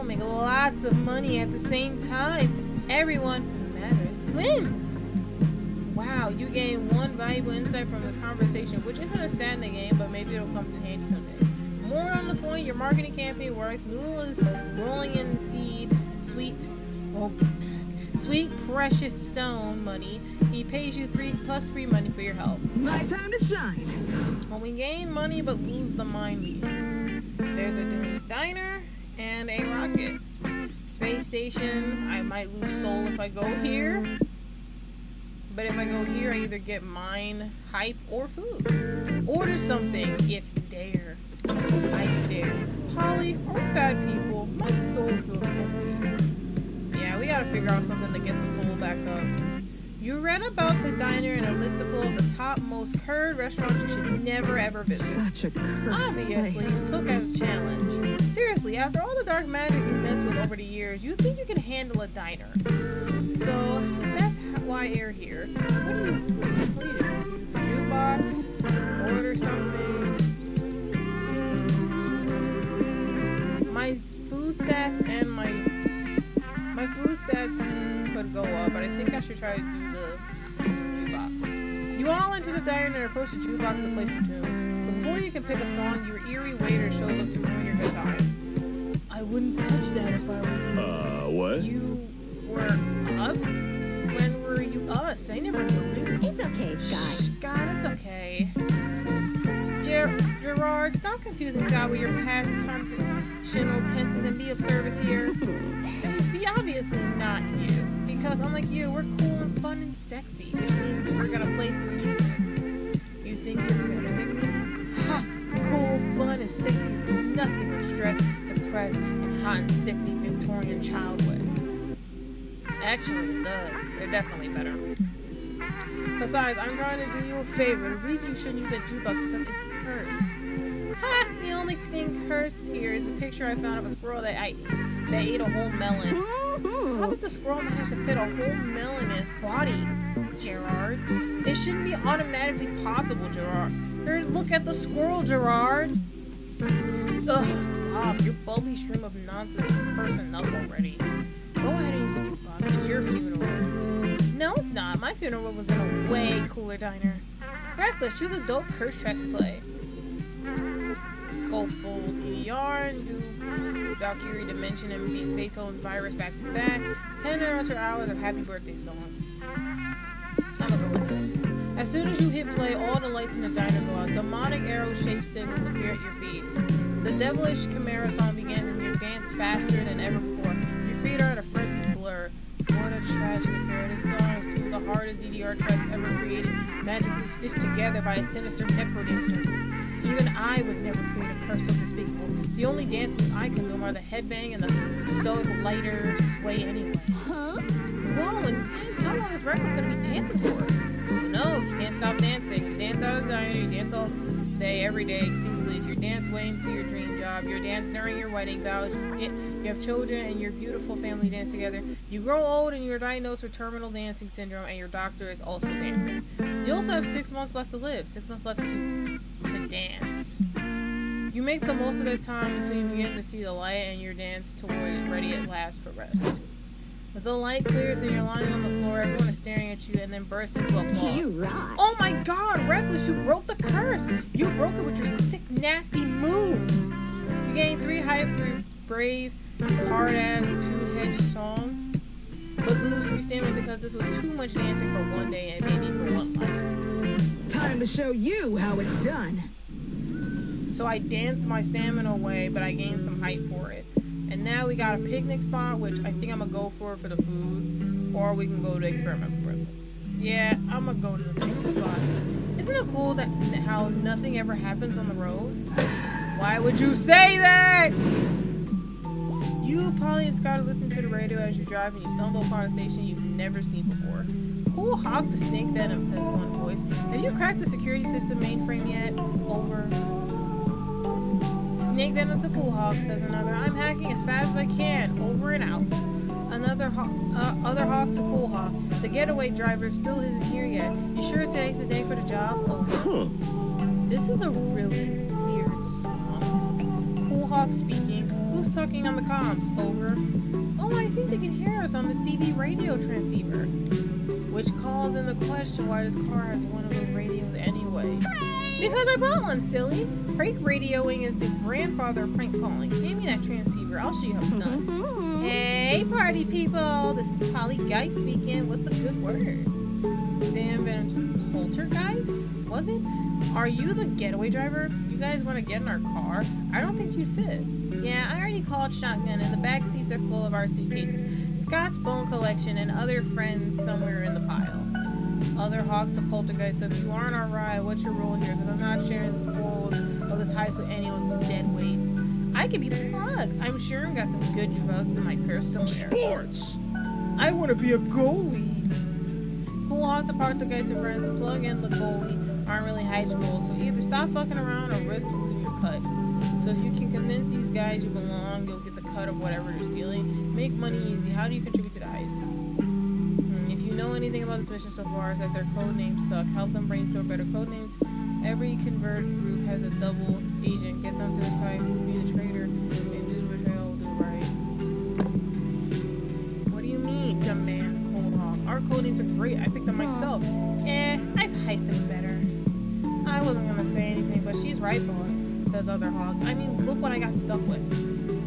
make lots of money at the same time. Everyone who matters wins. Wow, you gained one valuable insight from this conversation, which isn't a standing game, but maybe it'll come in handy someday. More on the point, your marketing campaign works. Noodle is rolling in sweet precious stone money. He pays you 3 plus 3 money for your help. My time to shine. When we gain money but lose the mind we earn. There's a Doom's Diner and a rocket. Space station, I might lose soul if I go here. But if I go here, I either get mine, hype, or food. Order something if you dare. I dare. Polly, are we bad people? My soul feels empty. Yeah, we gotta figure out something to get the soul back up. You read about the diner in a listicle of the top most curd restaurants you should never ever visit. Such a cursed Obviously, place. you took as a challenge. Seriously, after all the dark magic you messed with over the years, you think you can handle a diner. So, that's why you're here. What do you do? Use the jukebox? Order something? My food stats and my food stats could go up, but I think I should try to do the jukebox. You all enter the diner and approach the jukebox to play some tunes. But before you can pick a song, your eerie waiter shows up to ruin your good time. I wouldn't touch that if I were you. What? You were us? When were you us? I never noticed. It's okay, Scott. Scott, it's okay. Gerard, stop confusing Scott with your past conditional tenses and be of service here. Be obviously not you, because unlike you, we're cool and fun and sexy, which means we're gonna play some music. You think you're better than me? Ha! Cool, fun, and sexy is nothing sickly Victorian childhood. Actually, it does. They're definitely better. Besides, I'm trying to do you a favor. The reason you shouldn't use that jukebox is because it's cursed. Ha! The only thing cursed here is a picture I found of a squirrel that ate a whole melon. How did the squirrel manage to fit a whole melon in his body, Gerard? It shouldn't be automatically possible, Gerard. Here, look at the squirrel, Gerard. Ugh, stop. Your bubbly stream of nonsense is cursed enough already. Go ahead and use the jukebox. It's your funeral. No, it's not. My funeral was in a way cooler diner. Reckless, choose a dope curse track to play. Go full EDR and do Valkyrie Dimension and beat Beethoven's Virus back to back. 10 uninterrupted hours of happy birthday songs. I'm gonna go with this. As soon as you hit play, all the lights in the diner go out. Demonic arrow-shaped signals appear at your feet. The devilish Chimera song begins and you dance faster than ever before. Your feet are in a frenzied blur. What a tragic affair. This song is two of the hardest DDR tracks ever created, magically stitched together by a sinister necrodancer. Even I would never create a curse so despicable. The only dance moves I condone are the headbang and the stoic lighter sway anyway. Huh? Whoa, intense. How long is Reckless going to be dancing for? Who knows? You can't stop dancing. You dance out of the diner, you dance all day, every day, ceaselessly. Your dance way into your dream job. Your dance during your wedding vows. You have children and your beautiful family dance together. You grow old and you're diagnosed with terminal dancing syndrome and your doctor is also dancing. You also have 6 months left to live. 6 months left to dance. You make the most of that time until you begin to see the light and your dance toward it ready at last for rest. But the light clears and you're lying on the floor, everyone is staring at you and then bursts into applause. You rock. Oh my god, Reckless, you broke the curse! You broke it with your sick, nasty moves! You gain 3 height for your brave, hard-ass, 2-hedged song, but lose 3 stamina because this was too much dancing for one day and maybe for one life. Time to show you how it's done. So I danced my stamina away, but I gained some height for it. And now we got a picnic spot, which I think I'm gonna go for the food, or we can go to experimental prison. Yeah, I'm gonna go to the picnic spot. Isn't it cool that how nothing ever happens on the road? Why would you say that? You, Polly, and Scott are listening to the radio as you drive, and you stumble upon a station you've never seen before. Cool hawk to snake venom, says one voice. Have you cracked the security system mainframe yet? Over. Snake venom to Cool Hawk, says another. I'm hacking as fast as I can. Over and out. Other hawk to Cool Hawk. The getaway driver still isn't here yet. You sure today's the day for the job? Over. This is a really weird song. Cool Hawk speaking. Who's talking on the comms? Over. Oh, I think they can hear us on the CB radio transceiver. Which calls into question why this car has one of those radios anyway. Because I bought one, silly. Prank radioing is the grandfather of prank calling. Hand me that transceiver. I'll show you how it's done. Hey, party people. This is Polly Guy speaking. What's the good word? Sam Van Poltergeist? Was it? Are you the getaway driver? You guys want to get in our car? I don't think you'd fit. Yeah, I already called Shotgun and the back seats are full of our suitcases. Scott's bone collection and other friends somewhere in the pile. Other hawk to Poltergeist. So if you aren't our ride, what's your role here? Because I'm not sharing the spoils of this heist with anyone who's dead weight. I could be the plug. I'm sure I've got some good drugs in my purse somewhere. Sports! I want to be a goalie. Cool hawk to Poltergeist and friends. The plug and the goalie aren't really high school, so either stop fucking around or risk losing your cut. So if you can convince these guys you belong, you'll get the cut of whatever they're stealing. Make money easy. How do you contribute to the heist? If you know anything about this mission so far, is that their code names suck. Help them brainstorm better code names. Every convert group has a double agent. Get them to the side, be the traitor, and do the betrayal, do it right. What do you mean, demands Cold Hawk? Our code names are great. I picked them myself. I've heisted better. I wasn't gonna say anything, but she's right, boss, says Other Hawk. I mean, look what I got stuck with.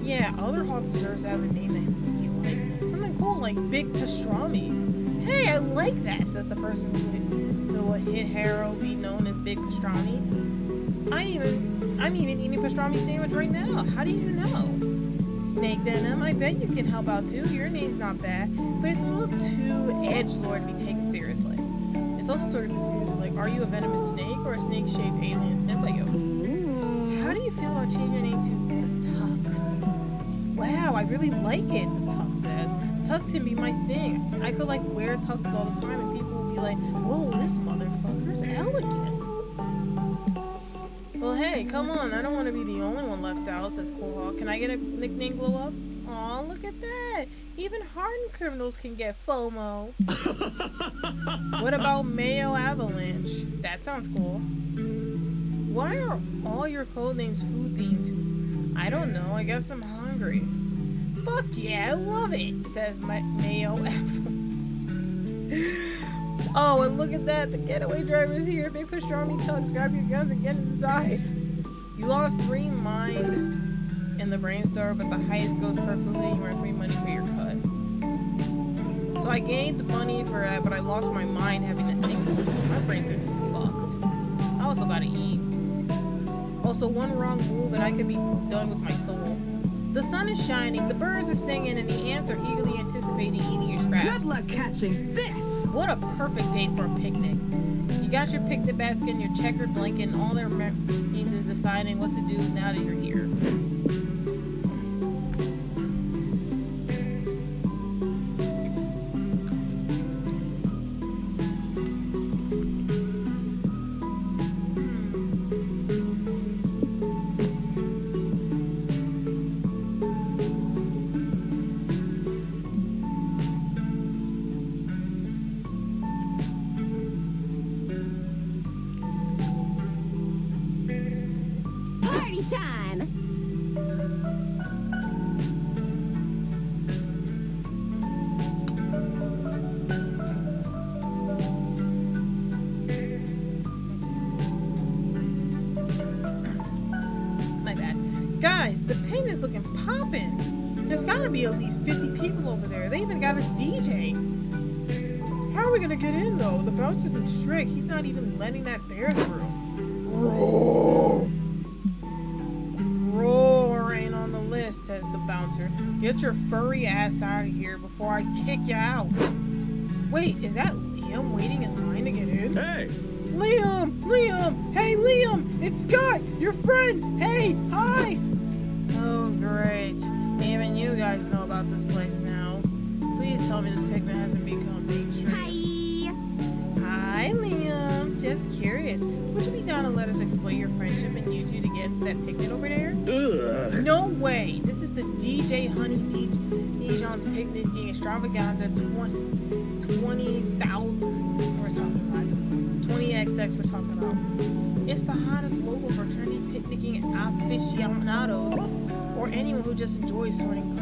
Yeah, Other Hawk deserves to have a name that he likes. Something cool like Big Pastrami. Hey, I like that, says the person who would hit Harrow be known as Big Pastrami. I'm even eating a pastrami sandwich right now. How do you know? Snake Venom, I bet you can help out too. Your name's not bad, but it's a little too edgelord to be taken seriously. It's also sort of confusing, like, are you a venomous snake or a snake-shaped alien symbiote? How do you feel about changing your name to the Tux? Wow, I really like it, the tux says. Tux can be my thing. I could like wear tuxes all the time and people will be like, whoa, this motherfucker's elegant. Well, hey, come on. I don't want to be the only one left out, says Cool Hawk. Can I get a nickname glow up? Aw, look at that. Even hardened criminals can get FOMO. What about Mayo Avalanche? That sounds cool. Why are all your code names food themed? I don't know. I guess I'm hungry. Fuck yeah, I love it, says Mayo Avalanche. Oh, and look at that. The getaway driver's here. Big pastrami tugs. Grab your guns and get inside. You lost 3 mind in the brain store, but the heist goes perfectly. You earn free money for your cut. So I gained the money for that, but I lost my mind having to think. My brain's fucked. I also gotta eat. Also, one wrong move and I could be done with my soul. The sun is shining, the birds are singing, and the ants are eagerly anticipating eating your scraps. Good luck catching this! What a perfect day for a picnic. You got your picnic basket and your checkered blanket, and all there means is deciding what to do now that you're here. Time. My bad. Guys, the paint is looking poppin'. There's gotta be at least 50 people over there. They even got a DJ. How are we gonna get in though? The bouncer seems strict. He's not even letting that bear through. Roar! Roar ain't on the list, says the bouncer. Get your furry ass out of here before I kick you out. Wait, is that Liam waiting in line to get in? Hey! Liam! Liam! Hey, Liam! It's Scott! Your friend! Hey! Hi! Oh, great. Even you guys know about this place now. Please tell me this picnic hasn't become mainstream. Hi. Hi, Liam. Just curious. Would you be down to let us exploit your friendship and use you to get into that picnic over there? Ugh. No way. This is the DJ Honey Dijon's picnicking extravaganza 20,000 we're talking about. 20XX we're talking about. It's the hottest local for trendy picnicking aficionados or anyone who just enjoys snorting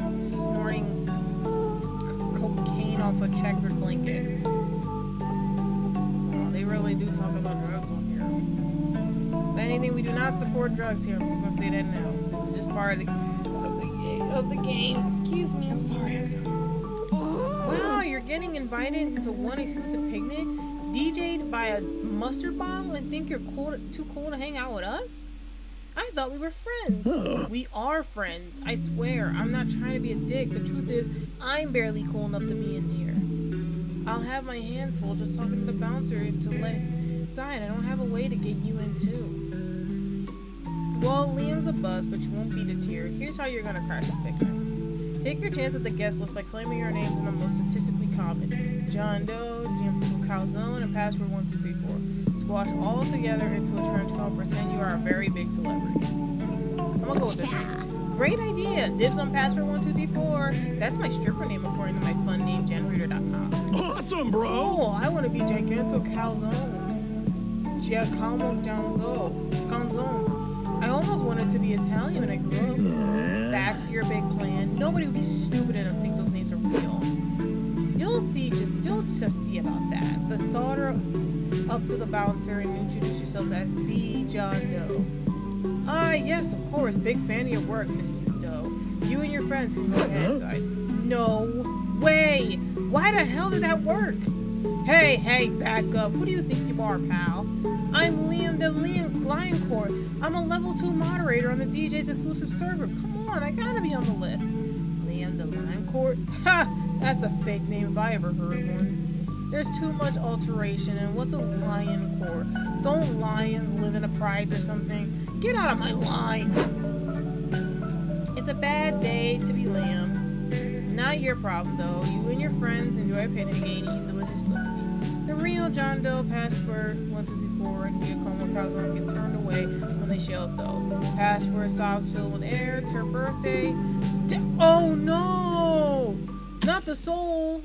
cocaine off a checkered blanket. Oh, they really do talk about drugs on here. If anything, we do not support drugs here. I'm just gonna say that now. This is just part of the game. Excuse me. I'm sorry. Wow, you're getting invited to one exclusive picnic, DJ'd by a mustard bottle, and think you're too cool to hang out with us? I thought we were friends. We are friends. I swear. I'm not trying to be a dick. The truth is, I'm barely cool enough to be in here. I'll have my hands full just talking to the bouncer to let it inside. I don't have a way to get you in too. Well, Liam's a bust, but you won't be deterred. Here's how you're gonna crash this picnic. Take your chance with the guest list by claiming your names in the most statistically common. John Doe, Jim Calzone, and password 1234. Squash all together into a trench coat. Pretend you are a very big celebrity. I'm gonna go with the names. Great idea. Dibs on password 1234. That's my stripper name according to my funnamegenerator.com. Awesome, bro! Oh, I want to be Giganto Calzone. Giacomo Calzone. I almost wanted to be Italian when I grew up. That's your big plan. Nobody would be stupid enough to think those names are real. You'll just see about that. The solder up to the bouncer and introduce yourselves as the John Doe. Ah, yes, of course. Big fan of your work, Mrs. Doe. You and your friends can go ahead. No way! Why the hell did that work? Hey, back up. What do you think you are, pal? I'm Liam the Lioncourt. I'm a level 2 moderator on the DJ's exclusive server. Come on, I gotta be on the list. Liam the Lioncourt? Ha! That's a fake name if I ever heard one. There's too much alteration, and what's a lion court? Don't lions live in a prides or something? Get out of my line! It's a bad day to be Liam. Not your problem, though. You and your friends enjoy picnic and eating delicious Twinkies. The real John Doe password 154 and Giacomo Calzone get turned away when they show up, though. Password sobs filled with air. It's her birthday. Oh no! Not the soul!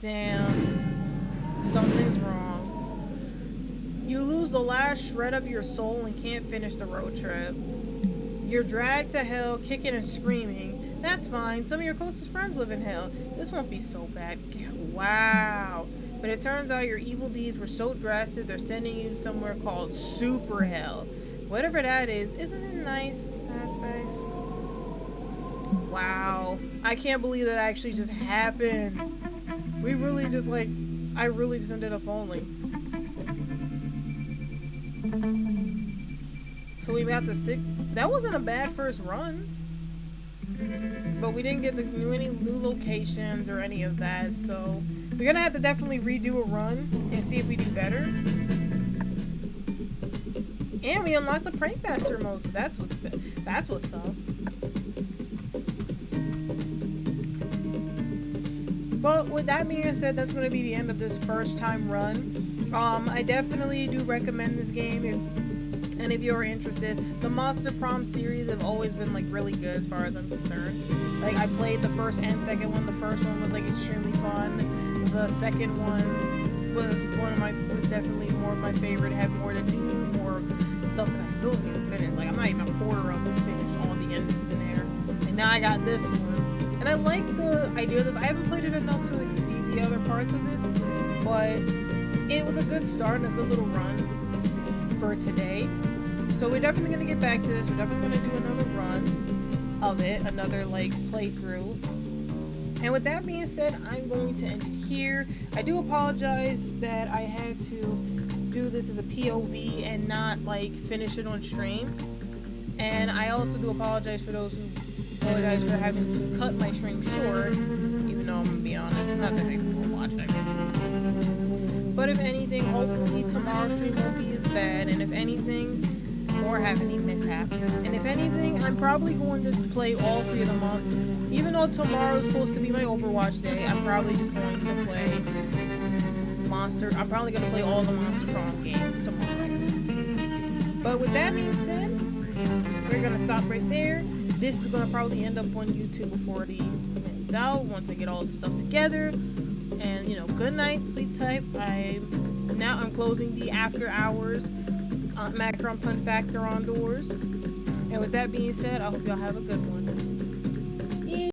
Damn. Something's wrong. You lose the last shred of your soul and can't finish the road trip. You're dragged to hell, kicking and screaming. That's fine. Some of your closest friends live in hell. This won't be so bad. Wow. But it turns out your evil deeds were so drastic, they're sending you somewhere called Super Hell. Whatever that is, isn't it nice? Sad face. Wow. I can't believe that actually just happened. We really just I really just ended up falling. So we got to 6. That wasn't a bad first run. But we didn't get any new locations or any of that, so we're gonna have to definitely redo a run and see if we do better. And we unlocked the Prankmaster mode, so that's what's up. But with that being said, that's gonna be the end of this first time run. I definitely do recommend this game and if you're interested. The Monster Prom series have always been really good as far as I'm concerned. I played the first and second one. The first one was extremely fun. The second one was definitely more of my favorite. It had more to do, more stuff that I still haven't finished. I'm not even a quarter of it finished, all the endings in there. And now I got this one. And I like the idea of this. I haven't played it enough to see the other parts of this, but it was a good start and a good little run for today. So we're definitely going to get back to this. We're definitely going to do another run of it, another playthrough. And with that being said, I'm going to end it here. I do apologize that I had to do this as a POV and not finish it on stream. And I also do apologize for those who apologize for having to cut my stream short, even though I'm going to be honest, not that people will watch that video. But if anything, hopefully tomorrow's stream won't be as bad, and if anything, or have any mishaps. And if anything, I'm probably going to play all 3 of the monsters. Even though tomorrow's supposed to be my Overwatch day, I'm probably just going to play I'm probably going to play all the Monster Prom games tomorrow. But with that being said, we're going to stop right there. This is going to probably end up on YouTube before the ends out, once I get all the stuff together. And, good night, sleep tight. I'm closing the after hours Auntie Macaron Pun-factoron doors. And with that being said, I hope y'all have a good one.